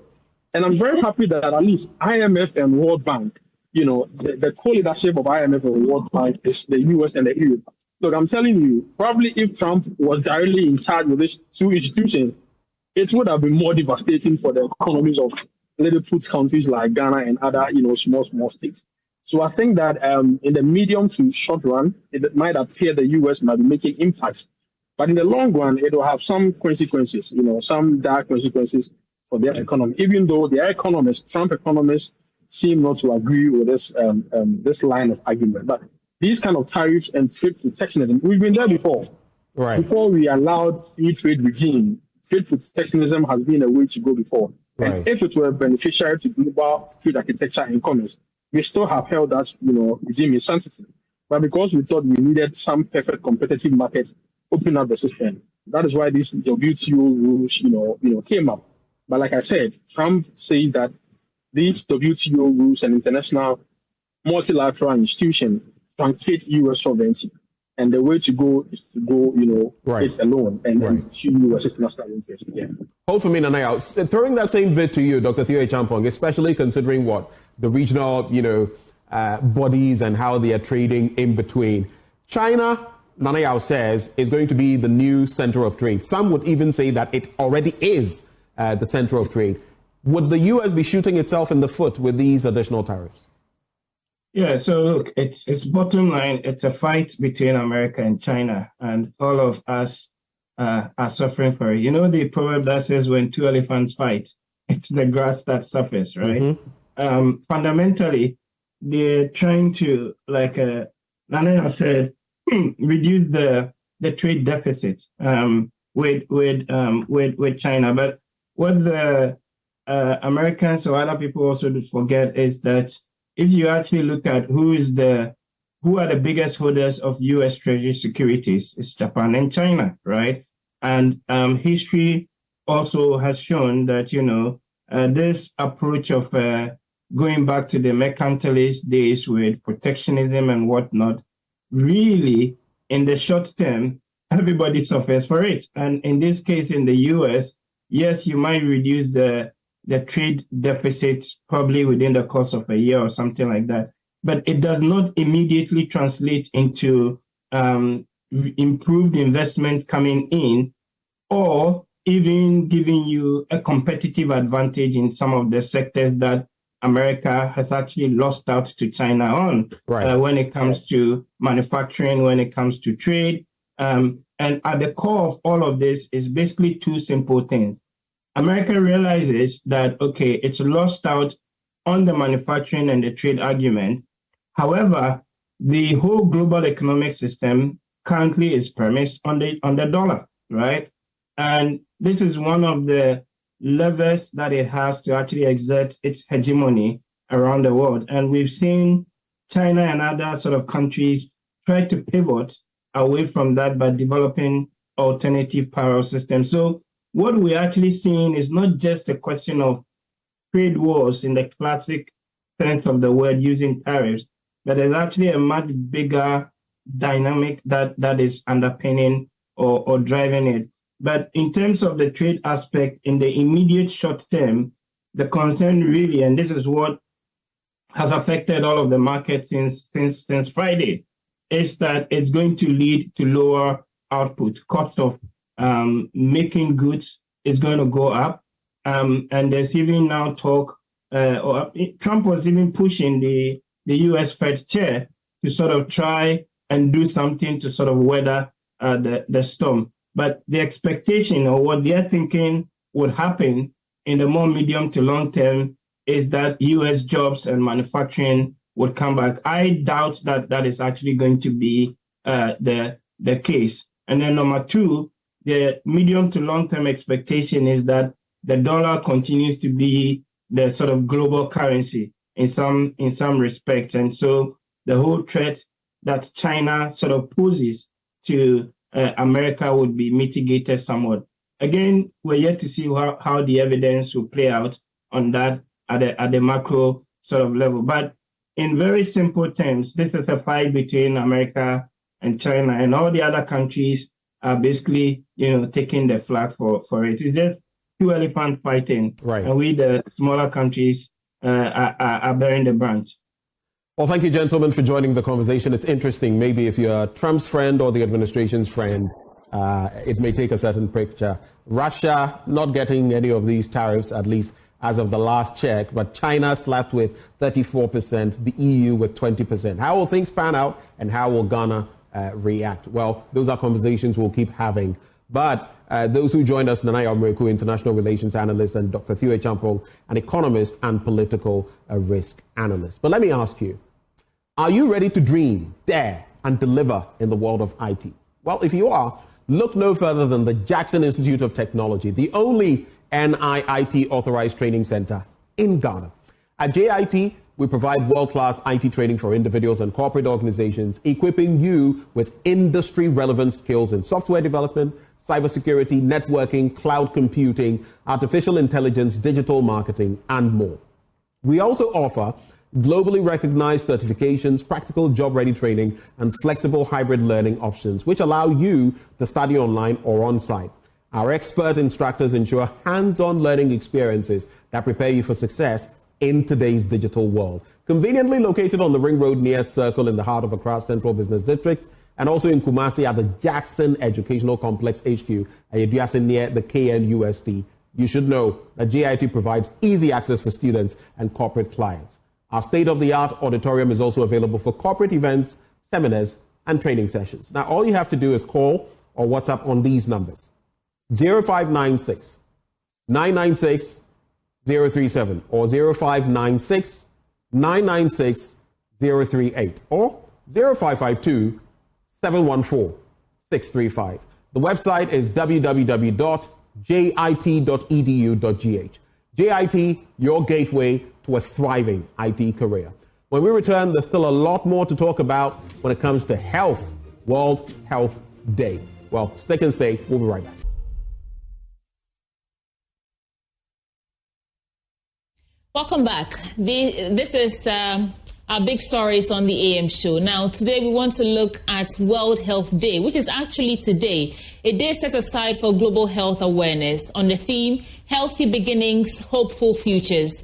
And I'm very happy that at least IMF and World Bank, the co-leadership of IMF and World Bank is the US and the EU. Look, I'm telling you, probably if Trump was directly in charge with these two institutions, it would have been more devastating for the economies of little put countries like Ghana and other, small states. So I think that in the medium to short run, it might appear the US might be making impacts. But in the long run, it will have some consequences, some dire consequences for their economy, even though their economists, Trump economists, seem not to agree with this line of argument. But these kind of tariffs and trade protectionism, we've been there before. Right. Before we allowed free trade regime, trade protectionism has been a way to go before. Right. And if it were beneficiary to global trade architecture and commerce, we still have held that regime insensitive. But because we thought we needed some perfect competitive market, open up the system. That is why these WTO rules, came up. But like I said, Trump said that these WTO rules and international multilateral institutions truncate U.S. sovereignty. And the way to go is to go, it alone and to U.S. national interest. Yeah. Hold for me, Nanaya. Throwing that same bit to you, Dr. Theo Champong, especially considering the regional, bodies and how they are trading in between. China, Nanaya says, is going to be the new center of trade. Some would even say that it already is the center of trade. Would the U.S. be shooting itself in the foot with these additional tariffs? Yeah, so look, it's bottom line, it's a fight between America and China, and all of us are suffering for it. The proverb that says when two elephants fight, it's the grass that suffers, right? Mm-hmm. Fundamentally, they're trying to, like Nanaya said, reduce the trade deficit with China. But what the Americans or other people also do forget is that if you actually look at who are the biggest holders of U.S. Treasury securities, it's Japan and China, right? And history also has shown that, this approach of going back to the mercantilist days with protectionism and whatnot, really, in the short term, everybody suffers for it. And in this case, in the U.S., yes, you might reduce the trade deficit probably within the course of a year or something like that. But it does not immediately translate into improved investment coming in or even giving you a competitive advantage in some of the sectors that America has actually lost out to China on when it comes to manufacturing, when it comes to trade. And at the core of all of this is basically two simple things. America realizes that, okay, it's lost out on the manufacturing and the trade argument. However, the whole global economic system currently is premised on the dollar, right? And this is one of the levers that it has to actually exert its hegemony around the world. And we've seen China and other sort of countries try to pivot away from that by developing alternative power systems. So what we're actually seeing is not just a question of trade wars in the classic sense of the word using tariffs, but there's actually a much bigger dynamic that is underpinning or driving it. But in terms of the trade aspect, in the immediate short term, the concern really, and this is what has affected all of the markets since Friday, is that it's going to lead to lower output. Cost of making goods is going to go up. And there's even now talk, or Trump was even pushing the US Fed chair to sort of try and do something to sort of weather the storm. But the expectation or what they're thinking would happen in the more medium to long term is that U.S. jobs and manufacturing would come back. I doubt that that is actually going to be the case. And then number two, the medium to long term expectation is that the dollar continues to be the sort of global currency in some respects. And so the whole threat that China sort of poses to America would be mitigated somewhat. Again, we're yet to see how the evidence will play out on that at the macro sort of level. But in very simple terms, this is a fight between America and China, and all the other countries are basically, taking the flag for it. It's just two elephants fighting, right? And we, the smaller countries, are bearing the brunt. Well, thank you, gentlemen, for joining the conversation. It's interesting. Maybe if you're Trump's friend or the administration's friend, it may take a certain picture. Russia not getting any of these tariffs, at least as of the last check, but China slapped with 34%, the EU with 20%. How will things pan out, and how will Ghana react? Well, those are conversations we'll keep having. But those who joined us, Nana Yamreku, international relations analyst, and Dr. Thue Champong, an economist and political risk analyst. But let me ask you, are you ready to dream, dare, and deliver in the world of IT? Well, if you are, look no further than the Jackson Institute of Technology, the only NIIT authorized training center in Ghana. At JIT, we provide world-class IT training for individuals and corporate organizations, equipping you with industry-relevant skills in software development, cybersecurity, networking, cloud computing, artificial intelligence, digital marketing, and more. We also offer globally recognized certifications, practical job-ready training, and flexible hybrid learning options, which allow you to study online or on-site. Our expert instructors ensure hands-on learning experiences that prepare you for success in today's digital world. Conveniently located on the Ring Road near Circle in the heart of Accra Central Business District, and also in Kumasi at the Jackson Educational Complex HQ at Yeduasin near the KNUST. You should know that JIT provides easy access for students and corporate clients. Our state-of-the-art auditorium is also available for corporate events, seminars, and training sessions. Now, all you have to do is call or WhatsApp on these numbers: 0596 996 037 or 0596 996 038 or 0552 714 635. The website is www.jit.edu.gh. JIT, your gateway to a thriving IT career. When we return, there's still a lot more to talk about when it comes to health, World Health Day. Well, stick and stay. We'll be right back. Welcome back. This is our big stories on the AM show. Now, today we want to look at World Health Day, which is actually today, a day set aside for global health awareness on the theme, Healthy Beginnings, Hopeful Futures.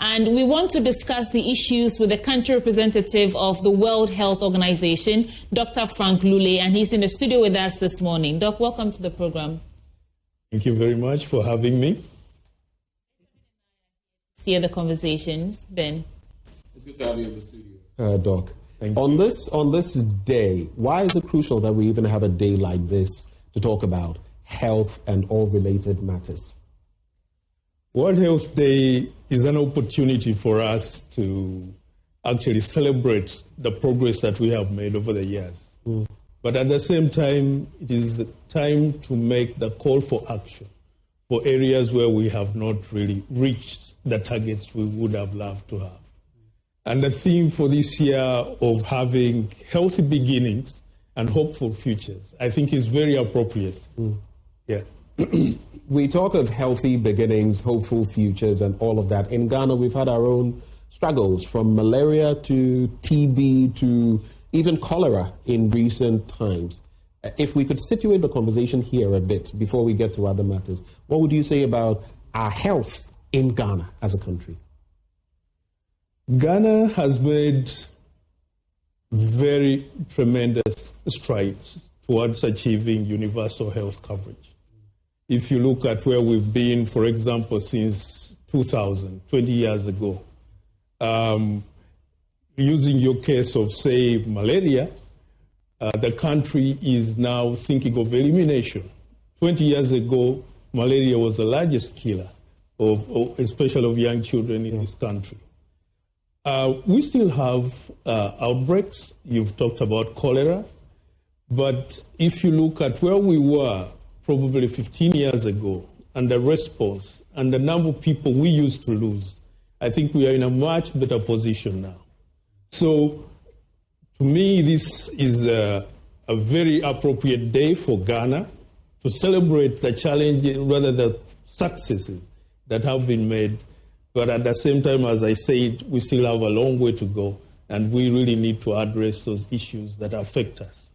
And we want to discuss the issues with the country representative of the World Health Organization, Dr. Frank Lule, and he's in the studio with us this morning. Doc, welcome to the program. Thank you very much for having me. Steer the conversations, Ben. It's good to have you in the studio, Doc. On this day, why is it crucial that we even have a day like this to talk about health and all related matters? World Health Day is an opportunity for us to actually celebrate the progress that we have made over the years. But at the same time, it is time to make the call for action for areas where we have not really reached the targets we would have loved to have. And the theme for this year of having healthy beginnings and hopeful futures, I think is very appropriate. Yeah. We talk of healthy beginnings, hopeful futures, and all of that. In Ghana, we've had our own struggles, from malaria to TB to even cholera in recent times. If we could situate the conversation here a bit before we get to other matters, what would you say about our health in Ghana as a country? Ghana has made very tremendous strides towards achieving universal health coverage. If you look at where we've been, for example, since 2000, 20 years ago, using your case of, say, malaria, the country is now thinking of elimination. 20 years ago, malaria was the largest killer, especially of young children in this country. We still have outbreaks. You've talked about cholera. But if you look at where we were probably 15 years ago, and the response, and the number of people we used to lose, I think we are in a much better position now. So, to me, this is a very appropriate day for Ghana to celebrate the challenges, rather the successes that have been made. But at the same time, as I said, we still have a long way to go, and we really need to address those issues that affect us.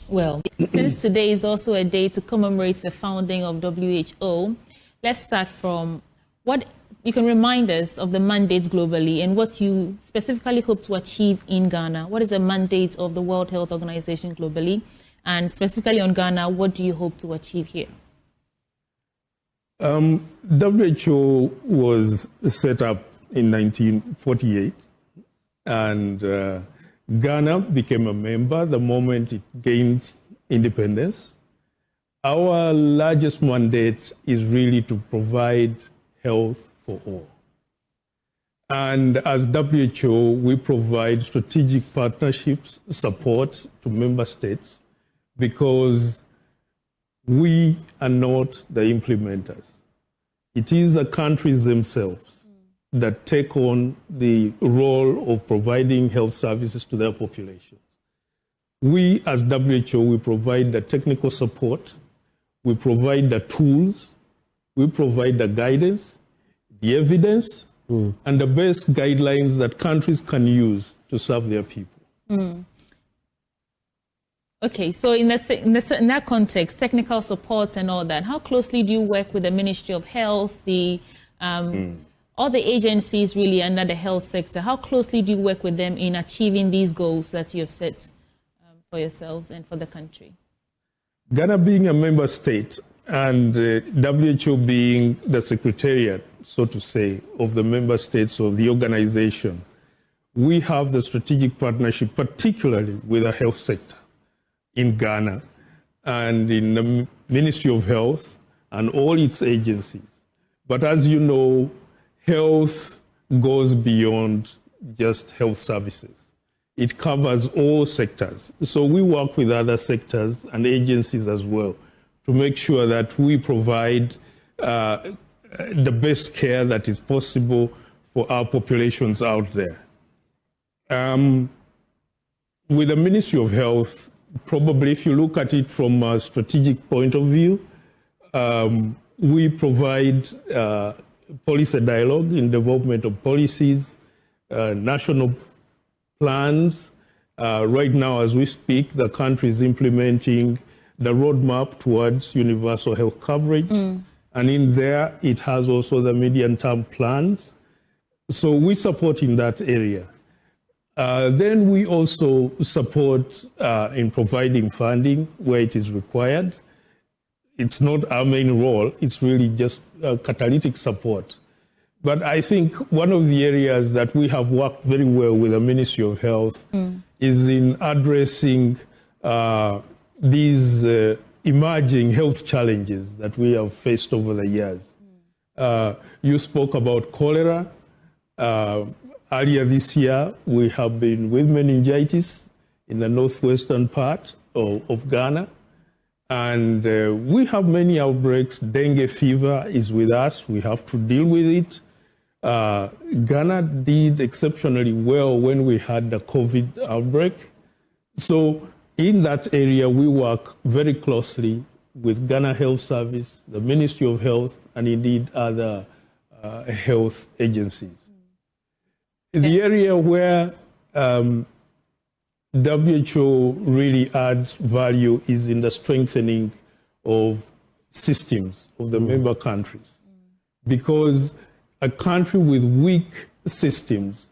Well, since today is also a day to commemorate the founding of WHO, let's start from what you can remind us of the mandates globally and what you specifically hope to achieve in Ghana. What is the mandate of the World Health Organization globally? And specifically on Ghana, what do you hope to achieve here? WHO was set up in 1948, and Ghana became a member the moment it gained independence. Our largest mandate is really to provide health for all. And as WHO, we provide strategic partnerships, support to member states, because we are not the implementers. It is the countries themselves that take on the role of providing health services to their populations. We, as WHO, we provide the technical support, we provide the tools, we provide the guidance, the evidence, and the best guidelines that countries can use to serve their people. Okay, so in that context, technical support and all that, how closely do you work with the Ministry of Health, all the agencies really under the health sector? How closely do you work with them in achieving these goals that you have set for yourselves and for the country? Ghana being a member state and WHO being the secretariat, so to say, of the member states of the organization, we have the strategic partnership, particularly with the health sector in Ghana and in the Ministry of Health and all its agencies. But as you know, health goes beyond just health services. It covers all sectors. So we work with other sectors and agencies as well to make sure that we provide the best care that is possible for our populations out there. With the Ministry of Health, probably if you look at it from a strategic point of view, we provide policy dialogue in development of policies, national plans. Right now, as we speak, the country is implementing the roadmap towards universal health coverage. And in there, it has also the medium-term plans. So we support in that area. Then we also support in providing funding where it is required. It's not our main role, it's really just catalytic support. But I think one of the areas that we have worked very well with the Ministry of Health is in addressing these emerging health challenges that we have faced over the years. You spoke about cholera. Earlier this year, we have been with meningitis in the northwestern part of Ghana. And we have many outbreaks. Dengue fever is with us. We have to deal with it. Ghana did exceptionally well when we had the COVID outbreak. So in that area, we work very closely with Ghana Health Service, the Ministry of Health, and indeed other health agencies. The area where WHO really adds value is in the strengthening of systems of the member countries. Because a country with weak systems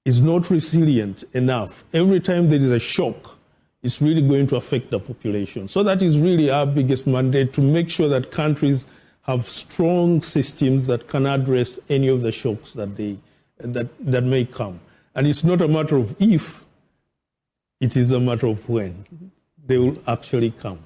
is not resilient enough. Every time there is a shock, it's really going to affect the population. So that is really our biggest mandate, to make sure that countries have strong systems that can address any of the shocks that may come. And it's not a matter of if, it is a matter of when they will actually come.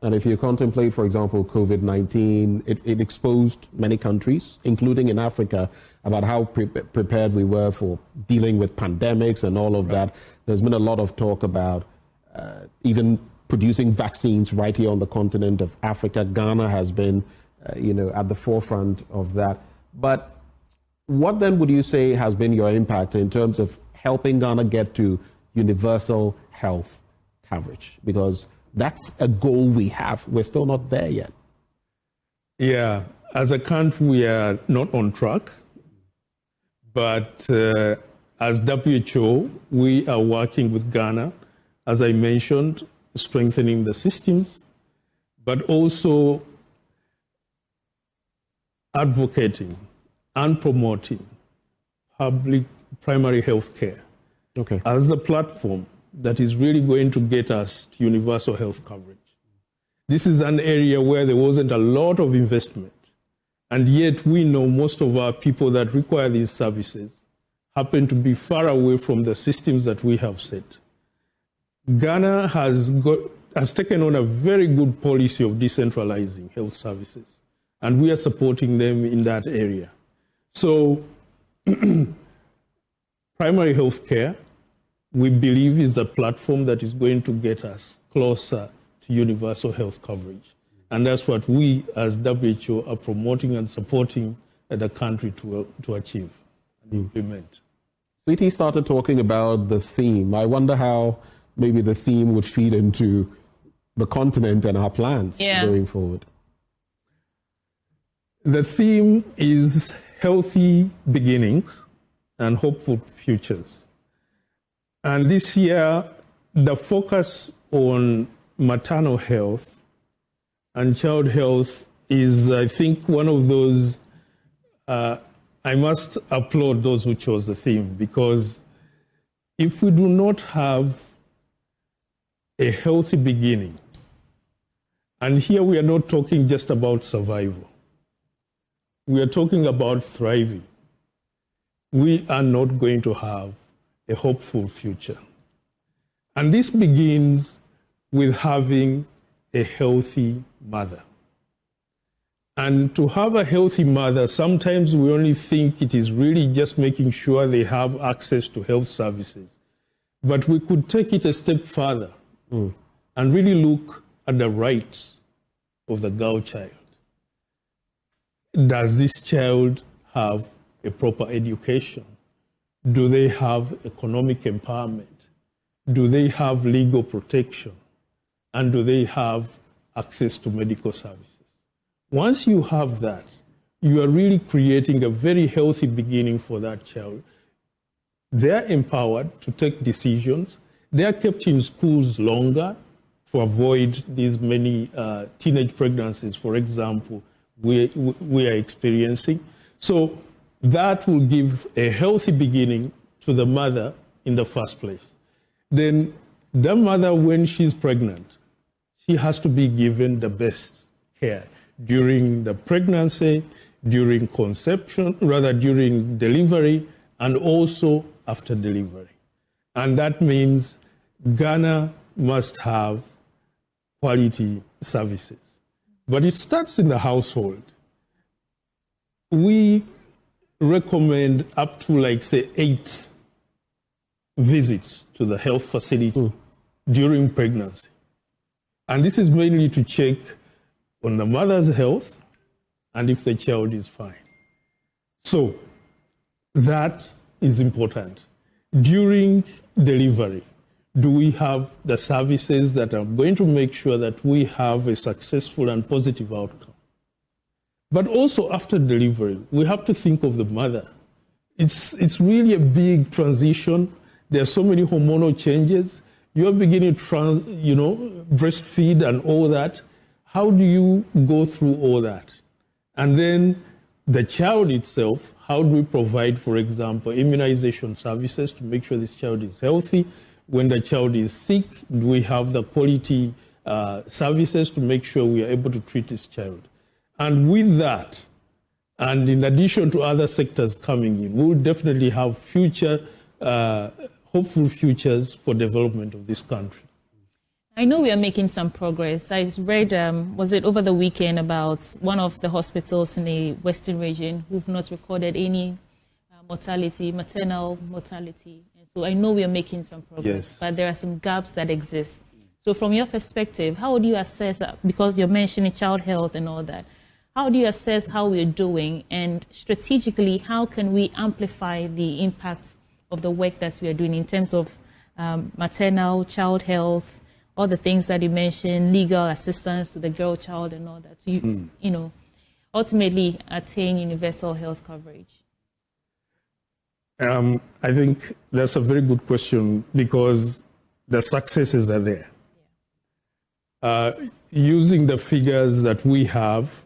And if you contemplate, for example, COVID-19, it exposed many countries, including in Africa, about how prepared we were for dealing with pandemics and all of that. There's been a lot of talk about even producing vaccines right here on the continent of Africa. Ghana has been, at the forefront of that. But what then would you say has been your impact in terms of helping Ghana get to universal health coverage? Because that's a goal we have. We're still not there yet. Yeah, as a country, we are not on track. But as WHO, we are working with Ghana, as I mentioned, strengthening the systems, but also advocating and promoting public primary health care as the platform that is really going to get us to universal health coverage. This is an area where there wasn't a lot of investment, and yet we know most of our people that require these services happen to be far away from the systems that we have set. Ghana has taken on a very good policy of decentralizing health services, and we are supporting them in that area. So primary health care, we believe, is the platform that is going to get us closer to universal health coverage. And that's what we as WHO are promoting and supporting the country to achieve and implement. Sweetie started talking about the theme. I wonder how maybe the theme would feed into the continent and our plans going forward. The theme is healthy beginnings and hopeful futures. And this year, the focus on maternal health and child health is, I think, one of those, I must applaud those who chose the theme, because if we do not have a healthy beginning, and here we are not talking just about survival, we are talking about thriving, we are not going to have a hopeful future. And this begins with having a healthy mother. And to have a healthy mother, sometimes we only think it is really just making sure they have access to health services. But we could take it a step further and really look at the rights of the girl child. Does this child have a proper education? Do they have economic empowerment? Do they have legal protection? And do they have access to medical services? Once you have that, you are really creating a very healthy beginning for that child. They're empowered to take decisions. They are kept in schools longer to avoid these many teenage pregnancies, for example, we are experiencing. So that will give a healthy beginning to the mother in the first place. Then the mother, when she's pregnant, she has to be given the best care during the pregnancy, during conception, rather during delivery, and also after delivery. And that means Ghana must have quality services. But it starts in the household. We recommend up to 8 visits to the health facility during pregnancy. And this is mainly to check on the mother's health and if the child is fine. So that is important. During delivery, do we have the services that are going to make sure that we have a successful and positive outcome? But also after delivery, we have to think of the mother. It's really a big transition. There are so many hormonal changes. You're beginning to breastfeed and all that. How do you go through all that? And then the child itself, how do we provide, for example, immunization services to make sure this child is healthy? When the child is sick, do we have the quality services to make sure we are able to treat this child? And with that, and in addition to other sectors coming in, we will definitely have future, hopeful futures for development of this country. I know we are making some progress. I read, was it over the weekend, about one of the hospitals in the Western region who've not recorded any mortality, maternal mortality. And so I know we are making some progress, but there are some gaps that exist. So from your perspective, how would you assess, because you're mentioning child health and all that, how do you assess how we're doing? And strategically, how can we amplify the impact of the work that we are doing in terms of maternal, child health, all the things that you mentioned, legal assistance to the girl child and all that, to, you know, ultimately attain universal health coverage? I think that's a very good question because the successes are there. Using the figures that we have,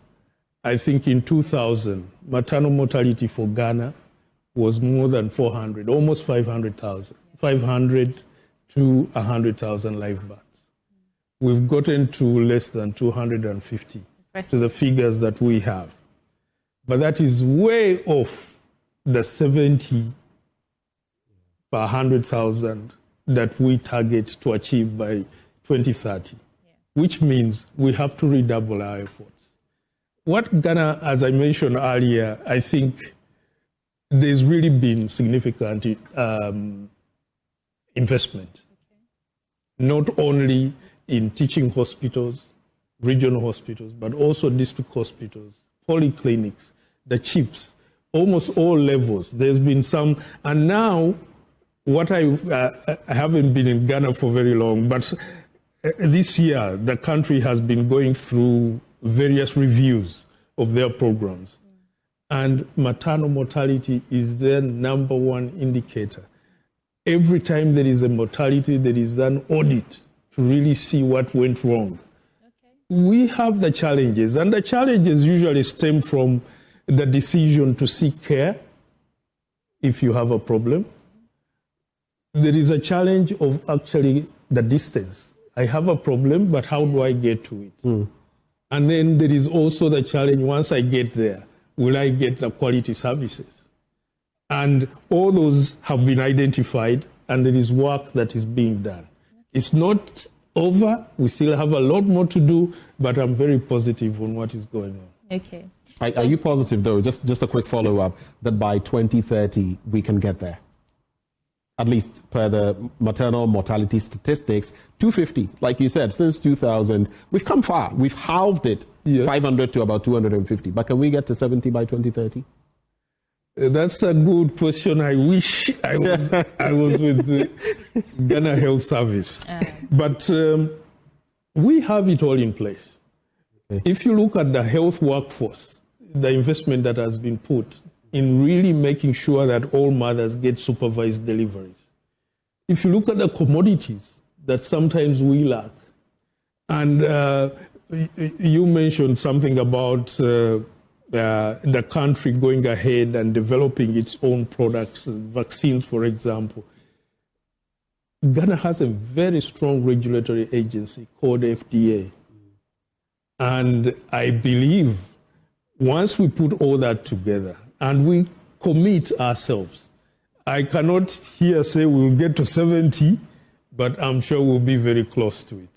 I think in 2000, maternal mortality for Ghana was more than 400, almost 500,000, 500 to 100,000 live births. We've gotten to less than 250 to the figures that we have. But that is way off the 70 per 100,000 that we target to achieve by 2030, which means we have to redouble our efforts. What Ghana, as I mentioned earlier, I think there's really been significant investment, not only in teaching hospitals, regional hospitals, but also district hospitals, polyclinics, the CHIPS, almost all levels. There's been some, and now what I haven't been in Ghana for very long, but this year the country has been going through various reviews of their programs. And maternal mortality is their number one indicator. Every time there is a mortality, there is an audit to really see what went wrong. We have the challenges, and the challenges usually stem from the decision to seek care if you have a problem. There is a challenge of actually the distance. I have a problem, but how do I get to it? And then there is also the challenge, once I get there, will I get the quality services? And all those have been identified, and there is work that is being done. It's not over. We still have a lot more to do, but I'm very positive on what is going on. Okay. Are you positive, though, just a quick follow-up, that by 2030 we can get there? At least per the maternal mortality statistics, 250, like you said, since 2000, we've come far. We've halved it, 500 to about 250. But can we get to 70 by 2030? That's a good question. I wish I was with the Ghana Health Service. But we have it all in place. If you look at the health workforce, the investment that has been put in really making sure that all mothers get supervised deliveries. If you look at the commodities that sometimes we lack, and you mentioned something about the country going ahead and developing its own products, vaccines, for example. Ghana has a very strong regulatory agency called FDA. And I believe once we put all that together and we commit ourselves, I cannot here say we'll get to 70, but I'm sure we'll be very close to it.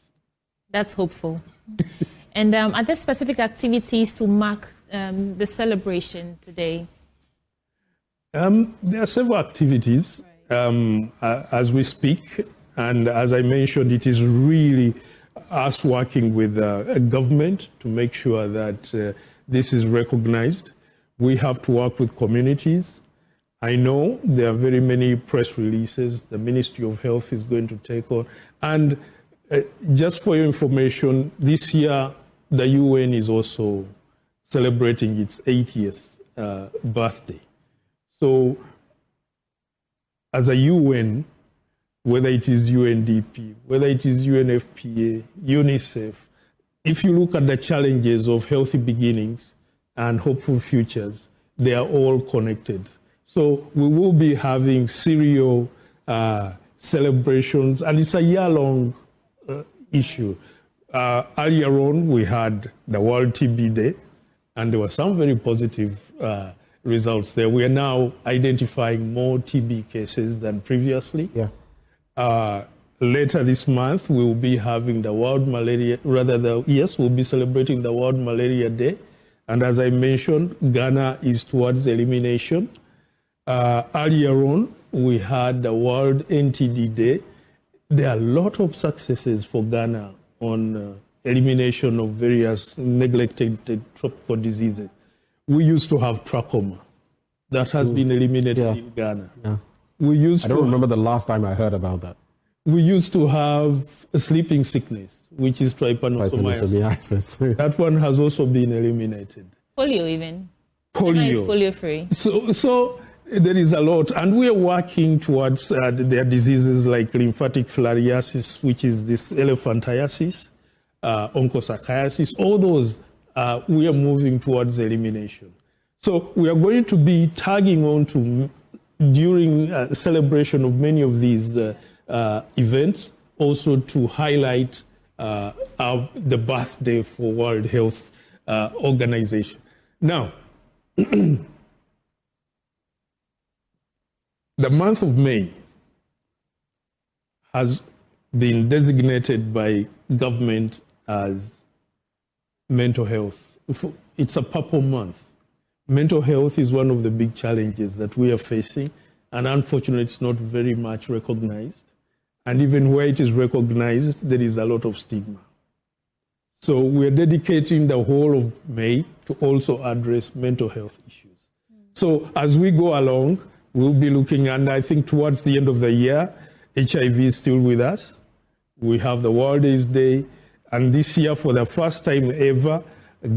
That's hopeful. And are there specific activities to mark the celebration today? There are several activities as we speak. And as I mentioned, it is really us working with a government to make sure that this is recognized. We have to work with communities. I know there are very many press releases the Ministry of Health is going to take on. And just for your information, this year the UN is also celebrating its 80th birthday. So as a UN, whether it is UNDP, whether it is UNFPA, UNICEF, if you look at the challenges of healthy beginnings and hopeful futures, they are all connected. So we will be having serial celebrations, and it's a year-long issue. Earlier on, we had the World TB Day, and there were some very positive results there. We are now identifying more TB cases than previously. later this month, we will be having the World Malaria, we'll be celebrating the World Malaria Day. And as I mentioned, Ghana is towards elimination. Earlier on, we had the World NTD Day. There are a lot of successes for Ghana on elimination of various neglected tropical diseases. We used to have trachoma. That has been eliminated in Ghana. Yeah. I don't remember the last time I heard about that. We used to have a sleeping sickness, which is trypanosomiasis. That one has also been eliminated. Polio even. Polio. Is polio-free. So there is a lot. And we are working towards their diseases like lymphatic filariasis, which is this elephantiasis, onchocerciasis. All those, we are moving towards elimination. So we are going to be tagging on to, during celebration of many of these events, also to highlight the birthday for World Health Organization. Now, the month of May has been designated by government as mental health. It's a purple month. Mental health is one of the big challenges that we are facing, and unfortunately, it's not very much recognized. And even where it is recognized, there is a lot of stigma. So we're dedicating the whole of May to also address mental health issues. So as we go along, we'll be looking, and I think towards the end of the year, HIV is still with us. We have the World AIDS Day, and this year, for the first time ever,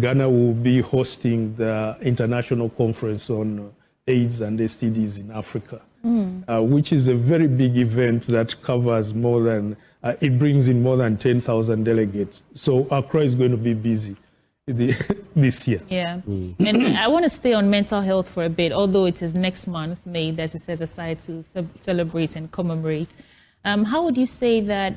Ghana will be hosting the International Conference on AIDS and STDs in Africa, which is a very big event that covers more than, it brings in more than 10,000 delegates. So Accra is going to be busy this year. Yeah. And I want to stay on mental health for a bit, although it is next month, May, that it sets aside to celebrate and commemorate. How would you say that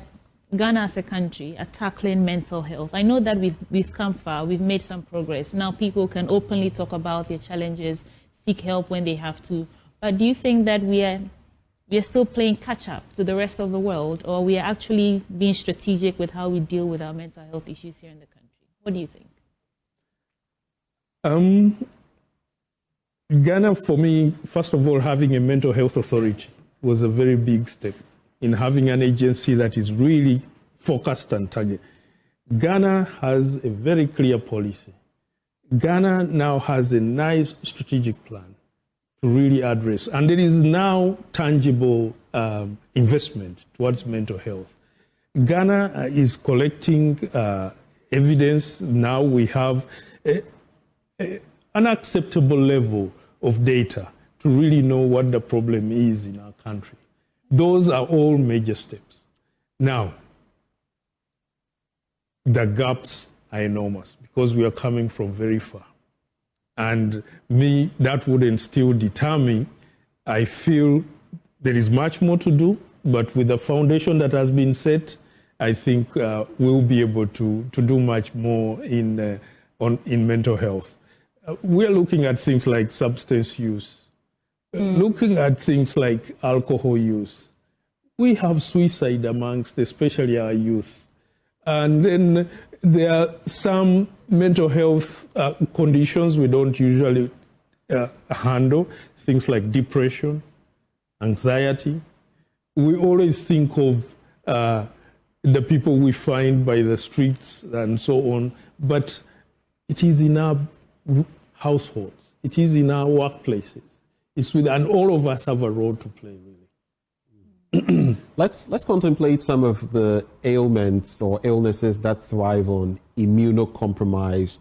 Ghana as a country are tackling mental health? I know that we've come far, we've made some progress. Now people can openly talk about their challenges, seek help when they have to. But do you think that we are still playing catch up to the rest of the world, or we are actually being strategic with how we deal with our mental health issues here in the country? What do you think? Ghana, for me, first of all, having a mental health authority was a very big step in having an agency that is really focused and targeted. Ghana has a very clear policy. Ghana now has a nice strategic plan to really address, and there is now tangible investment towards mental health. Ghana is collecting evidence. Now we have an acceptable level of data to really know what the problem is in our country. Those are all major steps. Now, the gaps are enormous because we are coming from very far. And that wouldn't still deter me. I feel there is much more to do, but with the foundation that has been set, I think we'll be able to do much more in mental health. We're looking at things like substance use, looking at things like alcohol use. We have suicide amongst especially our youth. And then there are some mental health conditions we don't usually handle, things like depression, anxiety. We always think of the people we find by the streets and so on, but it is in our households, it is in our workplaces. And all of us have a role to play, really. Let's contemplate some of the ailments or illnesses that thrive on immunocompromised,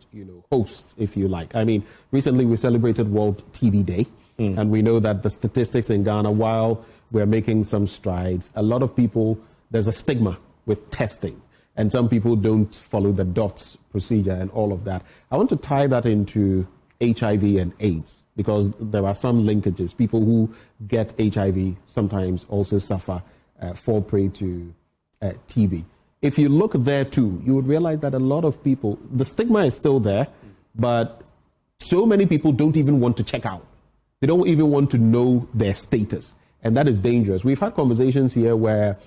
hosts, if you like. I mean, recently we celebrated World TB Day, and we know that the statistics in Ghana, while we're making some strides, a lot of people, there's a stigma with testing, and some people don't follow the DOTS procedure and all of that. I want to tie that into HIV and AIDS, because there are some linkages. People who get HIV sometimes also suffer, fall prey to TB. If you look there too, you would realize that a lot of people, the stigma is still there, but so many people don't even want to check out. They don't even want to know their status, and that is dangerous. We've had conversations here where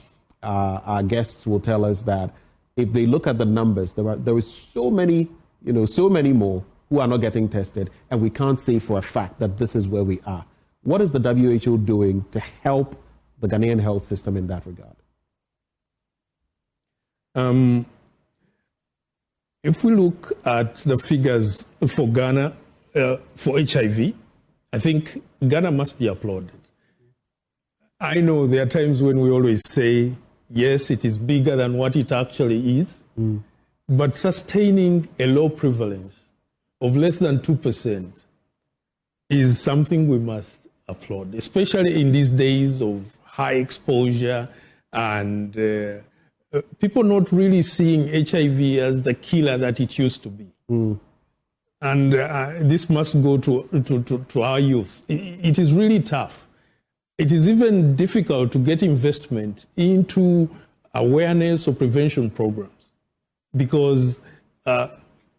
our guests will tell us that if they look at the numbers, there is so many more who are not getting tested, and we can't say for a fact that this is where we are. What is the WHO doing to help the Ghanaian health system in that regard? If we look at the figures for Ghana, for HIV, I think Ghana must be applauded. I know there are times when we always say, yes, it is bigger than what it actually is, but sustaining a low prevalence of less than 2% is something we must applaud, especially in these days of high exposure and people not really seeing HIV as the killer that it used to be. And this must go to our youth. It is really tough. It is even difficult to get investment into awareness or prevention programs because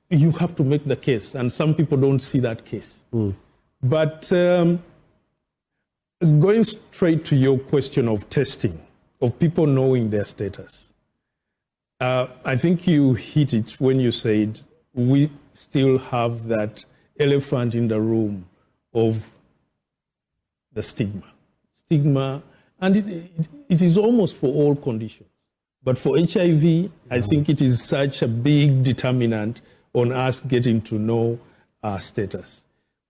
you have to make the case, and some people don't see that case. But going straight to your question of testing, of people knowing their status, I think you hit it when you said we still have that elephant in the room of the stigma, and it is almost for all conditions. But for HIV, I think it is such a big determinant on us getting to know our status.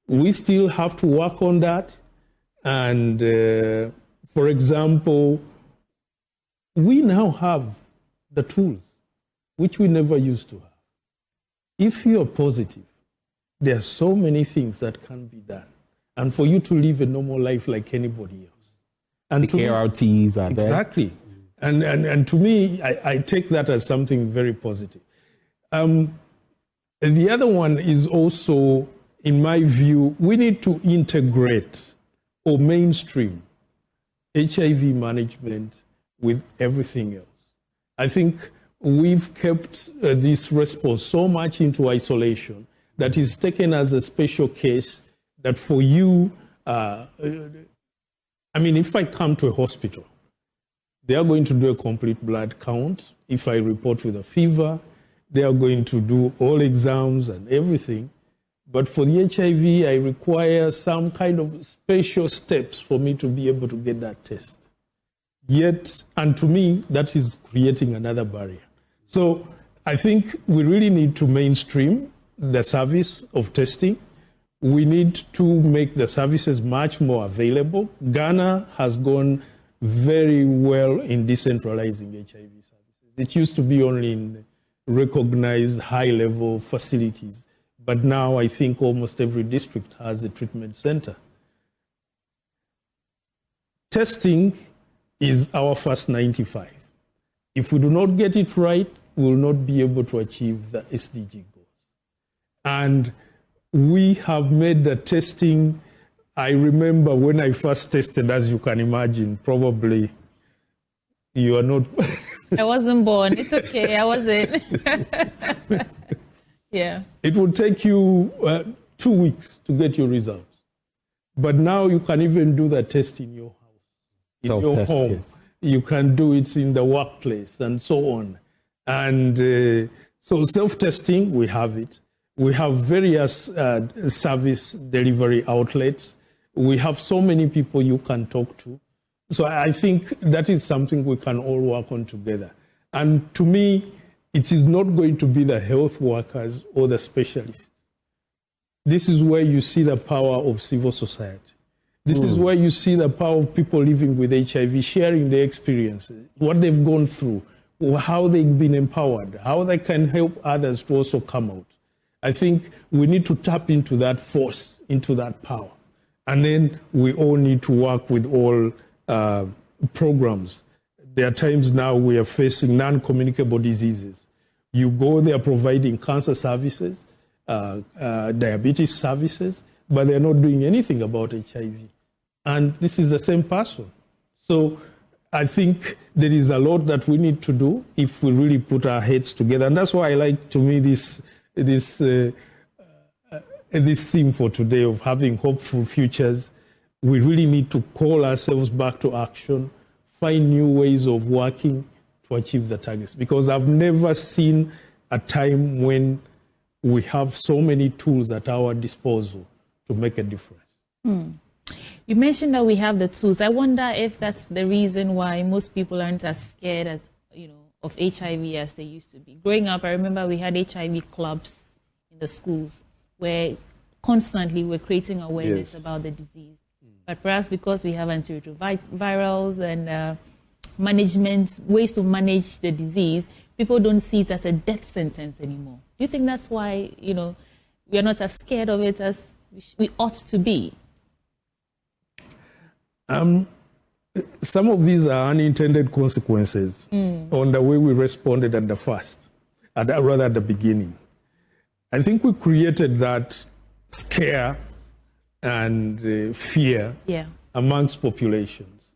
We still have to work on that. And for example, we now have the tools, which we never used to have. If you're positive, there are so many things that can be done. And for you to live a normal life like anybody else. And the ARTs are there. Exactly. And to me, I take that as something very positive. The other one is also, in my view, we need to integrate or mainstream HIV management with everything else. I think we've kept this response so much into isolation that is taken as a special case that for you, if I come to a hospital, they are going to do a complete blood count. If I report with a fever, they are going to do all exams and everything. But for the HIV, I require some kind of special steps for me to be able to get that test. Yet, and to me, that is creating another barrier. So I think we really need to mainstream the service of testing. We need to make the services much more available. Ghana has gone very well in decentralizing HIV services. It used to be only in recognized high-level facilities. But now I think almost every district has a treatment center. Testing is our first 95. If we do not get it right, we will not be able to achieve the SDG goals. And we have made the testing, I remember when I first tested, as you can imagine, probably you are not... I wasn't born. It's okay. I wasn't. Yeah. It will take you 2 weeks to get your results. But now you can even do the test in your house, in your home. Yes. You can do it in the workplace and so on. And so self-testing, we have it. We have various service delivery outlets. We have so many people you can talk to. So I think that is something we can all work on together. And to me, it is not going to be the health workers or the specialists. This is where you see the power of civil society. This is where you see the power of people living with HIV, sharing their experiences, what they've gone through, how they've been empowered, how they can help others to also come out. I think we need to tap into that force, into that power. And then we all need to work with all programs. There are times now we are facing non-communicable diseases. You go there providing cancer services, diabetes services, but they're not doing anything about HIV. And this is the same person. So I think there is a lot that we need to do if we really put our heads together. And that's why I like, to me, this theme for today of having hopeful futures. We really need to call ourselves back to action, find new ways of working to achieve the targets. Because I've never seen a time when we have so many tools at our disposal to make a difference. You mentioned that we have the tools. I wonder if that's the reason why most people aren't as scared of HIV as they used to be. Growing up, I remember we had HIV clubs in the schools where constantly we're creating awareness about the disease. But perhaps because we have antiretrovirals and ways to manage the disease, people don't see it as a death sentence anymore. Do you think that's why, we are not as scared of it as we ought to be? Some of these are unintended consequences on the way we responded at the beginning. I think we created that scare and fear amongst populations.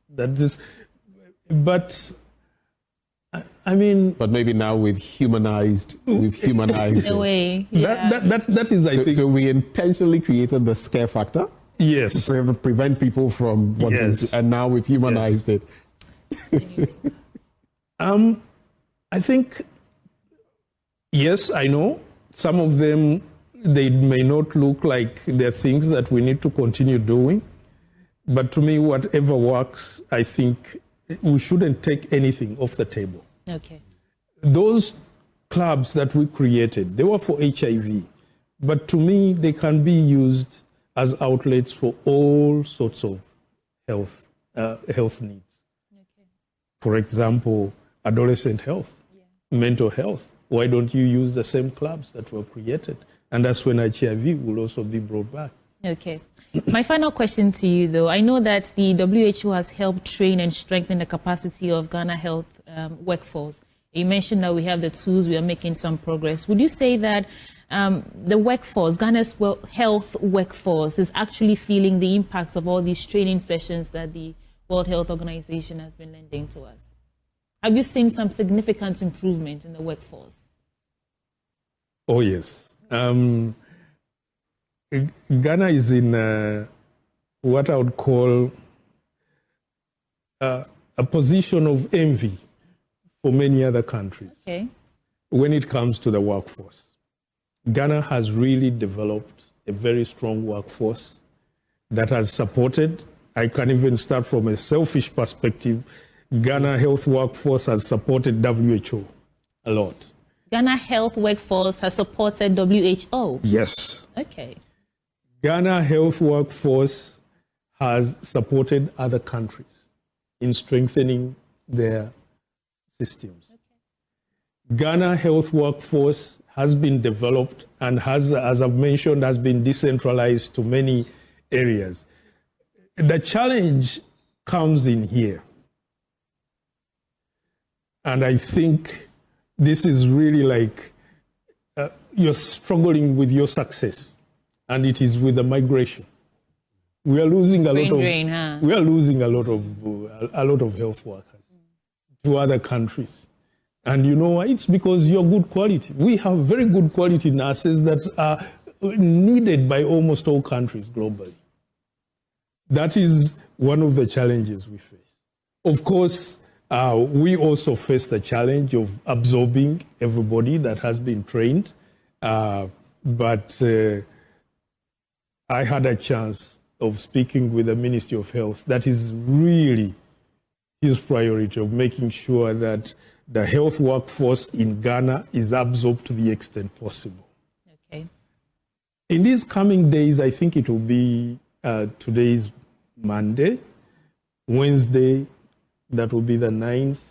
But maybe now we've humanized in a way. That is, I think. So we intentionally created the scare factor. Yes. To prevent people from wanting to, and now we've humanized it. I think, yes, I know. Some of them, they may not look like they're things that we need to continue doing. But to me, whatever works, I think we shouldn't take anything off the table. Okay. Those clubs that we created, they were for HIV. But to me, they can be used as outlets for all sorts of health needs. Okay. For example, adolescent health, mental health. Why don't you use the same clubs that were created? And that's when HIV will also be brought back. Okay. My final question to you, though. I know that the WHO has helped train and strengthen the capacity of Ghana health workforce. You mentioned that we have the tools, we are making some progress. Would you say that the workforce, Ghana's health workforce, is actually feeling the impact of all these training sessions that the World Health Organization has been lending to us? Have you seen some significant improvement in the workforce? Oh, yes. Ghana is in what I would call a position of envy for many other countries when it comes to the workforce. Ghana has really developed a very strong workforce that has supported. I can even start from a selfish perspective. Ghana health workforce has supported WHO a lot. Ghana health workforce has supported WHO? Yes. Okay. Ghana health workforce has supported other countries in strengthening their systems. Okay. Ghana health workforce has been developed and has, as I've mentioned, has been decentralized to many areas. The challenge comes in here. And I think this is really like you're struggling with your success, and it is with the migration. We are losing a lot of health workers to other countries. And you know why? It's because you're good quality. We have very good quality nurses that are needed by almost all countries globally. That is one of the challenges we face. Of course, we also face the challenge of absorbing everybody that has been trained. But I had a chance of speaking with the Ministry of Health. That is really his priority, of making sure that the health workforce in Ghana is absorbed to the extent possible. Okay. In these coming days, I think it will be today's Monday, Wednesday, that will be the 9th,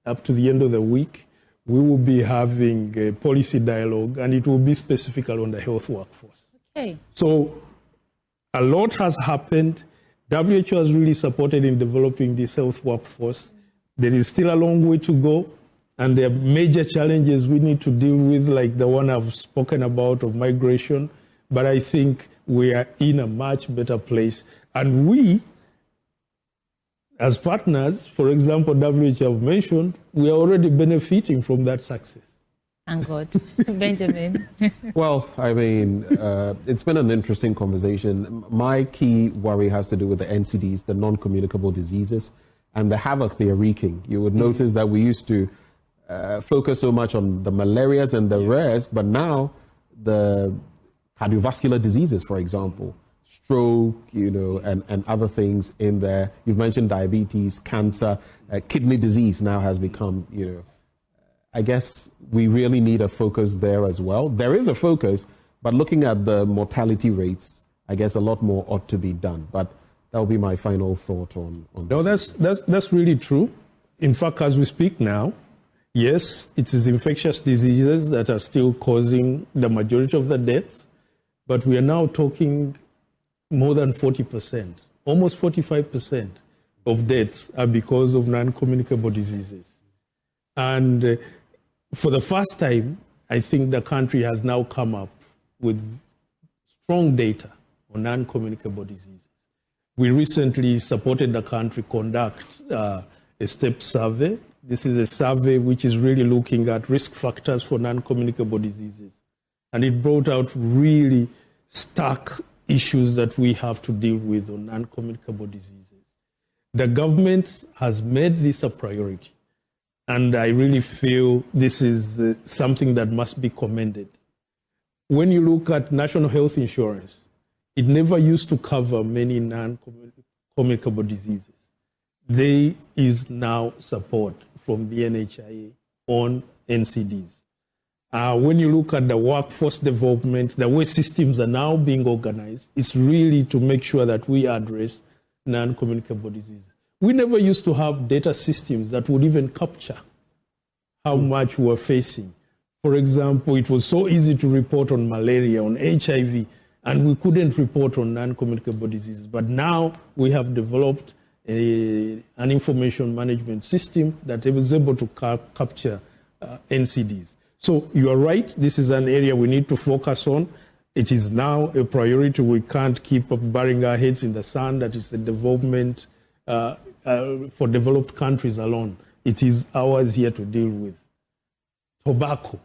up to the end of the week, we will be having a policy dialogue, and it will be specifically on the health workforce. Okay. So a lot has happened. WHO has really supported in developing this health workforce. There is still a long way to go, and there are major challenges we need to deal with, like the one I've spoken about of migration. But I think we are in a much better place. And we, as partners, for example, WHO have mentioned, we are already benefiting from that success. Thank God. Benjamin. Well, I mean, it's been an interesting conversation. My key worry has to do with the NCDs, the non-communicable diseases. and the havoc they are wreaking. You would notice that we used to focus so much on the malarias and the rest, but now the cardiovascular diseases, for example, stroke, and other things in there. You've mentioned diabetes, cancer, kidney disease now has become, I guess we really need a focus there as well. There is a focus, but looking at the mortality rates, I guess a lot more ought to be done. But that will be my final thought on no, that's really true. In fact, as we speak now, yes, it is infectious diseases that are still causing the majority of the deaths, but we are now talking more than 40%, almost 45% of deaths are because of non-communicable diseases. And for the first time, I think the country has now come up with strong data on non-communicable diseases. We recently supported the country conduct a STEP survey. This is a survey which is really looking at risk factors for non-communicable diseases. And it brought out really stark issues that we have to deal with on non-communicable diseases. The government has made this a priority. And I really feel this is something that must be commended. When you look at national health insurance, it never used to cover many non-communicable diseases. There is now support from the NHIA on NCDs. When you look at the workforce development, the way systems are now being organized, it's really to make sure that we address non-communicable diseases. We never used to have data systems that would even capture how much we're facing. For example, it was so easy to report on malaria, on HIV, and we couldn't report on non-communicable diseases. But now we have developed an information management system that is able to capture NCDs. So you are right, this is an area we need to focus on. It is now a priority. We can't keep burying our heads in the sand. That is the development for developed countries alone. It is ours here to deal with. Tobacco.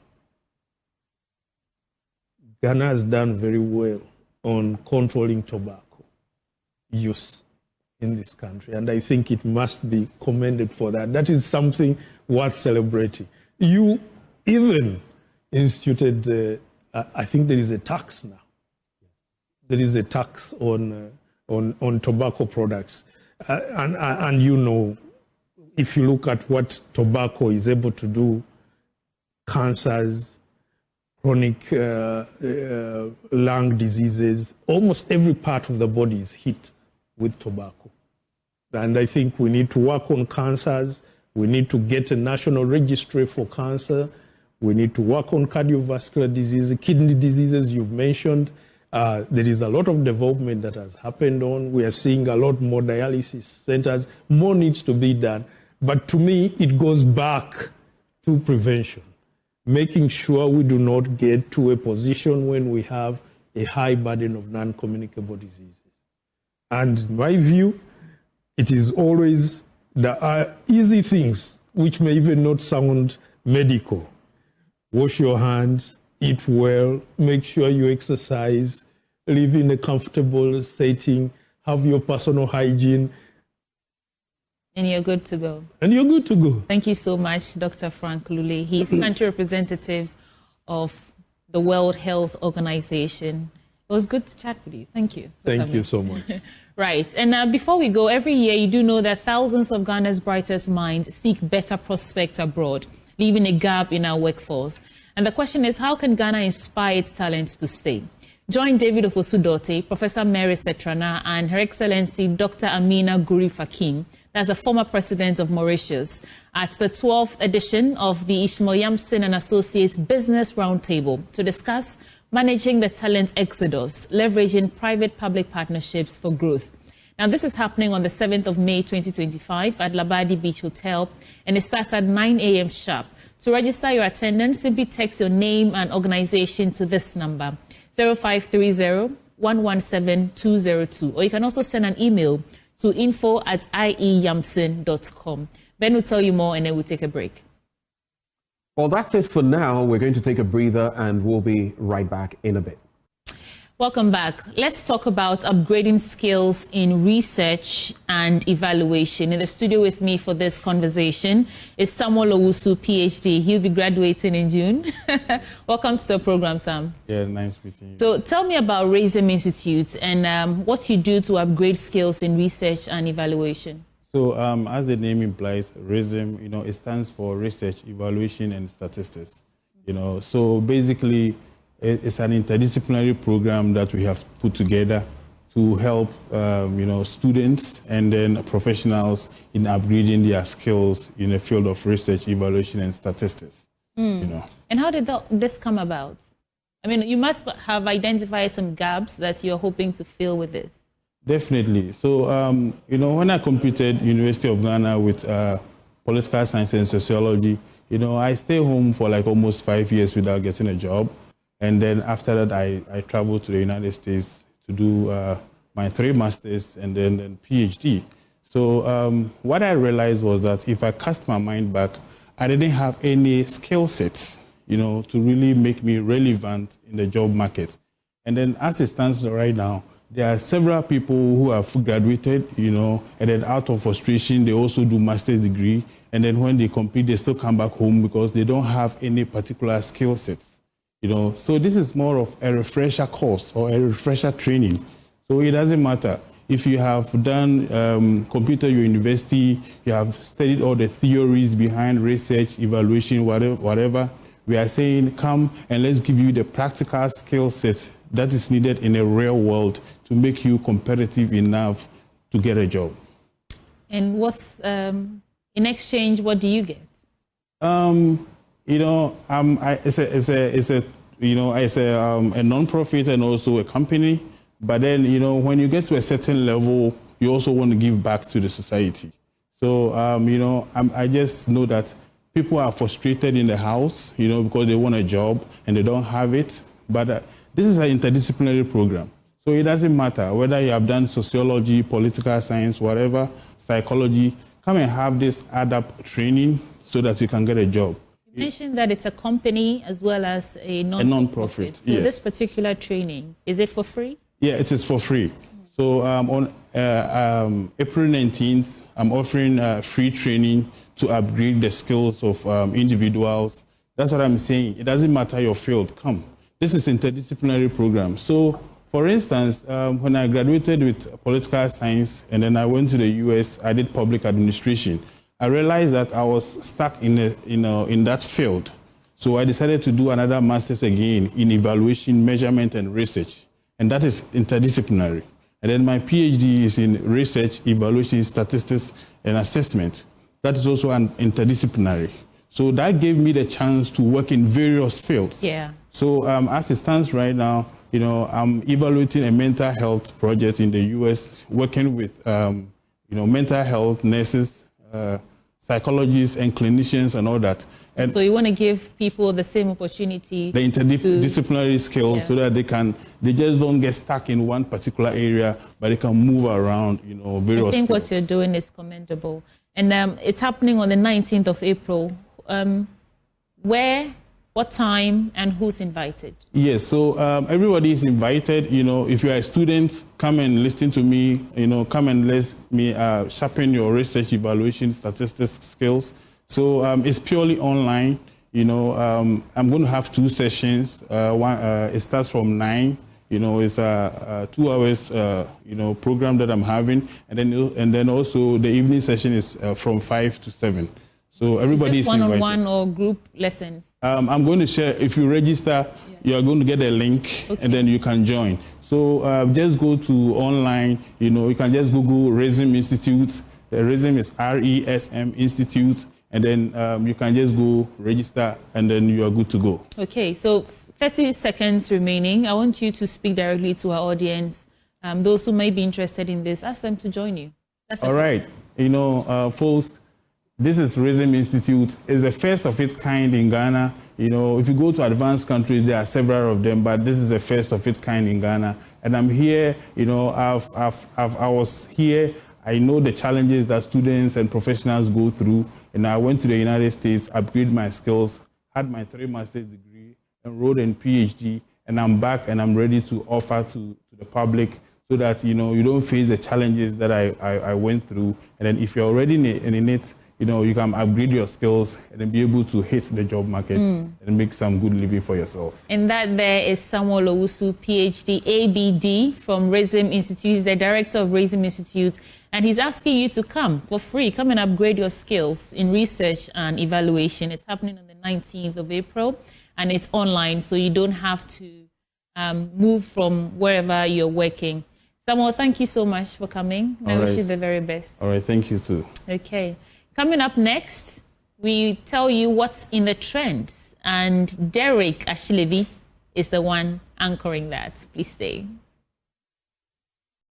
Ghana has done very well on controlling tobacco use in this country, and I think it must be commended for that. That is something worth celebrating. You even instituted, I think there is a tax now. There is a tax on tobacco products. And if you look at what tobacco is able to do, cancers, chronic lung diseases, almost every part of the body is hit with tobacco. And I think we need to work on cancers. We need to get a national registry for cancer. We need to work on cardiovascular disease, kidney diseases you've mentioned. There is a lot of development that has happened on. We are seeing a lot more dialysis centers. More needs to be done. But to me, it goes back to prevention, making sure we do not get to a position when we have a high burden of non-communicable diseases. And in my view, it is always the easy things, which may even not sound medical. Wash your hands, eat well, make sure you exercise, live in a comfortable setting, have your personal hygiene. And you're good to go. And you're good to go. Thank you so much, Dr. Frank Lule. He's country representative of the World Health Organization. It was good to chat with you. Thank you. Thank you so much. Right. And before we go, every year you do know that thousands of Ghana's brightest minds seek better prospects abroad, leaving a gap in our workforce. And the question is, how can Ghana inspire its talents to stay? Join David Ofosu-Dorte, Professor Mary Setrana, and Her Excellency Dr. Amina Guri-Fakim, that's a former president of Mauritius, at the 12th edition of the Afenyo-Markin and Associates Business Roundtable to discuss managing the talent exodus, leveraging private-public partnerships for growth. Now, this is happening on the 7th of May, 2025 at Labadi Beach Hotel, and it starts at 9 a.m. sharp. To register your attendance, simply text your name and organization to this number, 0530-117-202. Or you can also send an email to info@ieyamsin.com. Ben will tell you more, and then we'll take a break. Well, that's it for now. We're going to take a breather, and we'll be right back in a bit. Welcome back. Let's talk about upgrading skills in research and evaluation. In the studio with me for this conversation is Samuel Owusu, PhD. He'll be graduating in June. Welcome to the program, Sam. Yeah, nice meeting you. So tell me about RISM Institute and what you do to upgrade skills in research and evaluation. So as the name implies, RISM, it stands for Research, Evaluation and Statistics. So basically, it's an interdisciplinary program that we have put together to help, students and then professionals in upgrading their skills in the field of research, evaluation, and statistics. And how did this come about? I mean, you must have identified some gaps that you're hoping to fill with this. Definitely. So, when I completed University of Ghana with political science and sociology, I stayed home for like almost 5 years without getting a job. And then after that, I traveled to the United States to do my 3 masters and then PhD. So what I realized was that if I cast my mind back, I didn't have any skill sets, to really make me relevant in the job market. And then as it stands right now, there are several people who have graduated, and then out of frustration, they also do master's degree. And then when they complete, they still come back home because they don't have any particular skill sets. So this is more of a refresher course or a refresher training. So it doesn't matter if you have done computer university, you have studied all the theories behind research, evaluation, whatever. We are saying, come and let's give you the practical skill set that is needed in a real world to make you competitive enough to get a job. And what's in exchange? What do you get? It's a non-profit and also a company. But then, when you get to a certain level, you also want to give back to the society. So, I just know that people are frustrated in the house, because they want a job and they don't have it. But this is an interdisciplinary program. So it doesn't matter whether you have done sociology, political science, whatever, psychology, come and have this ADAP training so that you can get a job. You mentioned that it's a company as well as a non-profit. So yes. This particular training, is it for free? Yeah, it is for free. So on April 19th, I'm offering free training to upgrade the skills of individuals. That's what I'm saying. It doesn't matter your field. Come. This is interdisciplinary program. So, for instance, when I graduated with political science and then I went to the US, I did public administration. I realized that I was stuck in that field. So I decided to do another master's again in evaluation, measurement, and research. And that is interdisciplinary. And then my PhD is in research, evaluation, statistics, and assessment. That is also an interdisciplinary. So that gave me the chance to work in various fields. Yeah. So as it stands right now, I'm evaluating a mental health project in the US, working with, mental health nurses, psychologists and clinicians and all that. And so you want to give people the same opportunity, the interdisciplinary skills, so that they just don't get stuck in one particular area, but they can move around, various I think fields. what you're doing is commendable. And it's happening on the 19th of April. Where, what time, and who's invited? Yes, so everybody is invited. If you're a student, come and listen to me. Come and let me sharpen your research, evaluation, statistics skills. So it's purely online. I'm going to have 2 sessions. One, it starts from 9. It's a 2 hours, program that I'm having, and then also the evening session is from 5 to 7. So everybody is invited. One-on-one or group lessons? I'm going to share. If you register, you are going to get a link, and then you can join. So just go to online. You can just Google RISM Institute. The RISM is RESM Institute, and then you can just go register, and then you are good to go. Okay, so 30 seconds remaining. I want you to speak directly to our audience. Those who may be interested in this, ask them to join you. All right. Folks, this is RISM Institute. It's the first of its kind in Ghana. If you go to advanced countries, there are several of them, but this is the first of its kind in Ghana. And I'm here, I was here. I know the challenges that students and professionals go through. And I went to the United States, upgraded my skills, had my 3 master's degree, enrolled in PhD, and I'm back and I'm ready to offer to the public so that, you know, you don't face the challenges that I went through. And then if you're already in it, you know, you can upgrade your skills and then be able to hit the job market and make some good living for yourself. And that there is Samuel Owusu, PhD, ABD from Rhythm Institute. He's the director of Rhythm Institute. And he's asking you to come for free. Come and upgrade your skills in research and evaluation. It's happening on the 19th of April. And it's online, so you don't have to move from wherever you're working. Samuel, thank you so much for coming. I wish you the very best. All right, thank you too. Okay. Coming up next, we tell you what's in the trends. And Derek Ashilevi is the one anchoring that. Please stay.